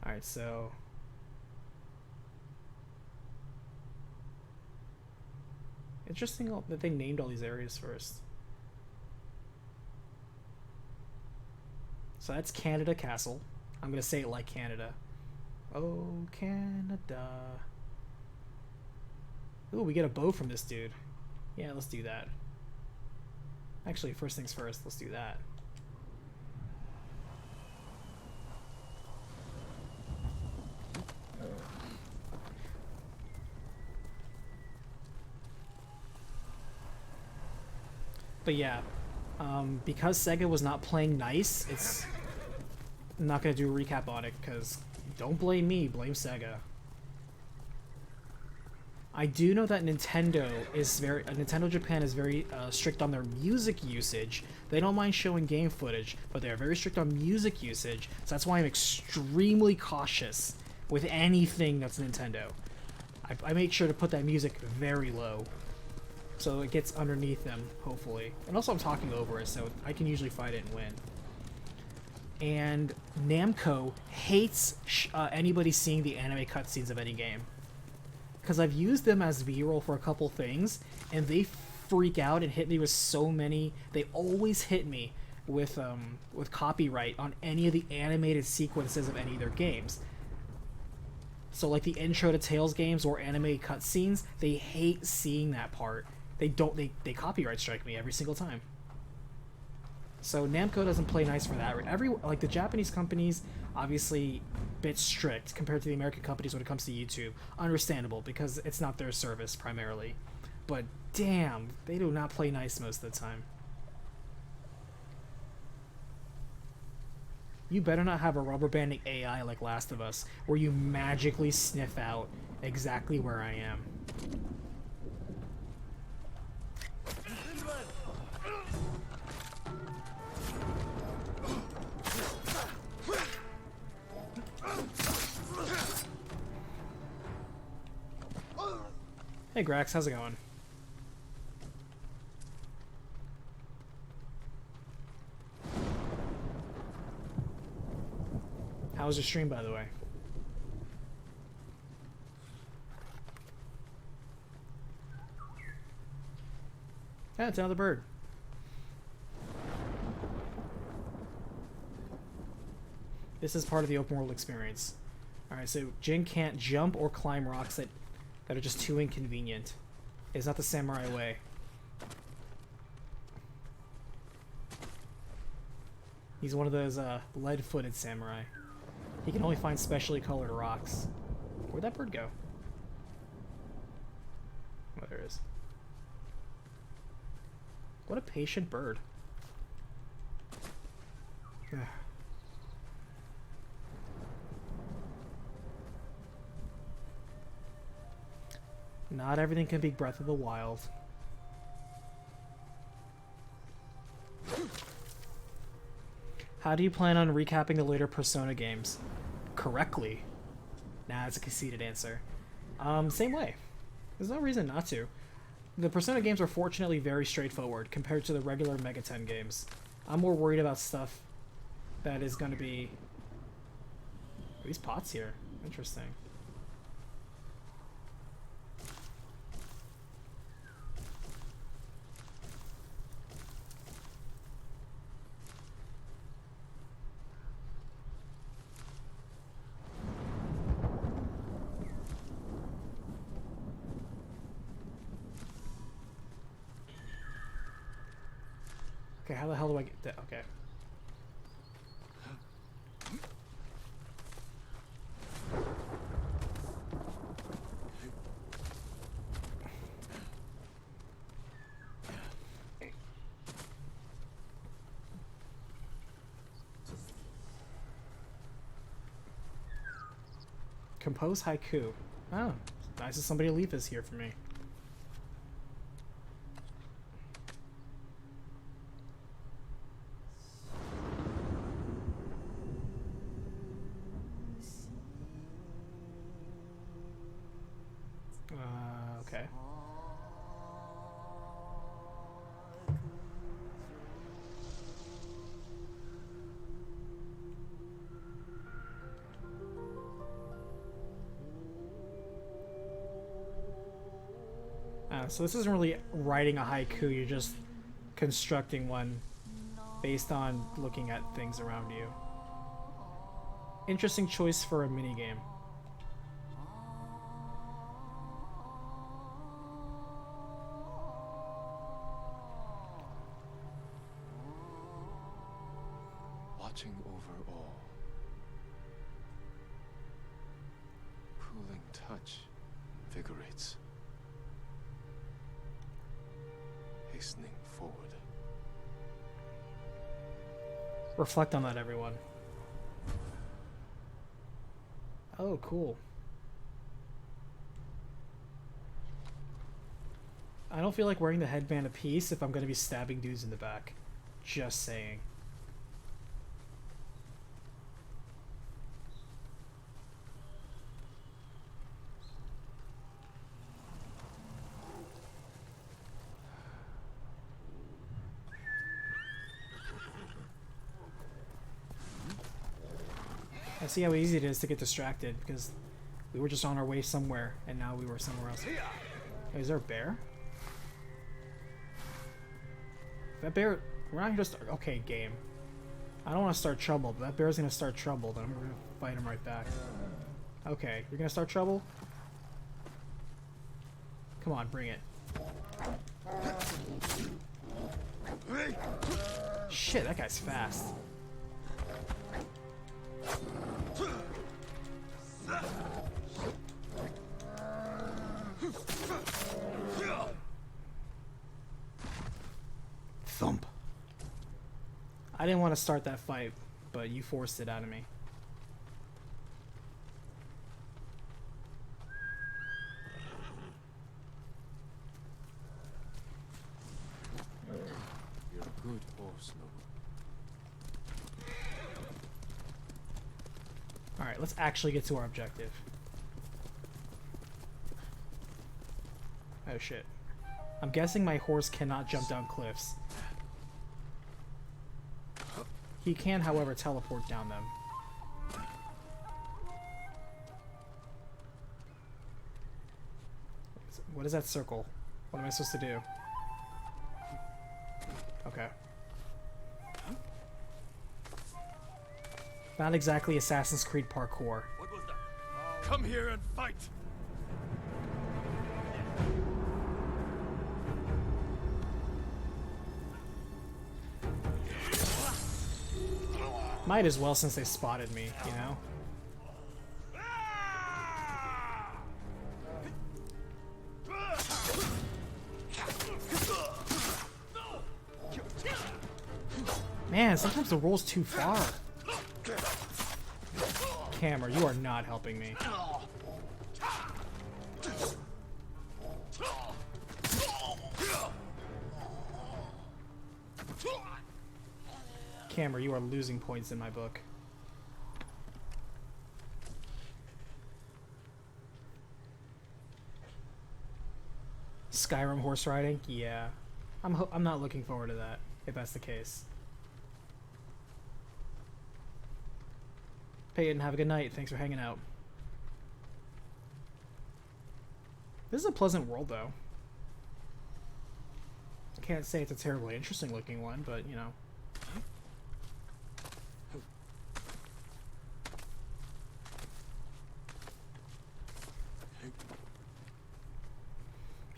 Alright, so interesting that they named all these areas first. So that's Canada Castle. I'm gonna say it like Canada. Oh, Canada. Ooh, we get a bow from this dude. Yeah, let's do that. Actually, first things first, let's do that. But yeah, because Sega was not playing nice, I'm not going to do a recap on it, because don't blame me, blame Sega. I do know that Nintendo Japan is very strict on their music usage. They don't mind showing game footage, but they're very strict on music usage, so that's why I'm extremely cautious with anything that's Nintendo. I make sure to put that music very low, so it gets underneath them, hopefully. And also I'm talking over it, so I can usually fight it and win. And Namco hates anybody seeing the anime cutscenes of any game. Because I've used them as B-roll for a couple things, and they freak out and hit me with so many... They always hit me with copyright on any of the animated sequences of any of their games. So like the intro to Tales games or anime cutscenes, they hate seeing that part. They copyright strike me every single time. So Namco doesn't play nice for that. Like the Japanese companies, obviously a bit strict compared to the American companies when it comes to YouTube. Understandable, because it's not their service primarily. But damn, they do not play nice most of the time. You better not have a rubber banding AI like Last of Us, where you magically sniff out exactly where I am. Hey Grax, how's it going? How was your stream, by the way? Yeah, it's another bird. This is part of the open world experience. Alright, so Jin can't jump or climb rocks that are just too inconvenient. It's not the samurai way. He's one of those lead-footed samurai. He can only find specially colored rocks. Where'd that bird go? Oh, there it is. What a patient bird. Not everything can be Breath of the Wild. How do you plan on recapping the later Persona games? Correctly. Nah, it's a conceited answer. Same way. There's no reason not to. The Persona games are fortunately very straightforward compared to the regular Mega 10 games. I'm more worried about stuff that is going to be... Are these pots here? Interesting. Okay, how the hell do I get that? Okay. Compose haiku. Oh, nice that somebody leave this here for me. Okay. So this isn't really writing a haiku, you're just constructing one based on looking at things around you. Interesting choice for a minigame. Watching over all. Cooling touch invigorates. Hastening forward. Reflect on that, everyone. Oh, cool. I don't feel like wearing the headband a piece if I'm going to be stabbing dudes in the back. Just saying. I see how easy it is to get distracted because we were just on our way somewhere and now we were somewhere else. Hey, is there a bear? That bear, we're not just okay, game. I don't want to start trouble, but that bear's gonna start trouble, then we're gonna fight him right back. Okay, you're gonna start trouble? Come on, bring it. Shit, that guy's fast. Thump. I didn't want to start that fight, but you forced it out of me. You're a good horse, noble. Alright, let's actually get to our objective. Oh shit. I'm guessing my horse cannot jump down cliffs. He can, however, teleport down them. What is that circle? What am I supposed to do? Okay. Not exactly Assassin's Creed parkour. What was that? Come here and fight! Might as well since they spotted me, you know? Man, sometimes the roll's too far. Camera, you are not helping me. Camera, you are losing points in my book. Skyrim horse riding? Yeah. I'm not looking forward to that, if that's the case. Peyton, have a good night. Thanks for hanging out. This is a pleasant world, though. Can't say it's a terribly interesting looking one, but, you know.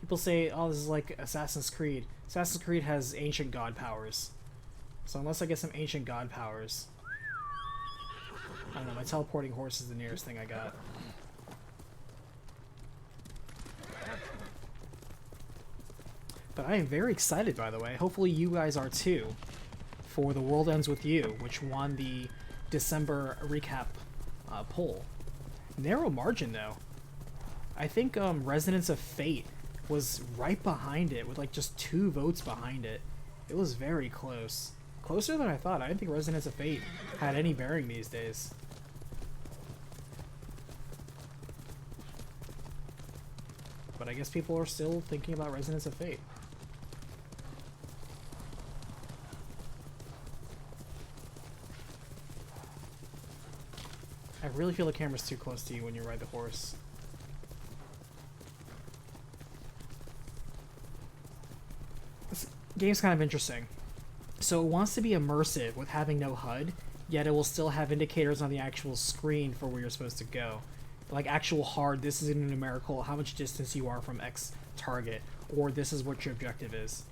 People say, oh, this is like Assassin's Creed. Assassin's Creed has ancient god powers. So unless I get some ancient god powers... I don't know, my teleporting horse is the nearest thing I got. But I am very excited, by the way. Hopefully you guys are too. For The World Ends With You, which won the December recap poll. Narrow margin, though. I think Resonance of Fate was right behind it, with like just 2 votes behind it. It was very close. Closer than I thought. I didn't think Resonance of Fate had any bearing these days. But I guess people are still thinking about Resonance of Fate. I really feel the camera's too close to you when you ride the horse. This game's kind of interesting. So it wants to be immersive with having no HUD, yet it will still have indicators on the actual screen for where you're supposed to go. Like actual hard, this is in a numerical, how much distance you are from X target, or this is what your objective is.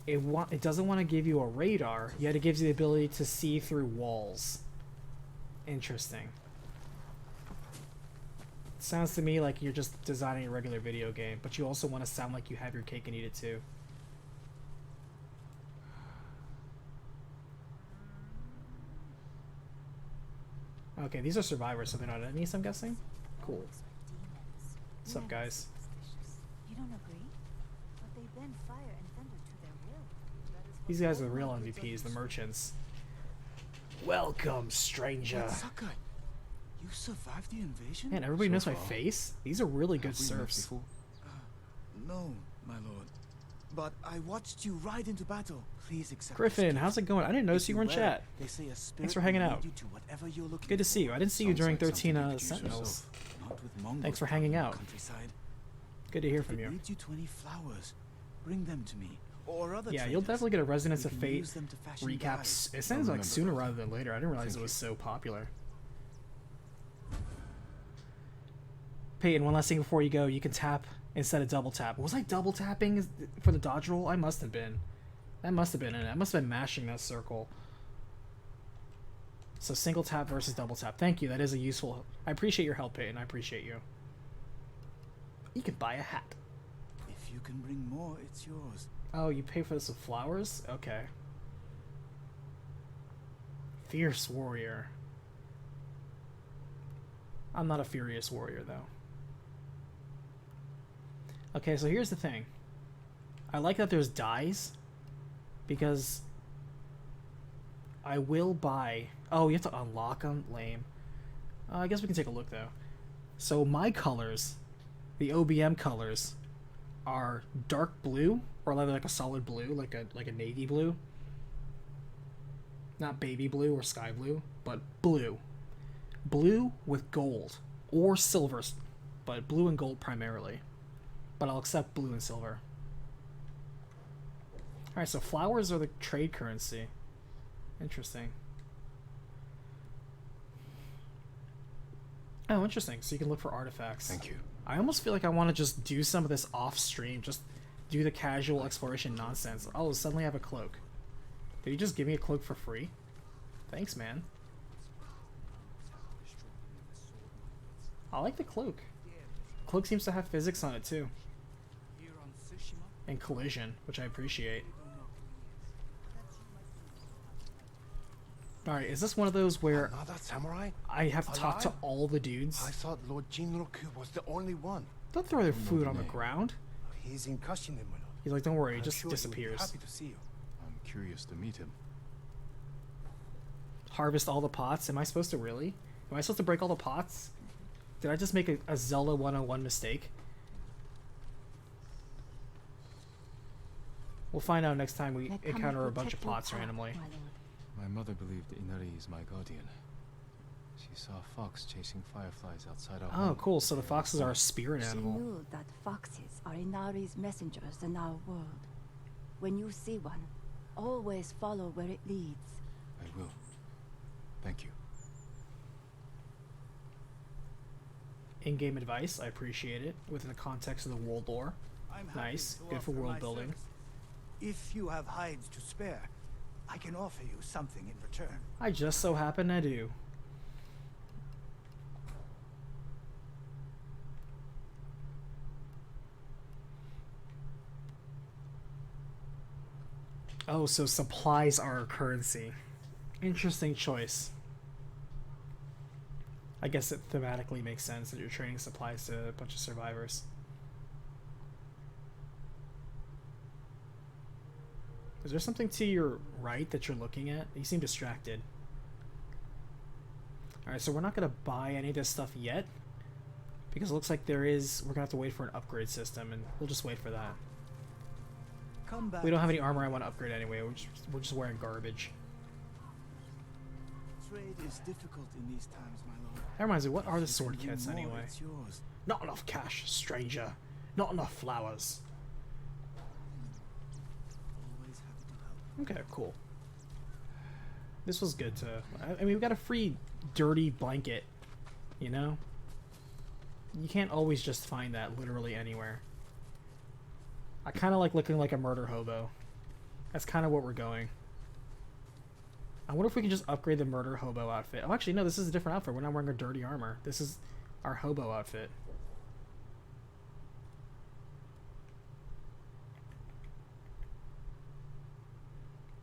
It doesn't want to give you a radar, yet it gives you the ability to see through walls. Interesting. It sounds to me like you're just designing a regular video game, but you also want to sound like you have your cake and eat it too. Okay, these are survivors, so they're not enemies, I'm guessing? Cool. What's up, guys? You don't agree? But they bend fire and thunder to their will. These guys are the real MVPs, the merchants. Welcome, stranger. Sakai, you survived the invasion? Man, everybody knows my face? These are really good Have we met serfs. before? No, my lord. But I watched you ride into battle. Please accept Griffin, this how's it going? I didn't notice you were in chat. They say a spirit Thanks for hanging will lead out. you to whatever you're looking Good to see you. I didn't see you Sounds during like something 13 you could use Sentinels. yourself. Not with Mongols Thanks for down hanging in the out. countryside. Good to hear If from it you. leads you to any flowers, bring them to me. Or other Yeah, you'll traders. definitely get a Resonance We of can Fate use them to fashion recaps. dyes. It sounds I'll like remember sooner those. rather than later. I didn't realize Thank it was you. so popular. Peyton, one last thing before you go. You can tap instead of double tap. Was I double tapping for the dodge roll? I must have been. That must have been it. I must have been mashing that circle. So single tap versus double tap. Thank you. That is a useful... I appreciate your help, Peyton. I appreciate you. You can buy a hat. If you can bring more, it's yours. Oh, you pay for this with flowers? Okay. Fierce warrior. I'm not a furious warrior, though. Okay, so here's the thing. I like that there's dyes, because I will buy... Oh, you have to unlock them? Lame. I guess we can take a look, though. So my colors, the OBM colors, are dark blue, or like a solid blue, like a navy blue. Not baby blue or sky blue, but blue. Blue with gold, or silver, but blue and gold primarily. But I'll accept blue and silver. Alright, so flowers are the trade currency. Interesting. Oh, interesting. So you can look for artifacts. Thank you. I almost feel like I want to just do some of this off stream. Just do the casual exploration nonsense. Oh, suddenly I have a cloak. Did you just give me a cloak for free? Thanks, man. I like the cloak. Cloak seems to have physics on it, too. And collision, which I appreciate. Alright, is this one of those where Another samurai? I have to talk to Alive? all the dudes? I thought Lord Jinroku was the only one. Don't throw their food on the ground. He's in Kashine, my lord. He's like, don't worry, he I'm just sure he would be disappears. happy to see you. I'm curious to meet him. Harvest all the pots? Am I supposed to really? Am I supposed to break all the pots? Did I just make a Zelda 101 mistake? We'll find out next time we encounter a bunch of pots randomly. My mother believed Inari is my guardian. She saw a fox chasing fireflies outside our Oh, home. cool. So the foxes are a spirit She animal. knew that foxes are Inari's messengers in our world. When you see one, always follow where it leads. I will. Thank you. In-game advice, I appreciate it. Within the context of the world lore. I'm happy Nice. to Good for offer world my building. service. If you have hides to spare, I can offer you something in return. I just so happen I do. Oh, so supplies are a currency. Interesting choice. I guess it thematically makes sense that you're trading supplies to a bunch of survivors. Is there something to your right that you're looking at? You seem distracted. Alright, so we're not going to buy any of this stuff yet. Because it looks like we're going to have to wait for an upgrade system, and we'll just wait for that. Come back. We don't have any armor I want to upgrade anyway, we're just wearing garbage. Trade is difficult in these times, my lord. That reminds me, what are the If you sword can do kits more, anyway? it's yours. Not enough cash, stranger. Not enough flowers. Always happy to help. Okay, cool. This was good to... I mean, we got a free dirty blanket, you know? You can't always just find that literally anywhere. I kind of like looking like a murder hobo. That's kind of what we're going. I wonder if we can just upgrade the murder hobo outfit. Oh, actually, no, this is a different outfit. We're not wearing our dirty armor. This is our hobo outfit.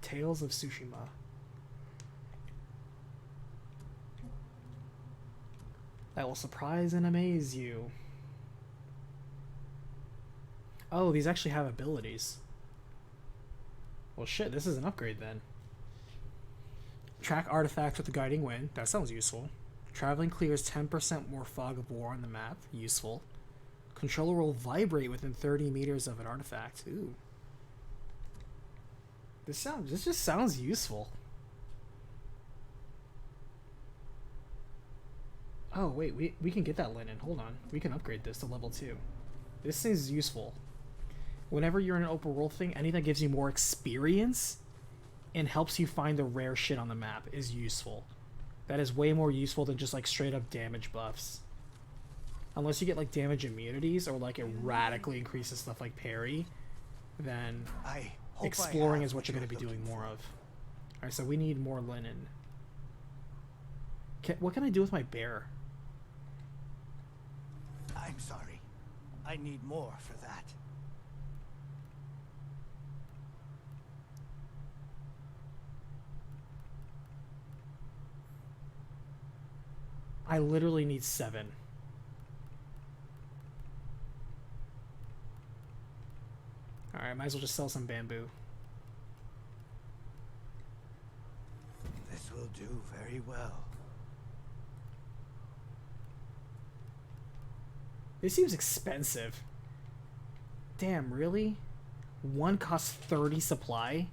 Tales of Tsushima. That will surprise and amaze you. Oh, these actually have abilities. Well, shit, this is an upgrade then. Track artifacts with the guiding wind. That sounds useful. Traveling clears 10% more fog of war on the map. Useful. Controller will vibrate within 30 meters of an artifact. Ooh. This just sounds useful. Oh, wait, we can get that linen. Hold on. We can upgrade this to level 2. This is useful. Whenever you're in an open world thing, anything that gives you more experience and helps you find the rare shit on the map is useful. That is way more useful than just like straight up damage buffs. Unless you get like damage immunities or like it radically increases stuff like parry, then exploring is what you're going to be doing more of. Alright, so we need more linen. What can I do with my bear? I'm sorry. I need more for that. I literally need 7. Alright, might as well just sell some bamboo. This will do very well. This seems expensive. Damn, really? One costs 30 supply?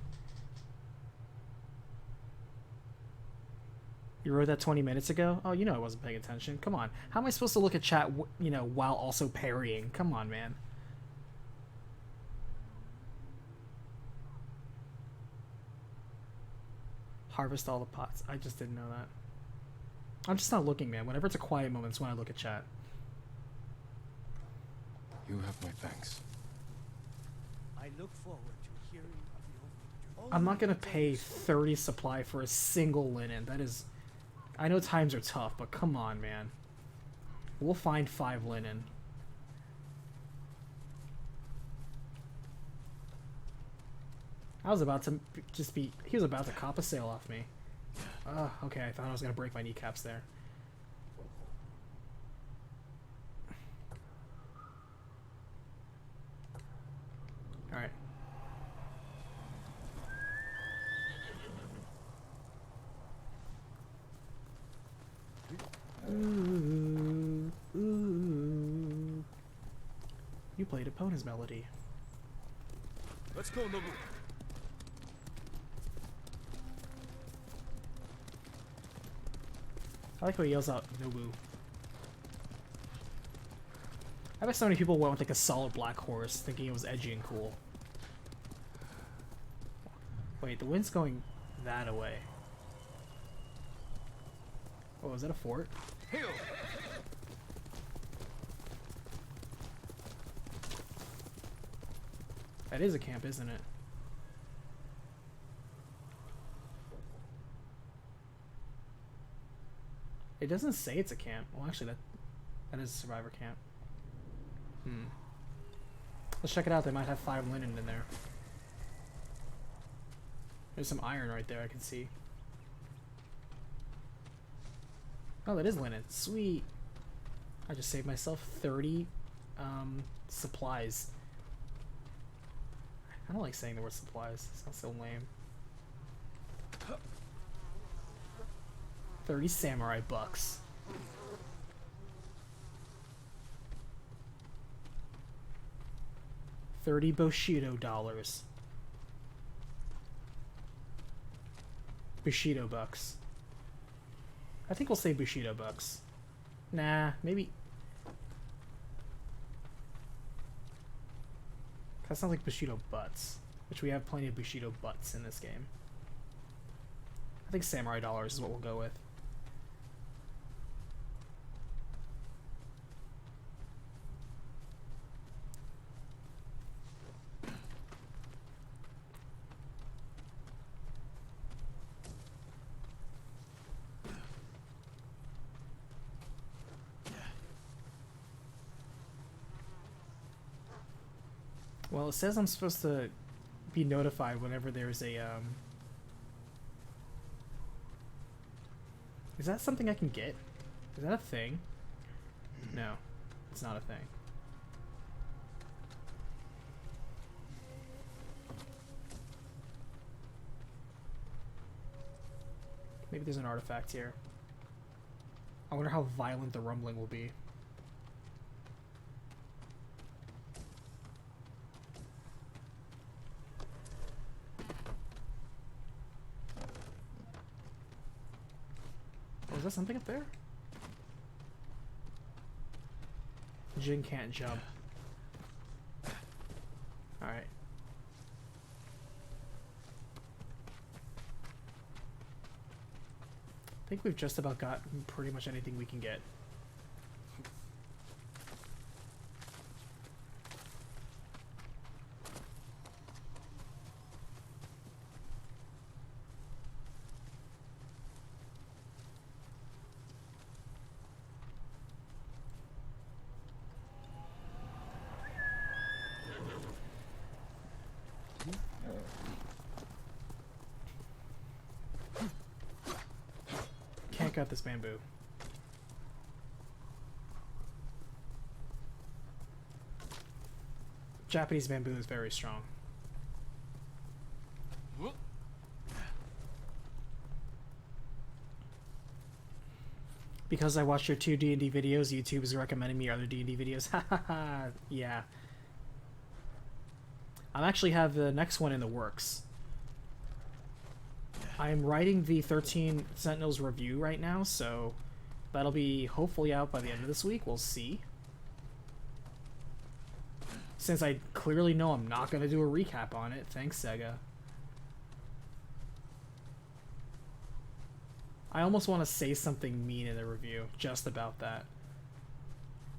You wrote that 20 minutes ago? Oh, you know I wasn't paying attention. Come on. How am I supposed to look at chat, you know, while also parrying? Come on, man. Harvest all the pots. I just didn't know that. I'm just not looking, man. Whenever it's a quiet moment, it's when I look at chat. You have my thanks. I look forward to hearing of your victory. I'm not gonna pay 30 supply for a single linen. That is... I know times are tough, but come on, man. We'll find 5 linen. I was about to just be... He was about to cop a sale off me. Okay, I thought I was gonna break my kneecaps there. Alright. Ooh, ooh. You played Epona's melody. Let's go, Nobu. I like how he yells out Nobu. I bet so many people went with like a solid black horse thinking it was edgy and cool. Wait, the wind's going that way. Oh, is that a fort? Hail! That is a camp, isn't it? It doesn't say it's a camp. Well, actually, that is a survivor camp. Let's check it out. They might have 5 linen in there. There's some iron right there I can see. Oh, that is linen. Sweet. I just saved myself 30 supplies. I don't like saying the word supplies. It sounds so lame. 30 samurai bucks. $30 Bushido dollars. Bushido bucks. I think we'll say Bushido bucks. Nah, maybe. That sounds like Bushido butts, which we have plenty of Bushido butts in this game. I think samurai dollars is what we'll go with. Well, it says I'm supposed to be notified whenever there's a, Is that something I can get? Is that a thing? No, it's not a thing. Maybe there's an artifact here. I wonder how violent the rumbling will be. Oh, is that something up there? Jin can't jump. Alright. I think we've just about got pretty much anything we can get. Can't cut this bamboo. Japanese bamboo is very strong. Because I watched your 2 D&D videos, YouTube is recommending me other D&D videos. Hahaha, yeah. I actually have the next one in the works. I'm writing the 13 Sentinels review right now, so that'll be hopefully out by the end of this week. We'll see. Since I clearly know I'm not going to do a recap on it. Thanks, Sega. I almost want to say something mean in the review just about that.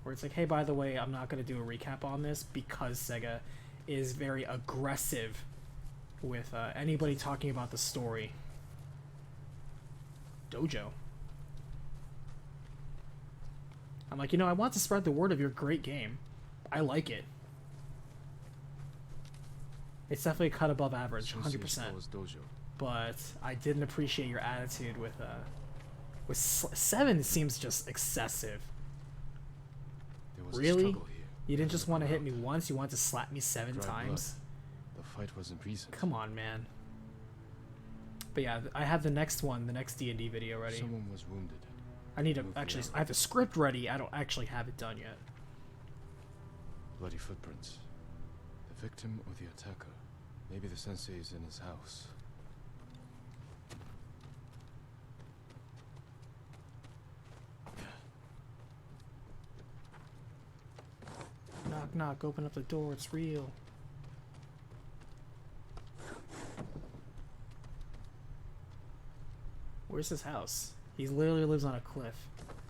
Where it's like, hey, by the way, I'm not going to do a recap on this because Sega is very aggressive with anybody talking about the story. Dojo. I'm like, I want to spread the word of your great game. I like it. It's definitely cut above average, 100%. But I didn't appreciate your attitude with 7. It seems just excessive. Really? You didn't just want to hit me once, you wanted to slap me 7 times? The fight wasn't recent. Come on, man. But yeah, I have the next one, the next D&D video ready. Someone was wounded. I need to actually, I have the script ready, I don't actually have it done yet. Bloody footprints. The victim or the attacker? Maybe the sensei is in his house. Knock, knock, open up the door, it's real. Where's his house? He literally lives on a cliff.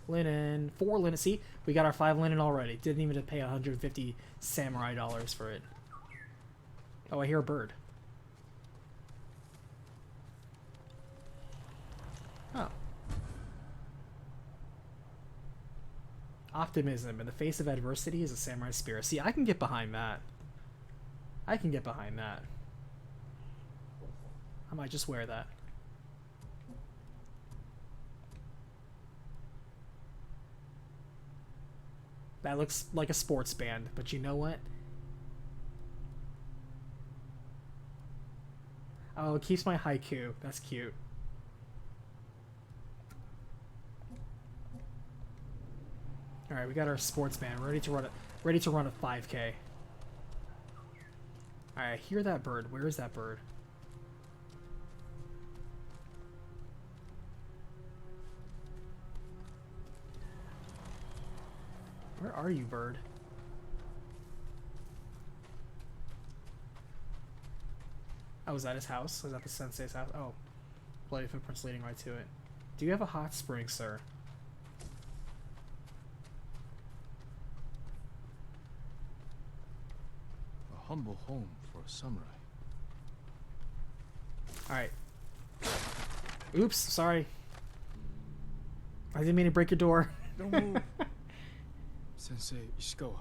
Linen. 4 linen. See? We got our 5 linen already. Didn't even pay 150 samurai dollars for it. Oh, I hear a bird. Oh. Optimism in the face of adversity is a samurai spirit. See, I can get behind that. I can get behind that. I might just wear that. That looks like a sports band, but you know what? Oh, it keeps my haiku. That's cute. All right, we got our sports band ready to run a 5K. All right, I hear that bird. Where is that bird? Where are you, bird? Oh, is that his house? Is that the sensei's house? Oh, bloody footprints leading right to it. Do you have a hot spring, sir? A humble home for a samurai. Alright. Oops, sorry. I didn't mean to break your door. Don't move. Sensei Ishikawa.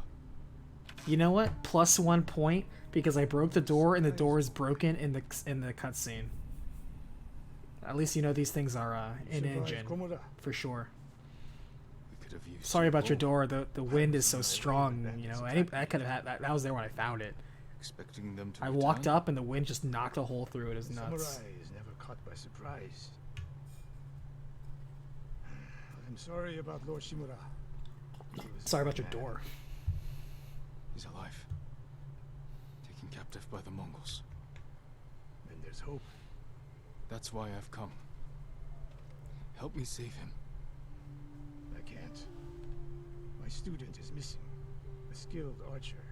You know what? +1 point because I broke the door and the door is broken in the cutscene. At least you know these things are in engine for sure. We could have used Sorry about your door. The wind is so strong. You know, I could have had that was there when I found it. Expecting them to I walked up and the wind just knocked a hole through it. It was nuts. Samurai is never caught by surprise. I'm sorry about Lord Shimura. Sorry about your door. He's alive. Taken captive by the Mongols. Then there's hope. That's why I've come. Help me save him. I can't. My student is missing. A skilled archer.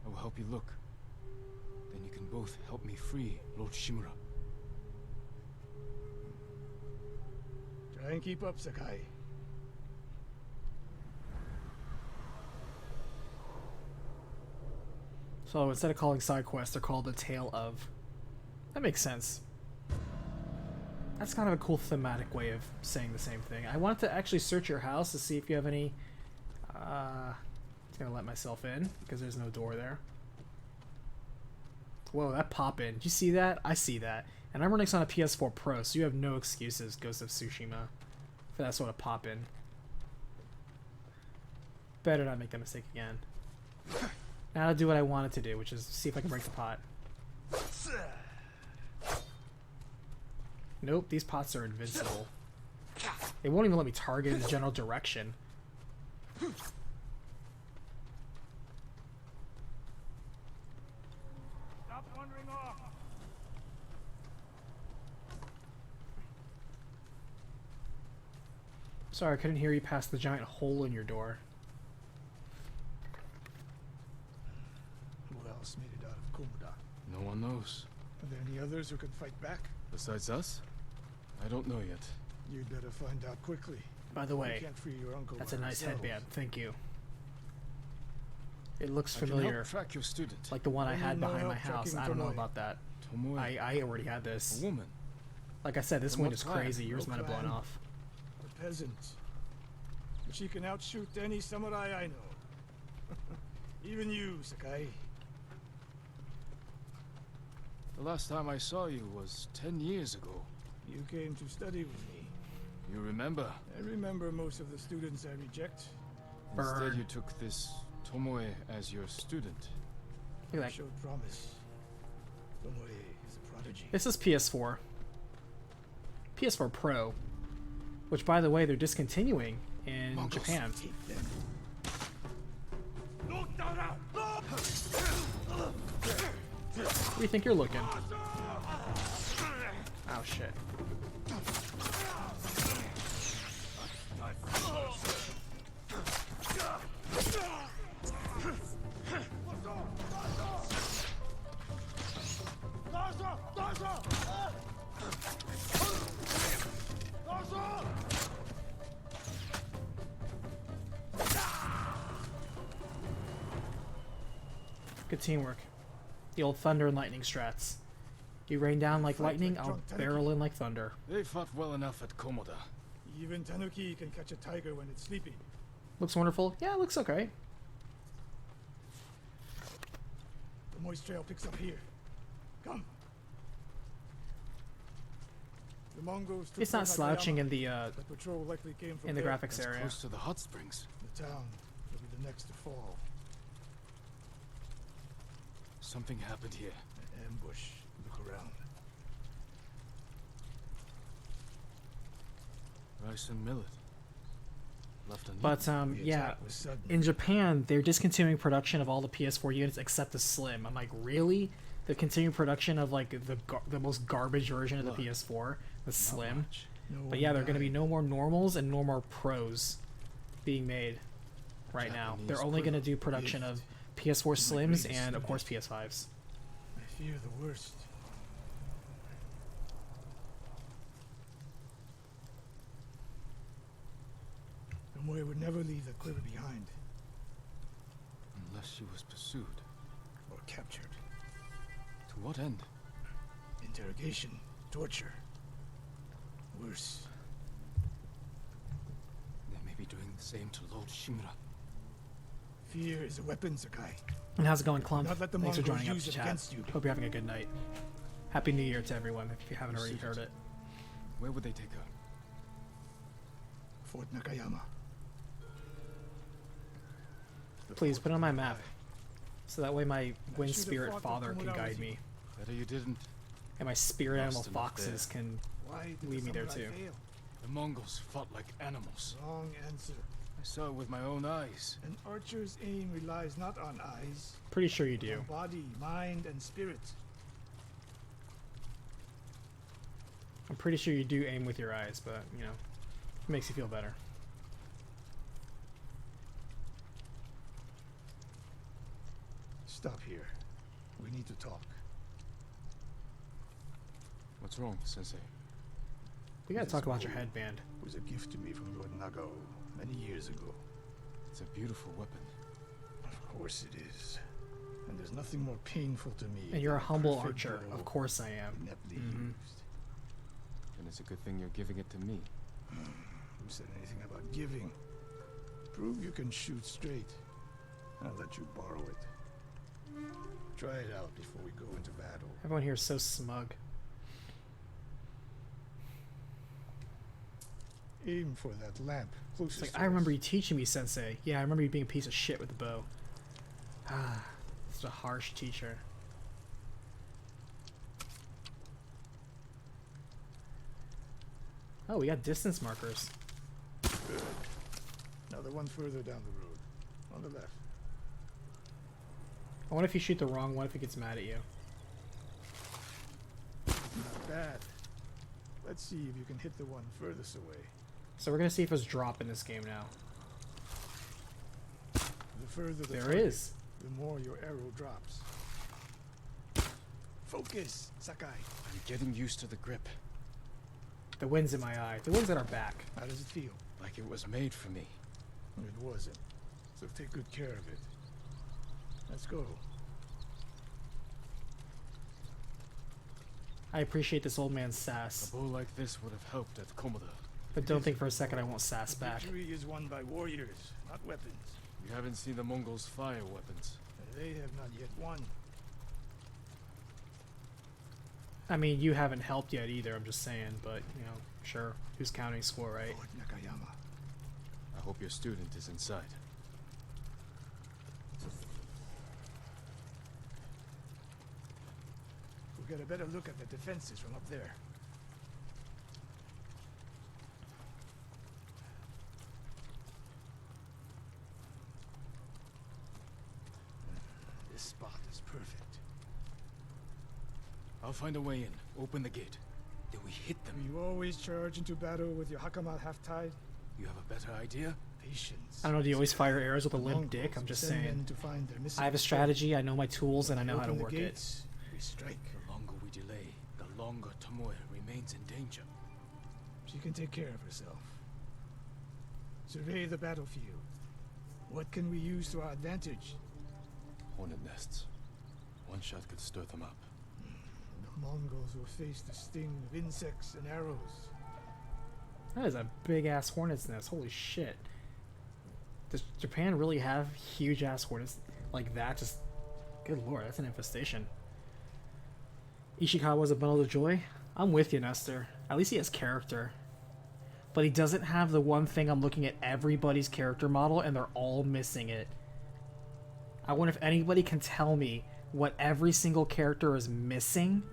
I will help you look. Then you can both help me free Lord Shimura. Try and keep up, Sakai. So instead of calling side quests, they're called the Tale of. That makes sense. That's kind of a cool thematic way of saying the same thing. I wanted to actually search your house to see if you have any. Just gonna let myself in because there's no door there. Whoa, that pop in. Did you see that? I see that. And I'm running this on a PS4 Pro, so you have no excuses, Ghost of Tsushima, for that sort of pop in. Better not make that mistake again. Now I'll do what I wanted to do, which is see if I can break the pot. Nope, these pots are invincible. They won't even let me target in the general direction. Stop wandering off. Sorry, I couldn't hear you past the giant hole in your door. Who else made it out of Komoda? No one knows. Are there any others who can fight back? Besides us? I don't know yet. You'd better find out quickly. By the We way, can't free your uncle that's by a nice ourselves. headband. Thank you. It looks I can familiar, help track your student. like the one I I had need no behind my help house. tracking I don't know Tomoe. about that. Tomoe. I already had this. A woman. Like I said, this From wind what is clan? crazy. Yours No might have blown clan. off. A peasant. But she can outshoot any samurai I know. Even you, Sakai. The last time I saw you was 10 years ago. You came to study with me. You remember? I remember most of the students I reject. Burn. Instead, you took this Tomoe as your student. Look I at that. showed promise. Tomoe is a prodigy. This is PS4. PS4 Pro. Which, by the way, they're discontinuing in Mongols. Japan. Take them. Where do you think you're looking? Oh, shit. Good teamwork. The old thunder and lightning strats. You rain down like lightning, I'll barrel in like thunder. They fought well enough at Komoda. Even Tanuki can catch a tiger when it's sleeping. Looks wonderful. Yeah, it looks okay. The moist trail picks up here. Come. The Mongols took It's not Fort slouching Nakayama. in the The patrol likely came from the there. graphics That's area. close to the hot springs. The town will be the next to fall. Something happened here. An ambush. Look around. Rice and millet. Left uneaten. But The yeah, attack was sudden. in Japan they're discontinuing production of all the PS4 units except the Slim. I'm like, really? They're continuing production of like the most garbage version of the Look, PS4, the Not Slim. much. No But one yeah, there are going to be died. no more normals and no more pros being made right now. Japanese They're only going to quiver. do production of PS4 Slims and of course PS5s. I fear the worst. Tomoe would never leave the quiver behind Unless she was pursued. or captured. To what end? Interrogation, torture. Worse. They may be doing the same to Lord Shimura. Fear is a weapon, Sakai. And how's it going, Clump? Not let the Thanks for Mongols joining up use to it chat. against you. Hope you're having a good night. Happy New Year to everyone if you haven't already Received. heard it. Where would they take her? Fort Nakayama. The Please fort put it on my will map, die. so that way my wind should have spirit fought father with can Tomodachi. guide me, Better you didn't. and my spirit Lost animal enough foxes there. can Why did lead the me there samurai too. fail? The Mongols fought like animals. Wrong answer. I saw it with my own eyes. An archer's aim relies not on eyes, Pretty sure you but do. on body, mind, and spirit. I'm pretty sure you do aim with your eyes, but you know, it makes you feel better. Stop here. We need to talk. What's wrong, Sensei? We gotta This talk about your bow headband. was a gift to me from Lord Nagao many years ago. It's a beautiful weapon. Of course it is. And there's nothing more painful to me. And you're a than humble perfect archer. bow Of course I am. ineptly Mhm. used. And it's a good thing you're giving it to me. Who said anything about giving? Prove you can shoot straight. I'll let you borrow it. Try it out before we go into battle. Everyone here is so smug. Aim for that lamp It's closest like, to I remember us. you teaching me, Sensei. Yeah, I remember you being a piece of shit with the bow. Ah, it's a harsh teacher. Oh, we got distance markers. Good. Another one further down the road. On the left. I wonder if you shoot the wrong one if it gets mad at you. Not bad. Let's see if you can hit the one furthest away. So we're gonna see if there's drop in this game now. The further the There target, is. the more your arrow drops. Focus, Sakai. I'm getting used to the grip, The wind's in my eye. The wind's at our back. How does it feel? like it was made for me. It wasn't. So take good care of it. Let's go. I appreciate this old man's A sass, bow like this would have helped at Komoda. but don't think for a second I won't sass back. Victory is won by warriors, not weapons. You haven't seen the Mongols fire weapons. They have not yet won. I mean, you haven't helped yet either, I'm just saying, but, you know, sure. Who's counting score, right? Lord Nakayama. I hope your student is inside. We'll get a better look at the defenses from up there. This spot is perfect. I'll find a way in. Open the gate. Then we hit them. You always charge into battle with your hakama half-tied? You have a better idea? Patience. I don't know, do you always fire arrows with a limp Mongols dick? I'm just send men saying. to find their missing I have a strategy, I know my tools, and I know how to Open the work it. gates, we strike. The longer we delay, the longer Tomoe remains in danger. She can take care of herself. Survey the battlefield. What can we use to our advantage? Hornet nests. One shot could stir them up. The Mongols will face the sting of insects and arrows. That is a big ass hornet's nest. Holy shit. Does Japan really have huge ass hornets like that? Just good lord, that's an infestation. Ishikawa's a bundle of joy. I'm with you, Nestor. At least he has character. But he doesn't have the one thing. I'm looking at everybody's character model and they're all missing it. I wonder if anybody can tell me what every single character is missing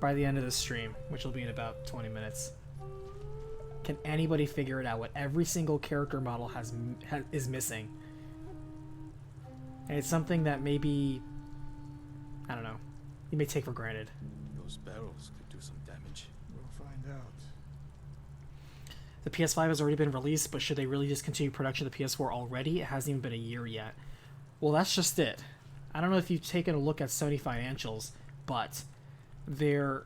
by the end of the stream, which will be in about 20 minutes. Can anybody figure it out what every single character model is missing? And it's something that maybe, I don't know, you may take for granted. Those barrels could do some damage. We'll find out. The PS5 has already been released, but should they really discontinue production of the PS4 already? It hasn't even been a year yet. Well, that's just it. I don't know if you've taken a look at Sony financials, but their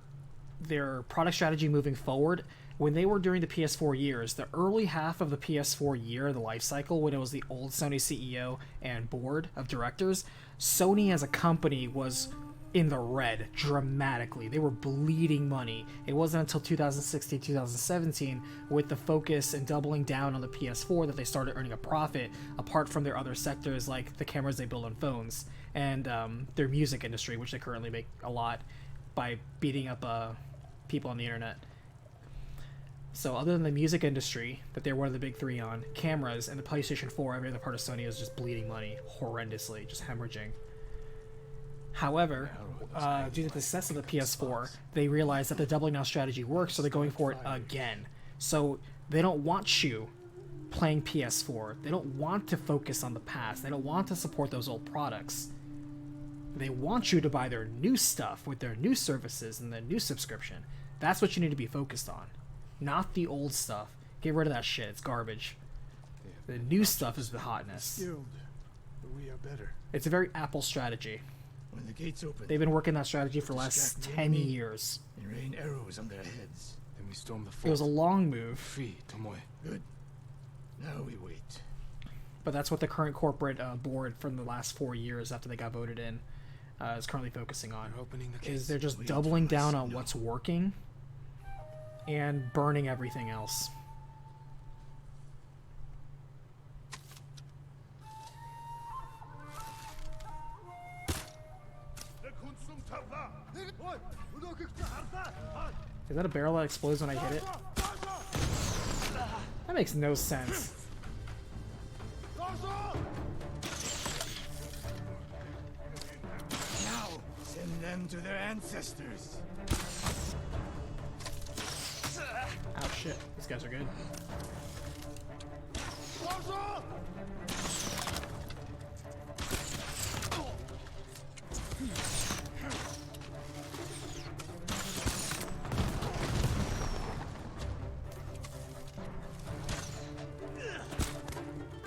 product strategy moving forward, when they were during the PS4 years, the early half of the PS4 year, the life cycle, when it was the old Sony CEO and board of directors, Sony as a company was in the red dramatically. They were bleeding money. It wasn't until 2016, 2017, with the focus and doubling down on the PS4 that they started earning a profit, apart from their other sectors like the cameras they build on phones and their music industry, which they currently make a lot by beating up people on the internet. So other than the music industry, that they're one of the big three on, cameras and the PlayStation 4, every other part of Sony is just bleeding money horrendously, just hemorrhaging. However, due to the success of the PS4, they realized that the doubling down strategy works, so they're going for it again. So they don't want you playing PS4. They don't want to focus on the past. They don't want to support those old products. They want you to buy their new stuff with their new services and their new subscription. That's what you need to be focused on. Not the old stuff. Get rid of that shit. It's garbage. The new stuff is the hotness. Skilled, but we are better. It's a very Apple strategy. When the gates open, They've been working that strategy for the last distract the 10 enemy years. and rain arrows on their heads. Then we storm the fort. It was a long move, Free Tomoe. Good. Now we wait. but that's what the current corporate board from the last 4 years after they got voted in is currently focusing on. They're opening the Is gates. they're just Wait doubling for us, down on no. what's working and burning everything else. Is that a barrel that explodes when I hit it? That makes no sense. them to their ancestors. Oh shit, these guys are good.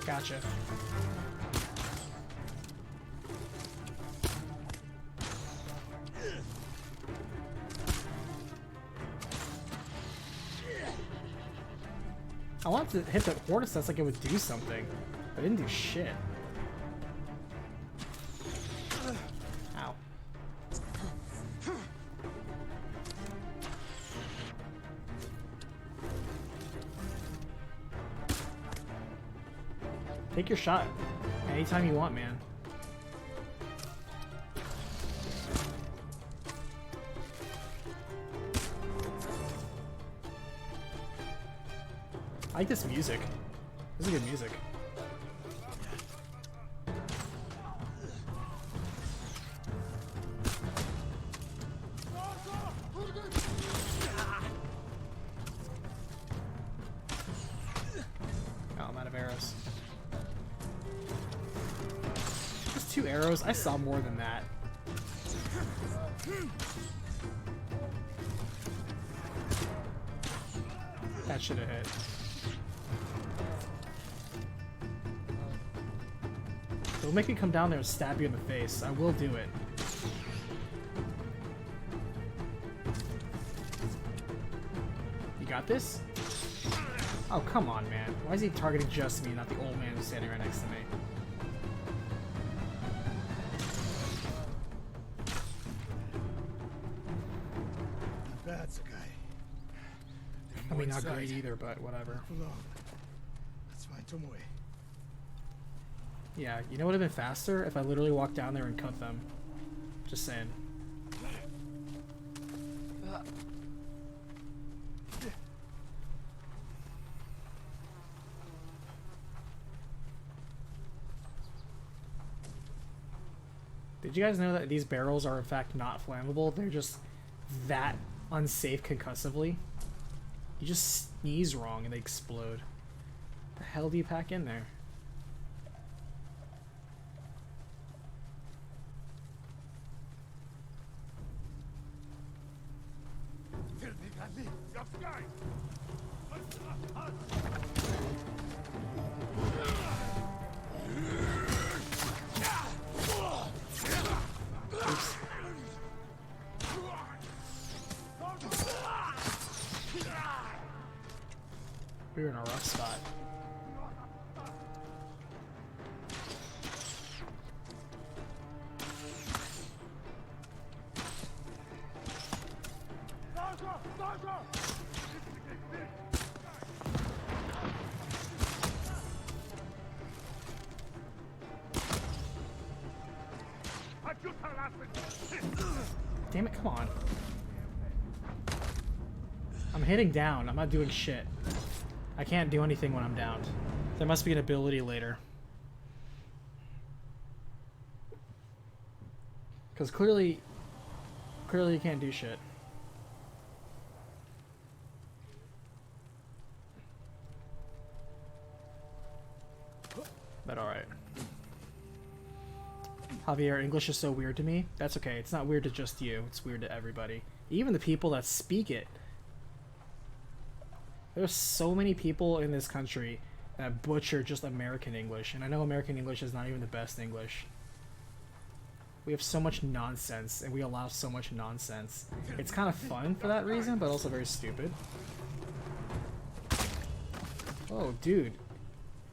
Gotcha. I wanted to hit the Hortus like it would do something, but it didn't do shit. Ow. Take your shot anytime you want, man. I like this music. This is good music. Oh, I'm out of arrows. Just 2 arrows? I saw more than that. That should have hit. Don't make me come down there and stab you in the face. I will do it. You got this? Oh, come on, man. Why is he targeting just me, not the old man who's standing right next to me? Not bad, Sakai. I mean, not great either, but whatever. Let's find Tomoe. Yeah, you know what would have been faster? If I literally walked down there and cut them. Just saying. Did you guys know that these barrels are in fact not flammable? They're just that unsafe concussively. You just sneeze wrong and they explode. The hell do you pack in there? We were in a rough spot. Damn it, come on. I'm hitting down. I'm not doing shit. I can't do anything when I'm downed. There must be an ability later. Because clearly you can't do shit. But alright. Javier, English is so weird to me. That's okay. It's not weird to just you. It's weird to everybody. Even the people that speak it. There's so many people in this country that butcher just American English. And I know American English is not even the best English. We have so much nonsense, and we allow so much nonsense. It's kind of fun for that reason, but also very stupid. Oh, dude.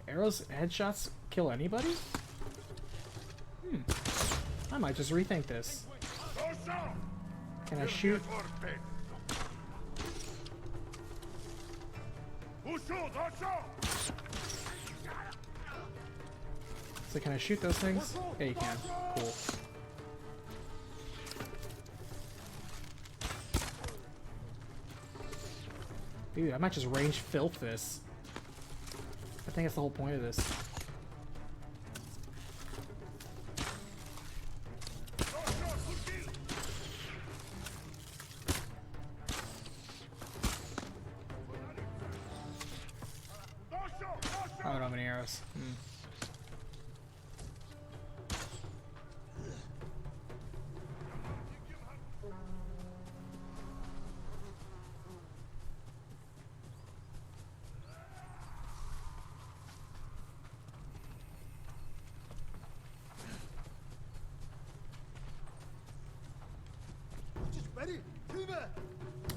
Arrows, headshots kill anybody? I might just rethink this. Can I shoot? So can I shoot those things? Yeah, you can. Cool. Dude, I might just range filth this. I think that's the whole point of this. guess.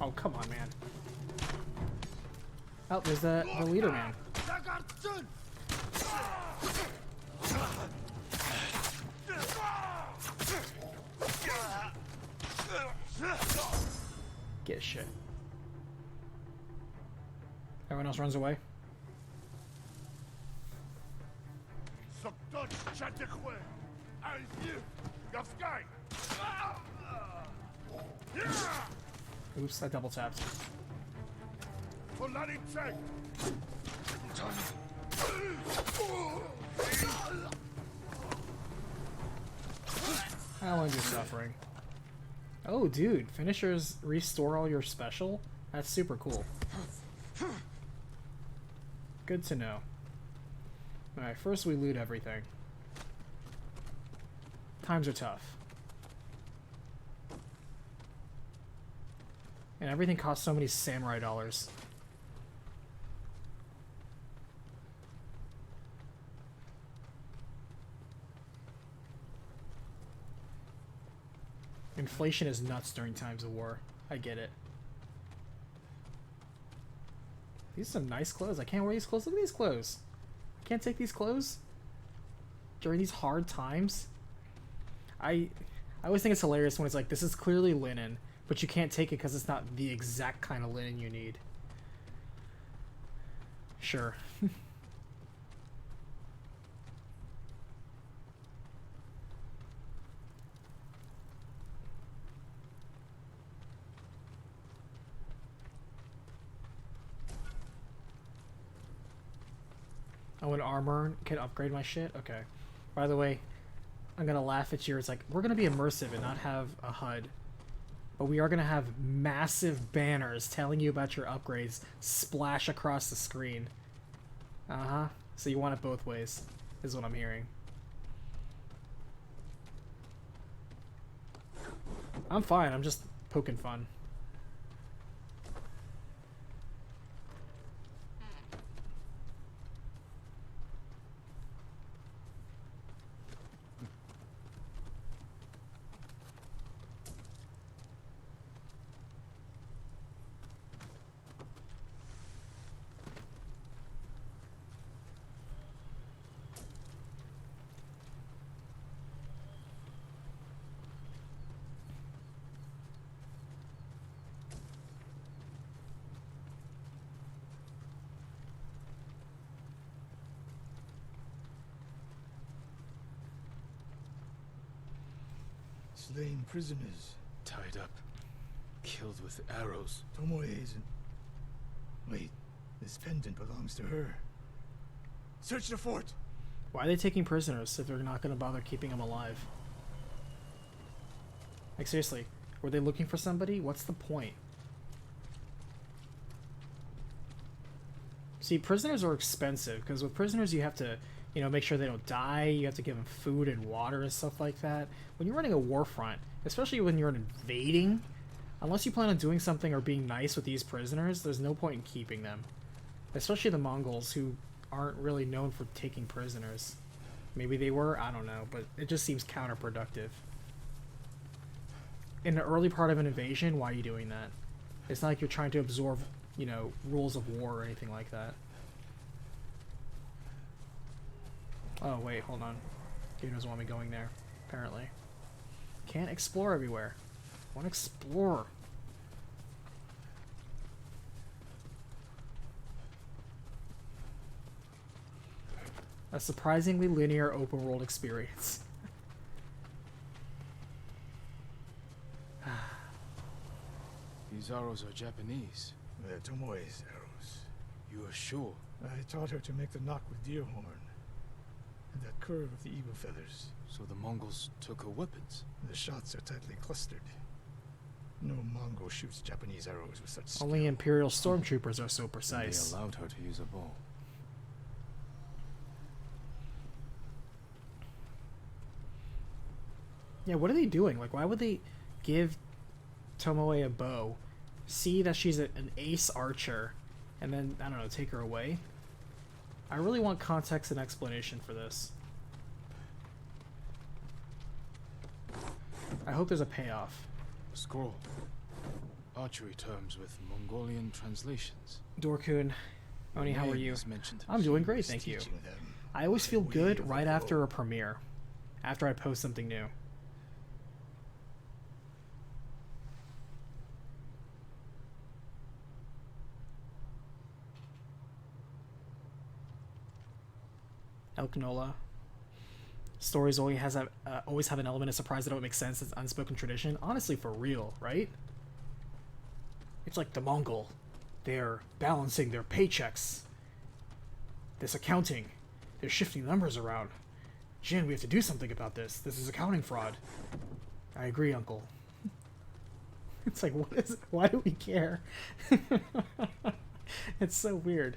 Oh, come on, man. Oh, there's the leader man. Get shit. Everyone else runs away. Oops, I double tapped. How long is suffering? Oh, dude, finishers restore all your special? That's super cool. Good to know. Alright, first we loot everything. Times are tough. And everything costs so many samurai dollars. Inflation is nuts during times of war. I get it. These are some nice clothes. I can't wear these clothes. Look at these clothes. I can't take these clothes during these hard times. I always think it's hilarious when it's like, this is clearly linen, but you can't take it because it's not the exact kind of linen you need. Sure. Oh, an armor can upgrade my shit? Okay. By the way, I'm gonna laugh at you. It's like, we're gonna be immersive and not have a HUD. But we are gonna have massive banners telling you about your upgrades splash across the screen. Uh-huh. So you want it both ways, is what I'm hearing. I'm fine, I'm just poking fun. Slain prisoners. Tied up. Killed with arrows. Tomoe isn't... Wait, this pendant belongs to her. Search the fort! Why are they taking prisoners if they're not going to bother keeping them alive? Like, seriously, were they looking for somebody? What's the point? See, prisoners are expensive, because with prisoners you have to, you know, make sure they don't die, you have to give them food and water and stuff like that. When you're running a war front, especially when you're invading, unless you plan on doing something or being nice with these prisoners, there's no point in keeping them. Especially the Mongols, who aren't really known for taking prisoners. Maybe they were, I don't know, but it just seems counterproductive. In the early part of an invasion, why are you doing that? It's not like you're trying to absorb, you know, rules of war or anything like that. Oh, wait, hold on. He doesn't want me going there, apparently. Can't explore everywhere. I want to explore. A surprisingly linear open world experience. These arrows are Japanese. They're Tomoe's arrows. You are sure? I taught her to make the knock with deer horn. And that curve of the eagle feathers. So the Mongols took her weapons? The shots are tightly clustered. No Mongol shoots Japanese arrows with such skill. Only Imperial stormtroopers are so precise. They allowed her to use a bow. Yeah, what are they doing? Like, why would they give Tomoe a bow, see that she's an ace archer, and then, I don't know, take her away? I really want context and explanation for this. I hope there's a payoff. A scroll. Archery terms with Mongolian translations. Dorkun, Oni, how are Name you? is mentioned. I'm doing great, thank you. Teaching them I always feel the way good of the right bow. after a premiere. After I post something new. Elknola. Stories always have an element of surprise that don't make sense. It's unspoken tradition. Honestly, for real, right? It's like the Mongol. They're balancing their paychecks. This accounting. They're shifting numbers around. Jin, we have to do something about this. This is accounting fraud. I agree, Uncle. It's like, what is it? Why do we care? It's so weird.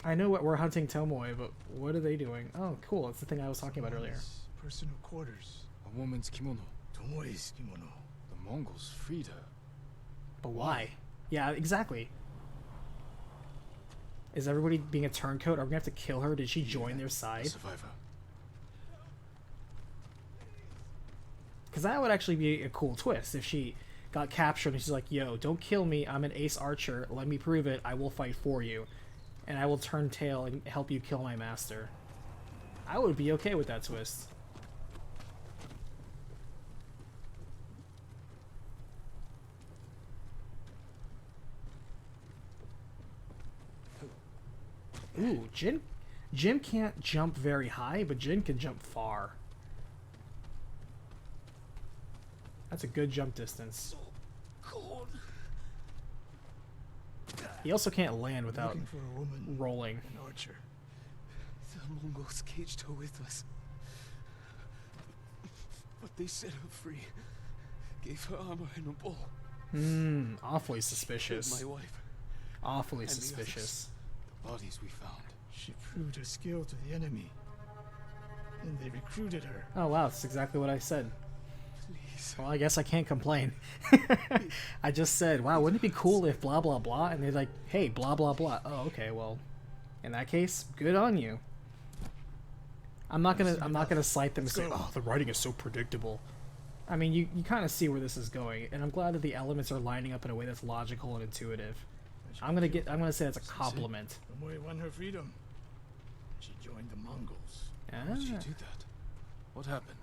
I know what we're hunting Tomoe, but what are they doing? Oh, cool. It's the thing I was talking about earlier. Tomoe's personal quarters. A woman's kimono. Tomoe's kimono. The Mongols freed her. But why? Yeah, exactly. Is everybody being a turncoat? Are we gonna have to kill her? Did she join their A side? survivor. Because that would actually be a cool twist if she got captured and she's like, yo, don't kill me. I'm an ace archer. Let me prove it. I will fight for you. And I will turn tail and help you kill my master. I would be okay with that twist. Ooh, Jin can't jump very high, but Jin can jump far. That's a good jump distance. Cold. He also can't land without Looking for a woman, rolling. an archer. The Mongols caged her with us. But they set her free. Gave her armor and a bow. Awfully suspicious. Killed my wife. Awfully and the suspicious. The bodies we found. She proved her skill to the enemy. And they recruited her. Oh wow, that's exactly what I said. Please. Well, I guess I can't complain. I just said, wow, wouldn't it be cool if blah blah blah, and they're like, hey, blah blah blah. Oh, okay, well, in that case, good on you. I'm not gonna cite them and say, oh, the writing is so predictable. I mean, you kind of see where this is going, and I'm glad that the elements are lining up in a way that's logical and intuitive. I'm gonna say that's a compliment. Tomoe won her freedom. She joined the Mongols. How did she Ah. do that? What happened?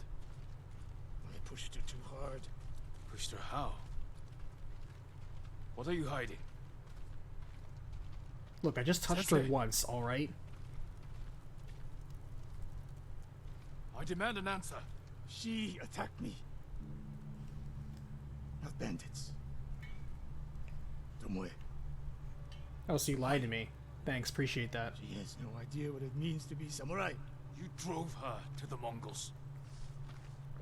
They pushed her too hard. Pushed her how? What are you hiding? Look, I just touched her Sensei. once, all right. I demand an answer. She attacked me. Not bandits. Tomoe. Oh, so you lied to me. Thanks, appreciate that. She has no idea what it means to be samurai. You drove her to the Mongols.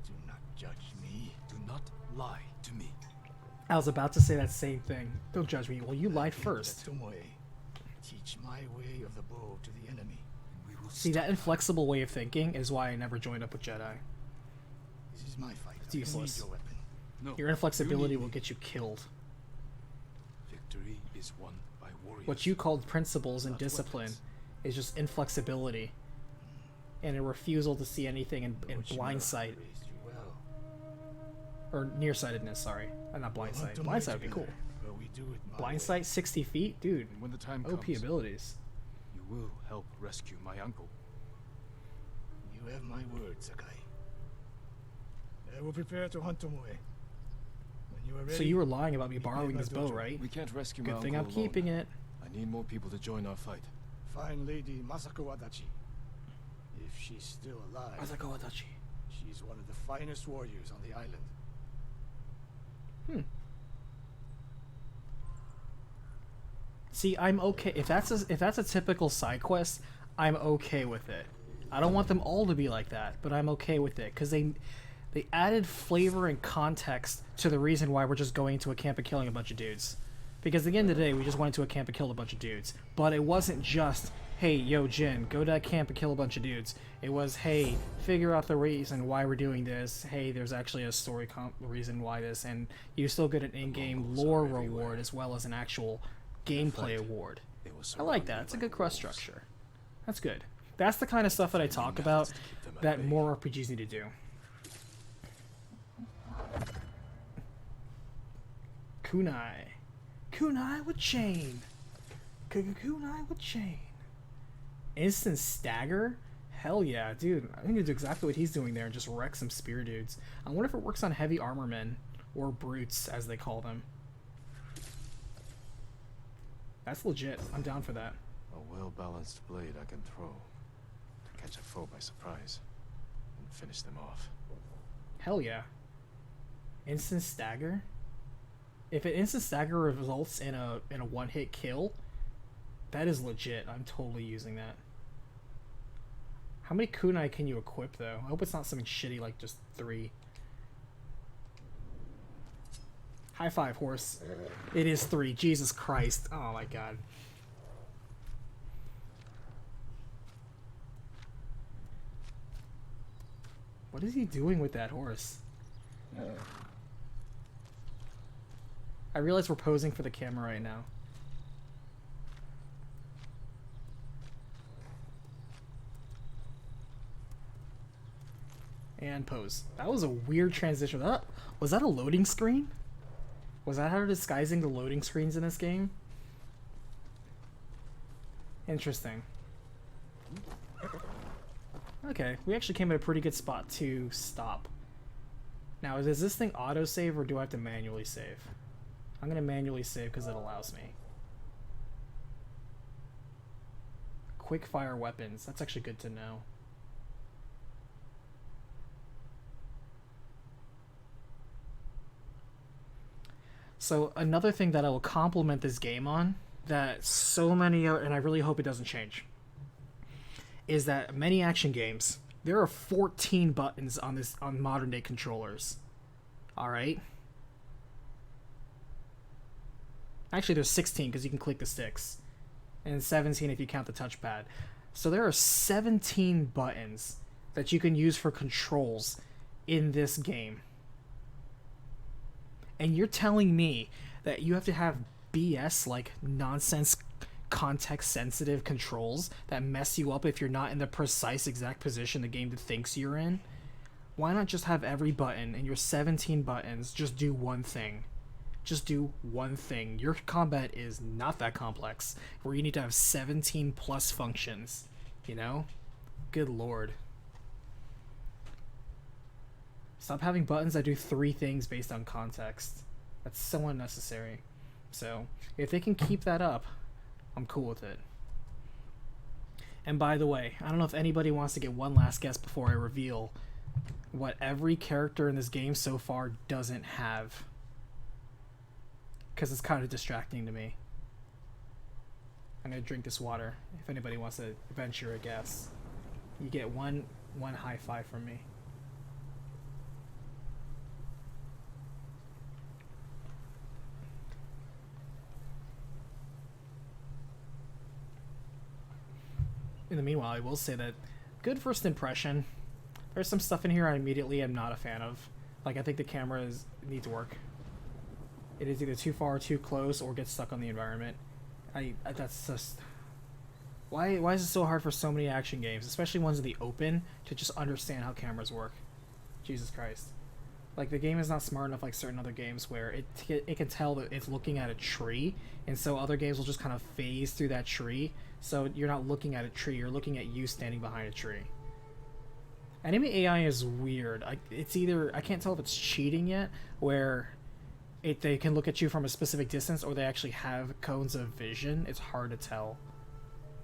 Do not judge me. Do not lie to me. I was about to say that same thing. Don't judge me. Well, you lied first. Let Tomoe teach my way of the bow to the enemy. And we will See, stop that inflexible way of thinking is why I never joined up with Jedi. This is my fight. It's I don't useless. need your weapon. No, Your you inflexibility need will me. get you killed. Victory is won by warriors. What you called principles and Not discipline weapons. is just inflexibility. And a refusal to see anything in Orochimaru blind sight. raised you well. Or nearsightedness, sorry. Not blind We'll hunt sight. Tomoe Blind sight would be cool. together, but we do it my Blind way. sight, 60 feet? Dude, And when the time OP comes, abilities. you will help rescue my uncle. You have my word, Sakai. I will prepare to hunt Tomoe. When you are ready. So you were lying about me meet me at borrowing my this bow, dojo. right? We can't rescue my Good thing uncle I'm keeping alone. it. I need more people to join our fight. Find Lady Masako Adachi. If she's still alive, she's one of the finest warriors on the island. See, I'm okay if that's a typical side quest. I'm okay with it. I don't want them all to be like that, but I'm okay with it because they added flavor and context to the reason why we're just going to a camp and killing a bunch of dudes. Because at the end of the day, we just went to a camp and killed a bunch of dudes. But it wasn't just hey, yo, Jin, go to that camp and kill a bunch of dudes. It was, hey, figure out the reason why we're doing this. Hey, there's actually a story reason why this, and you still get an in-game lore reward as well as an actual gameplay award. I like that. It's a good quest structure. That's good. That's the kind of stuff that I talk about that more RPGs need to do. Kunai. Kunai with chain. Kunai with chain. Instant stagger? Hell yeah, dude. I think it's exactly what he's doing there and just wreck some spear dudes. I wonder if it works on heavy armormen, or brutes, as they call them. That's legit. I'm down for that. A well-balanced blade I can throw to catch a foe by surprise and finish them off. Hell yeah. Instant stagger? If an instant stagger results in a one-hit kill, that is legit. I'm totally using that. How many kunai can you equip, though? I hope it's not something shitty like just 3. High five, horse. It is 3. Jesus Christ. Oh my god. What is he doing with that horse? I realize we're posing for the camera right now. And pose. That was a weird transition. Was that a loading screen? Was that how they're disguising the loading screens in this game? Interesting. Okay, we actually came at a pretty good spot to stop. Now, does this thing auto-save or do I have to manually save? I'm going to manually save because it allows me. Quick fire weapons. That's actually good to know. So another thing that I will compliment this game on, that so many, and I really hope it doesn't change, is that many action games, there are 14 buttons on modern day controllers. All right. Actually, there's 16 because you can click the sticks, and 17 if you count the touchpad. So there are 17 buttons that you can use for controls in this game. And you're telling me that you have to have BS, like nonsense, context-sensitive controls that mess you up if you're not in the precise exact position the game thinks you're in? Why not just have every button in your 17 buttons just do one thing? Just do one thing. Your combat is not that complex, where you need to have 17 plus functions, you know? Good lord. Stop having buttons that do 3 things based on context. That's so unnecessary. So, if they can keep that up, I'm cool with it. And by the way, I don't know if anybody wants to get one last guess before I reveal what every character in this game so far doesn't have. Because it's kind of distracting to me. I'm going to drink this water if anybody wants to venture a guess. You get one high five from me. In the meanwhile, I will say that good first impression. There's some stuff in here I immediately am not a fan of. Like, I think the camera needs work. It is either too far, too close, or gets stuck on the environment. That's just... Why is it so hard for so many action games, especially ones in the open, to just understand how cameras work? Jesus Christ. Like, the game is not smart enough like certain other games where it can tell that it's looking at a tree, and so other games will just kind of phase through that tree, so you're not looking at a tree, you're looking at you standing behind a tree. Anime AI is weird. It's either... I can't tell if it's cheating yet, where they can look at you from a specific distance, or they actually have cones of vision. It's hard to tell.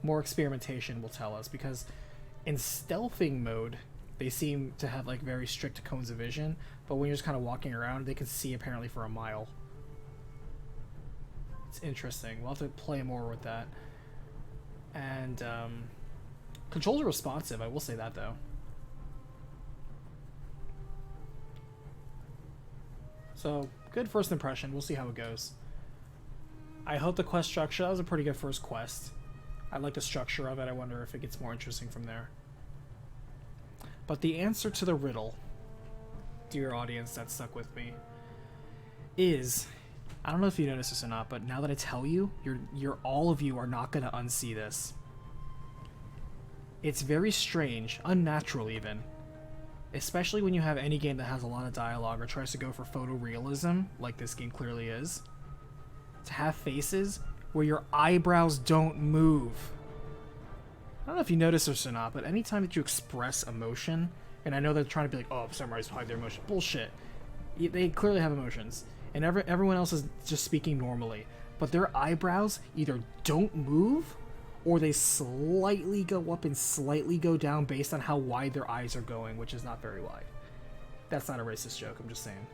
More experimentation will tell us, because in stealthing mode, they seem to have like very strict cones of vision, but when you're just kind of walking around, they can see apparently for a mile. It's interesting. We'll have to play more with that. And controls are responsive, I will say that though. So, good first impression. We'll see how it goes. I hope the quest structure, that was a pretty good first quest. I like the structure of it. I wonder if it gets more interesting from there. But the answer to the riddle, dear audience that stuck with me, is, I don't know if you noticed this or not, but now that I tell you, you're all of you are not going to unsee this. It's very strange, unnatural even, especially when you have any game that has a lot of dialogue or tries to go for photorealism, like this game clearly is, to have faces where your eyebrows don't move. I don't know if you noticed this or not, but anytime that you express emotion, and I know they're trying to be like, oh, samurais hide their emotion. Bullshit. They clearly have emotions, and everyone else is just speaking normally, but their eyebrows either don't move or they slightly go up and slightly go down based on how wide their eyes are going, which is not very wide. That's not a racist joke, I'm just saying.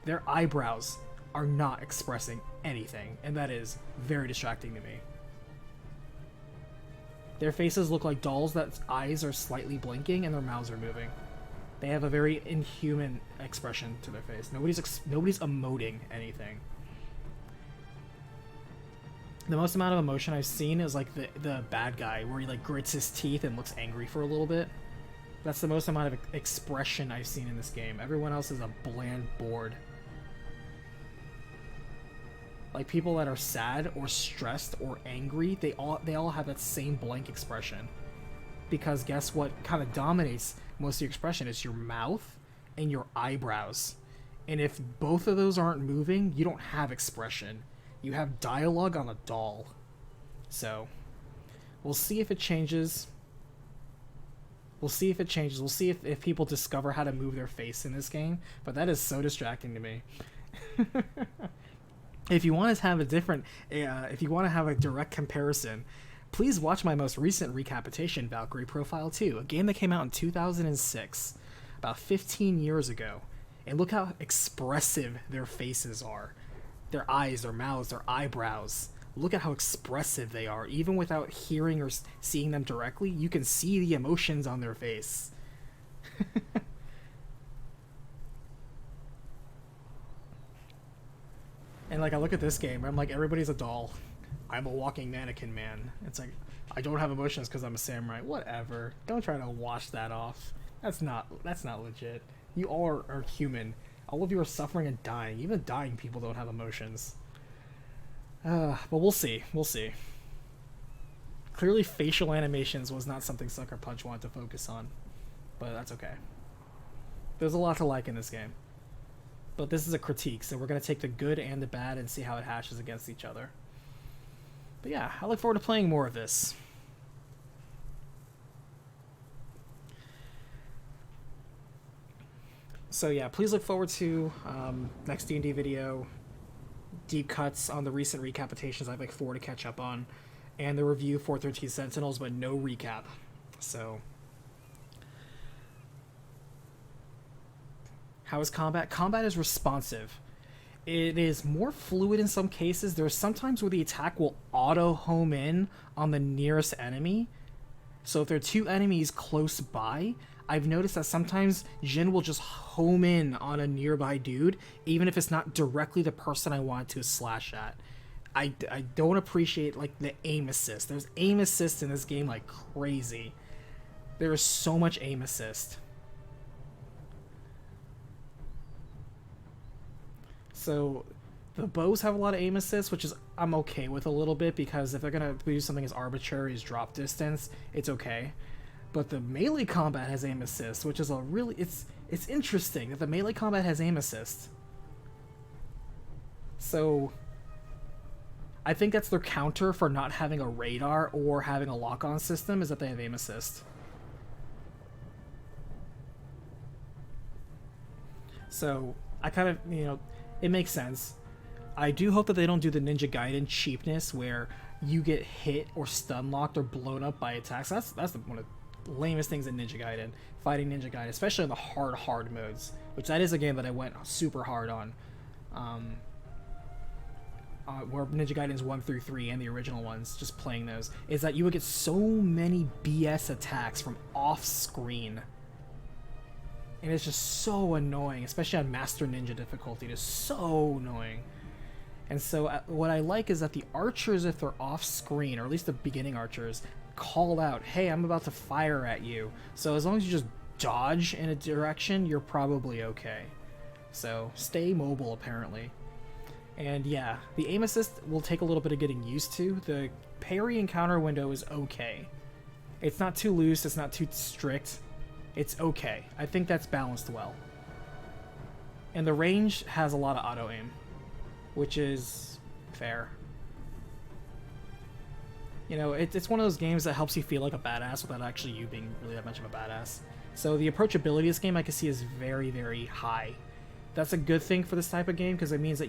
Their eyebrows are not expressing anything, and that is very distracting to me. Their faces look like dolls that eyes are slightly blinking and their mouths are moving. They have a very inhuman expression to their face. Nobody's emoting anything. The most amount of emotion I've seen is like the bad guy, where he like grits his teeth and looks angry for a little bit. That's the most amount of expression I've seen in this game. Everyone else is a bland bored. Like people that are sad or stressed or angry, they all have that same blank expression. Because guess what kind of dominates most of your expression is your mouth and your eyebrows. And if both of those aren't moving, you don't have expression. You have dialogue on a doll. So, we'll see if it changes. We'll see if if people discover how to move their face in this game. But that is so distracting to me. If you want to have a direct comparison, please watch my most recent recapitation, Valkyrie Profile 2, a game that came out in 2006, about 15 years ago. And look how expressive their faces are. Their eyes, their mouths, their eyebrows. Look at how expressive they are. Even without hearing or seeing them directly, you can see the emotions on their face. And like I look at this game, I'm like, everybody's a doll. I'm a walking mannequin, man. It's like, I don't have emotions because I'm a samurai. Whatever. Don't try to wash that off. That's not legit. You all are human. All of you are suffering and dying. Even dying people don't have emotions. But we'll see. We'll see. Clearly facial animations was not something Sucker Punch wanted to focus on. But that's okay. There's a lot to like in this game. But this is a critique, so we're going to take the good and the bad and see how it hashes against each other. But yeah, I look forward to playing more of this. So yeah, please look forward to next D&D video, deep cuts on the recent recapitations. I have like 4 to catch up on, and the review for 13 Sentinels, but no recap. So... how is combat? Combat is responsive. It is more fluid in some cases. There's sometimes where the attack will auto-home in on the nearest enemy. So if there are 2 enemies close by, I've noticed that sometimes Jin will just home in on a nearby dude, even if it's not directly the person I want to slash at. I don't appreciate like the aim assist. There's aim assist in this game like crazy. There is so much aim assist. So the bows have a lot of aim assist, which is I'm okay with a little bit, because if they're gonna do something as arbitrary as drop distance, it's okay. But the melee combat has aim assist, which is a really it's interesting that the melee combat has aim assist. So I think that's their counter for not having a radar or having a lock-on system, is that they have aim assist. So I kind of, it makes sense. I do hope that they don't do the Ninja Gaiden cheapness where you get hit or stun locked or blown up by attacks. That's one of the lamest things in Ninja Gaiden, fighting Ninja Gaiden, especially in the hard modes, which that is a game that I went super hard on. Where Ninja Gaiden's 1 through 3 and the original ones, just playing those, is that you would get so many BS attacks from off screen. And it's just so annoying, especially on Master Ninja difficulty. It is so annoying. And so what I like is that the archers, if they're off screen, or at least the beginning archers, call out, hey, I'm about to fire at you. So as long as you just dodge in a direction, you're probably okay. So stay mobile, apparently. And yeah, the aim assist will take a little bit of getting used to. The parry and counter window is okay. It's not too loose, it's not too strict. It's okay. I think that's balanced well. And the range has a lot of auto aim, which is fair. You know, it's one of those games that helps you feel like a badass without actually you being really that much of a badass. So the approachability of this game I can see is very, very high. That's a good thing for this type of game because it means that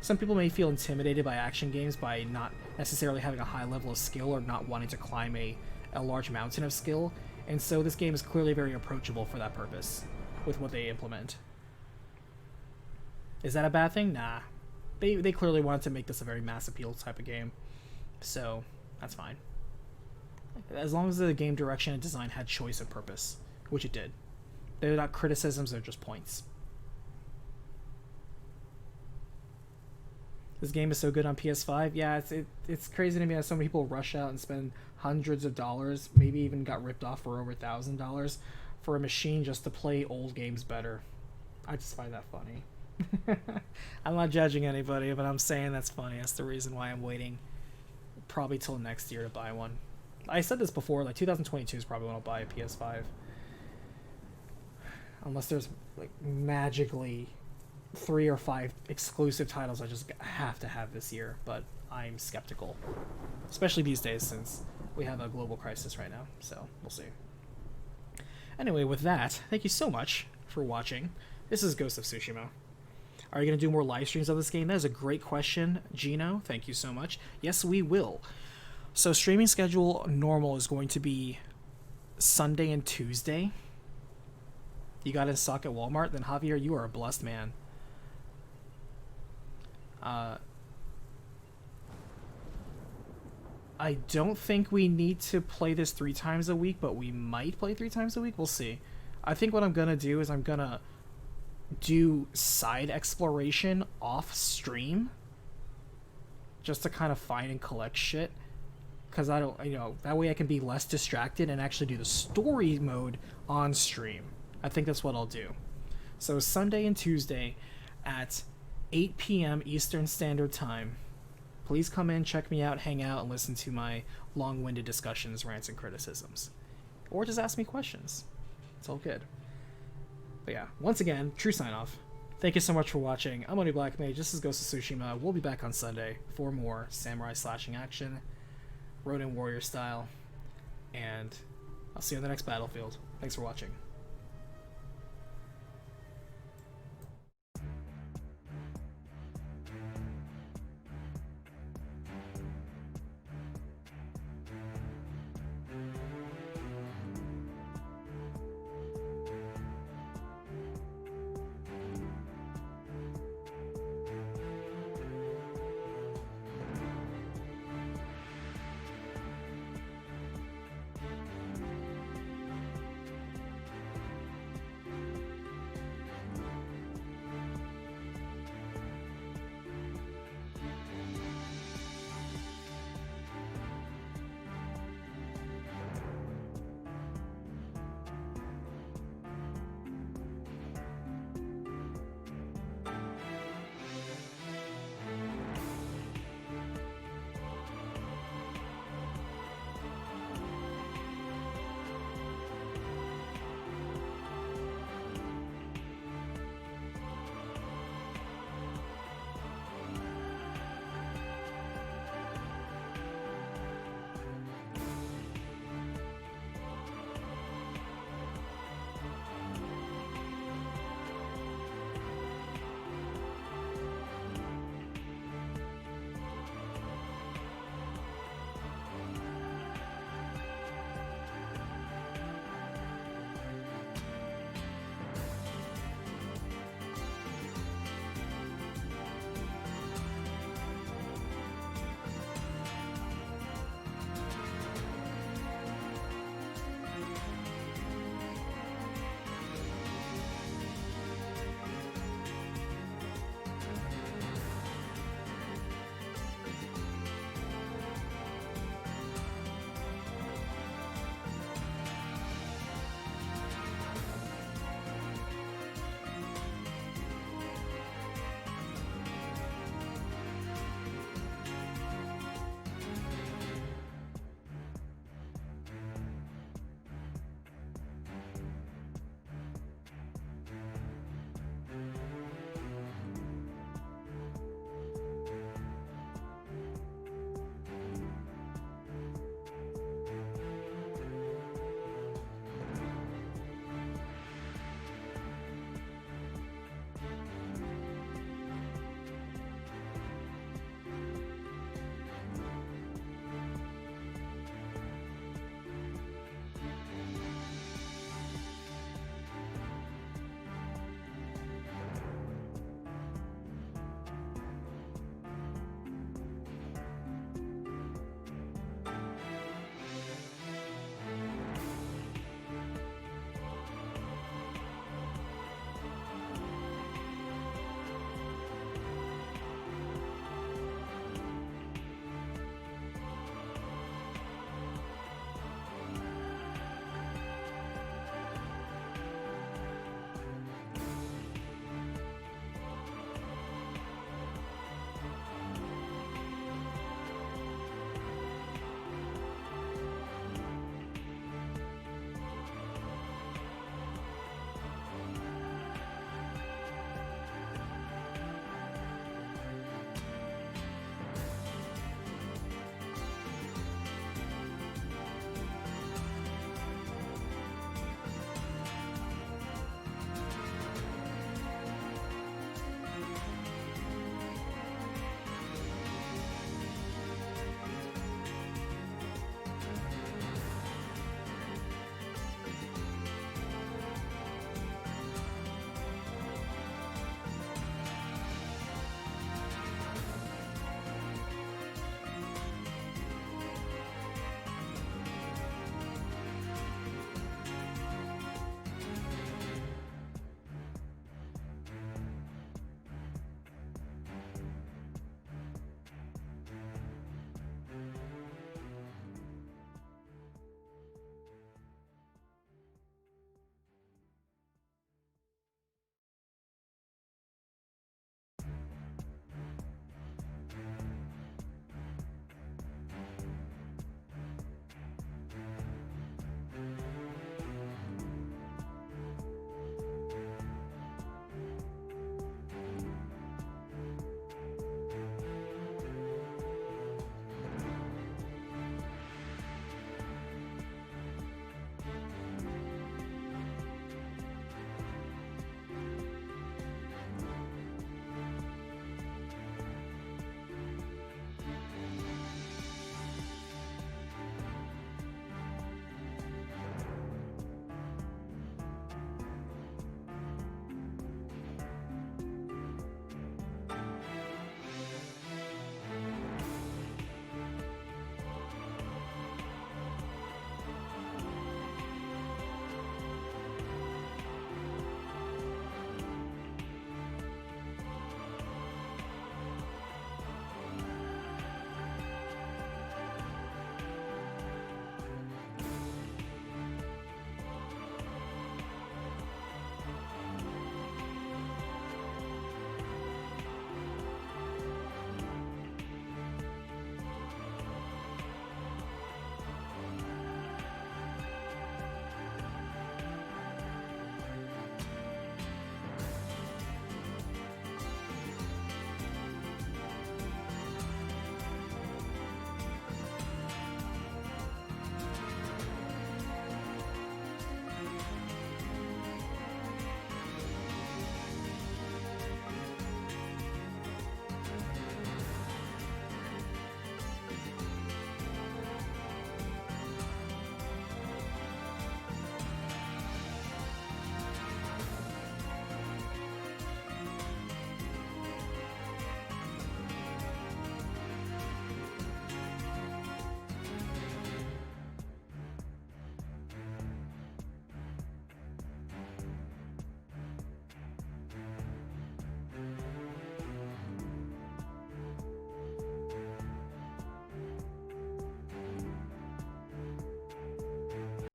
some people may feel intimidated by action games by not necessarily having a high level of skill or not wanting to climb a large mountain of skill. And so this game is clearly very approachable for that purpose with what they implement. Is that a bad thing? Nah. They clearly wanted to make this a very mass appeal type of game. So that's fine. As long as the game direction and design had choice and purpose, which it did. They're not criticisms, they're just points. This game is so good on PS5. Yeah, it's crazy to me that so many people rush out and spend hundreds of dollars, maybe even got ripped off for over $1,000 for a machine just to play old games better. I just find that funny. I'm not judging anybody, but I'm saying that's funny. That's the reason why I'm waiting probably till next year to buy one. I said this before, like 2022 is probably when I'll buy a PS5. Unless there's like magically 3 or 5 exclusive titles I just have to have this year, but I'm skeptical. Especially these days since we have a global crisis right now, so we'll see. Anyway, with that, thank you so much for watching. This is Ghost of Tsushima. Are you going to do more live streams of this game? That is a great question, Gino. Thank you so much. Yes, we will. So streaming schedule normal is going to be Sunday and Tuesday. You got it in stock at Walmart? Then Javier, you are a blessed man. I don't think we need to play this 3 times a week, but we might play 3 times a week. We'll see. I think what I'm going to do is I'm going to do side exploration off stream just to kind of find and collect shit, because I don't, that way I can be less distracted and actually do the story mode on stream. I think that's what I'll do. So Sunday and Tuesday at 8 p.m. Eastern Standard Time. Please come in, check me out, hang out, and listen to my long-winded discussions, rants, and criticisms. Or just ask me questions. It's all good. But yeah, once again, true sign-off. Thank you so much for watching. I'm Oni Black Mage. This is Ghost of Tsushima. We'll be back on Sunday for more samurai slashing action, Ronin warrior style, and I'll see you on the next battlefield. Thanks for watching.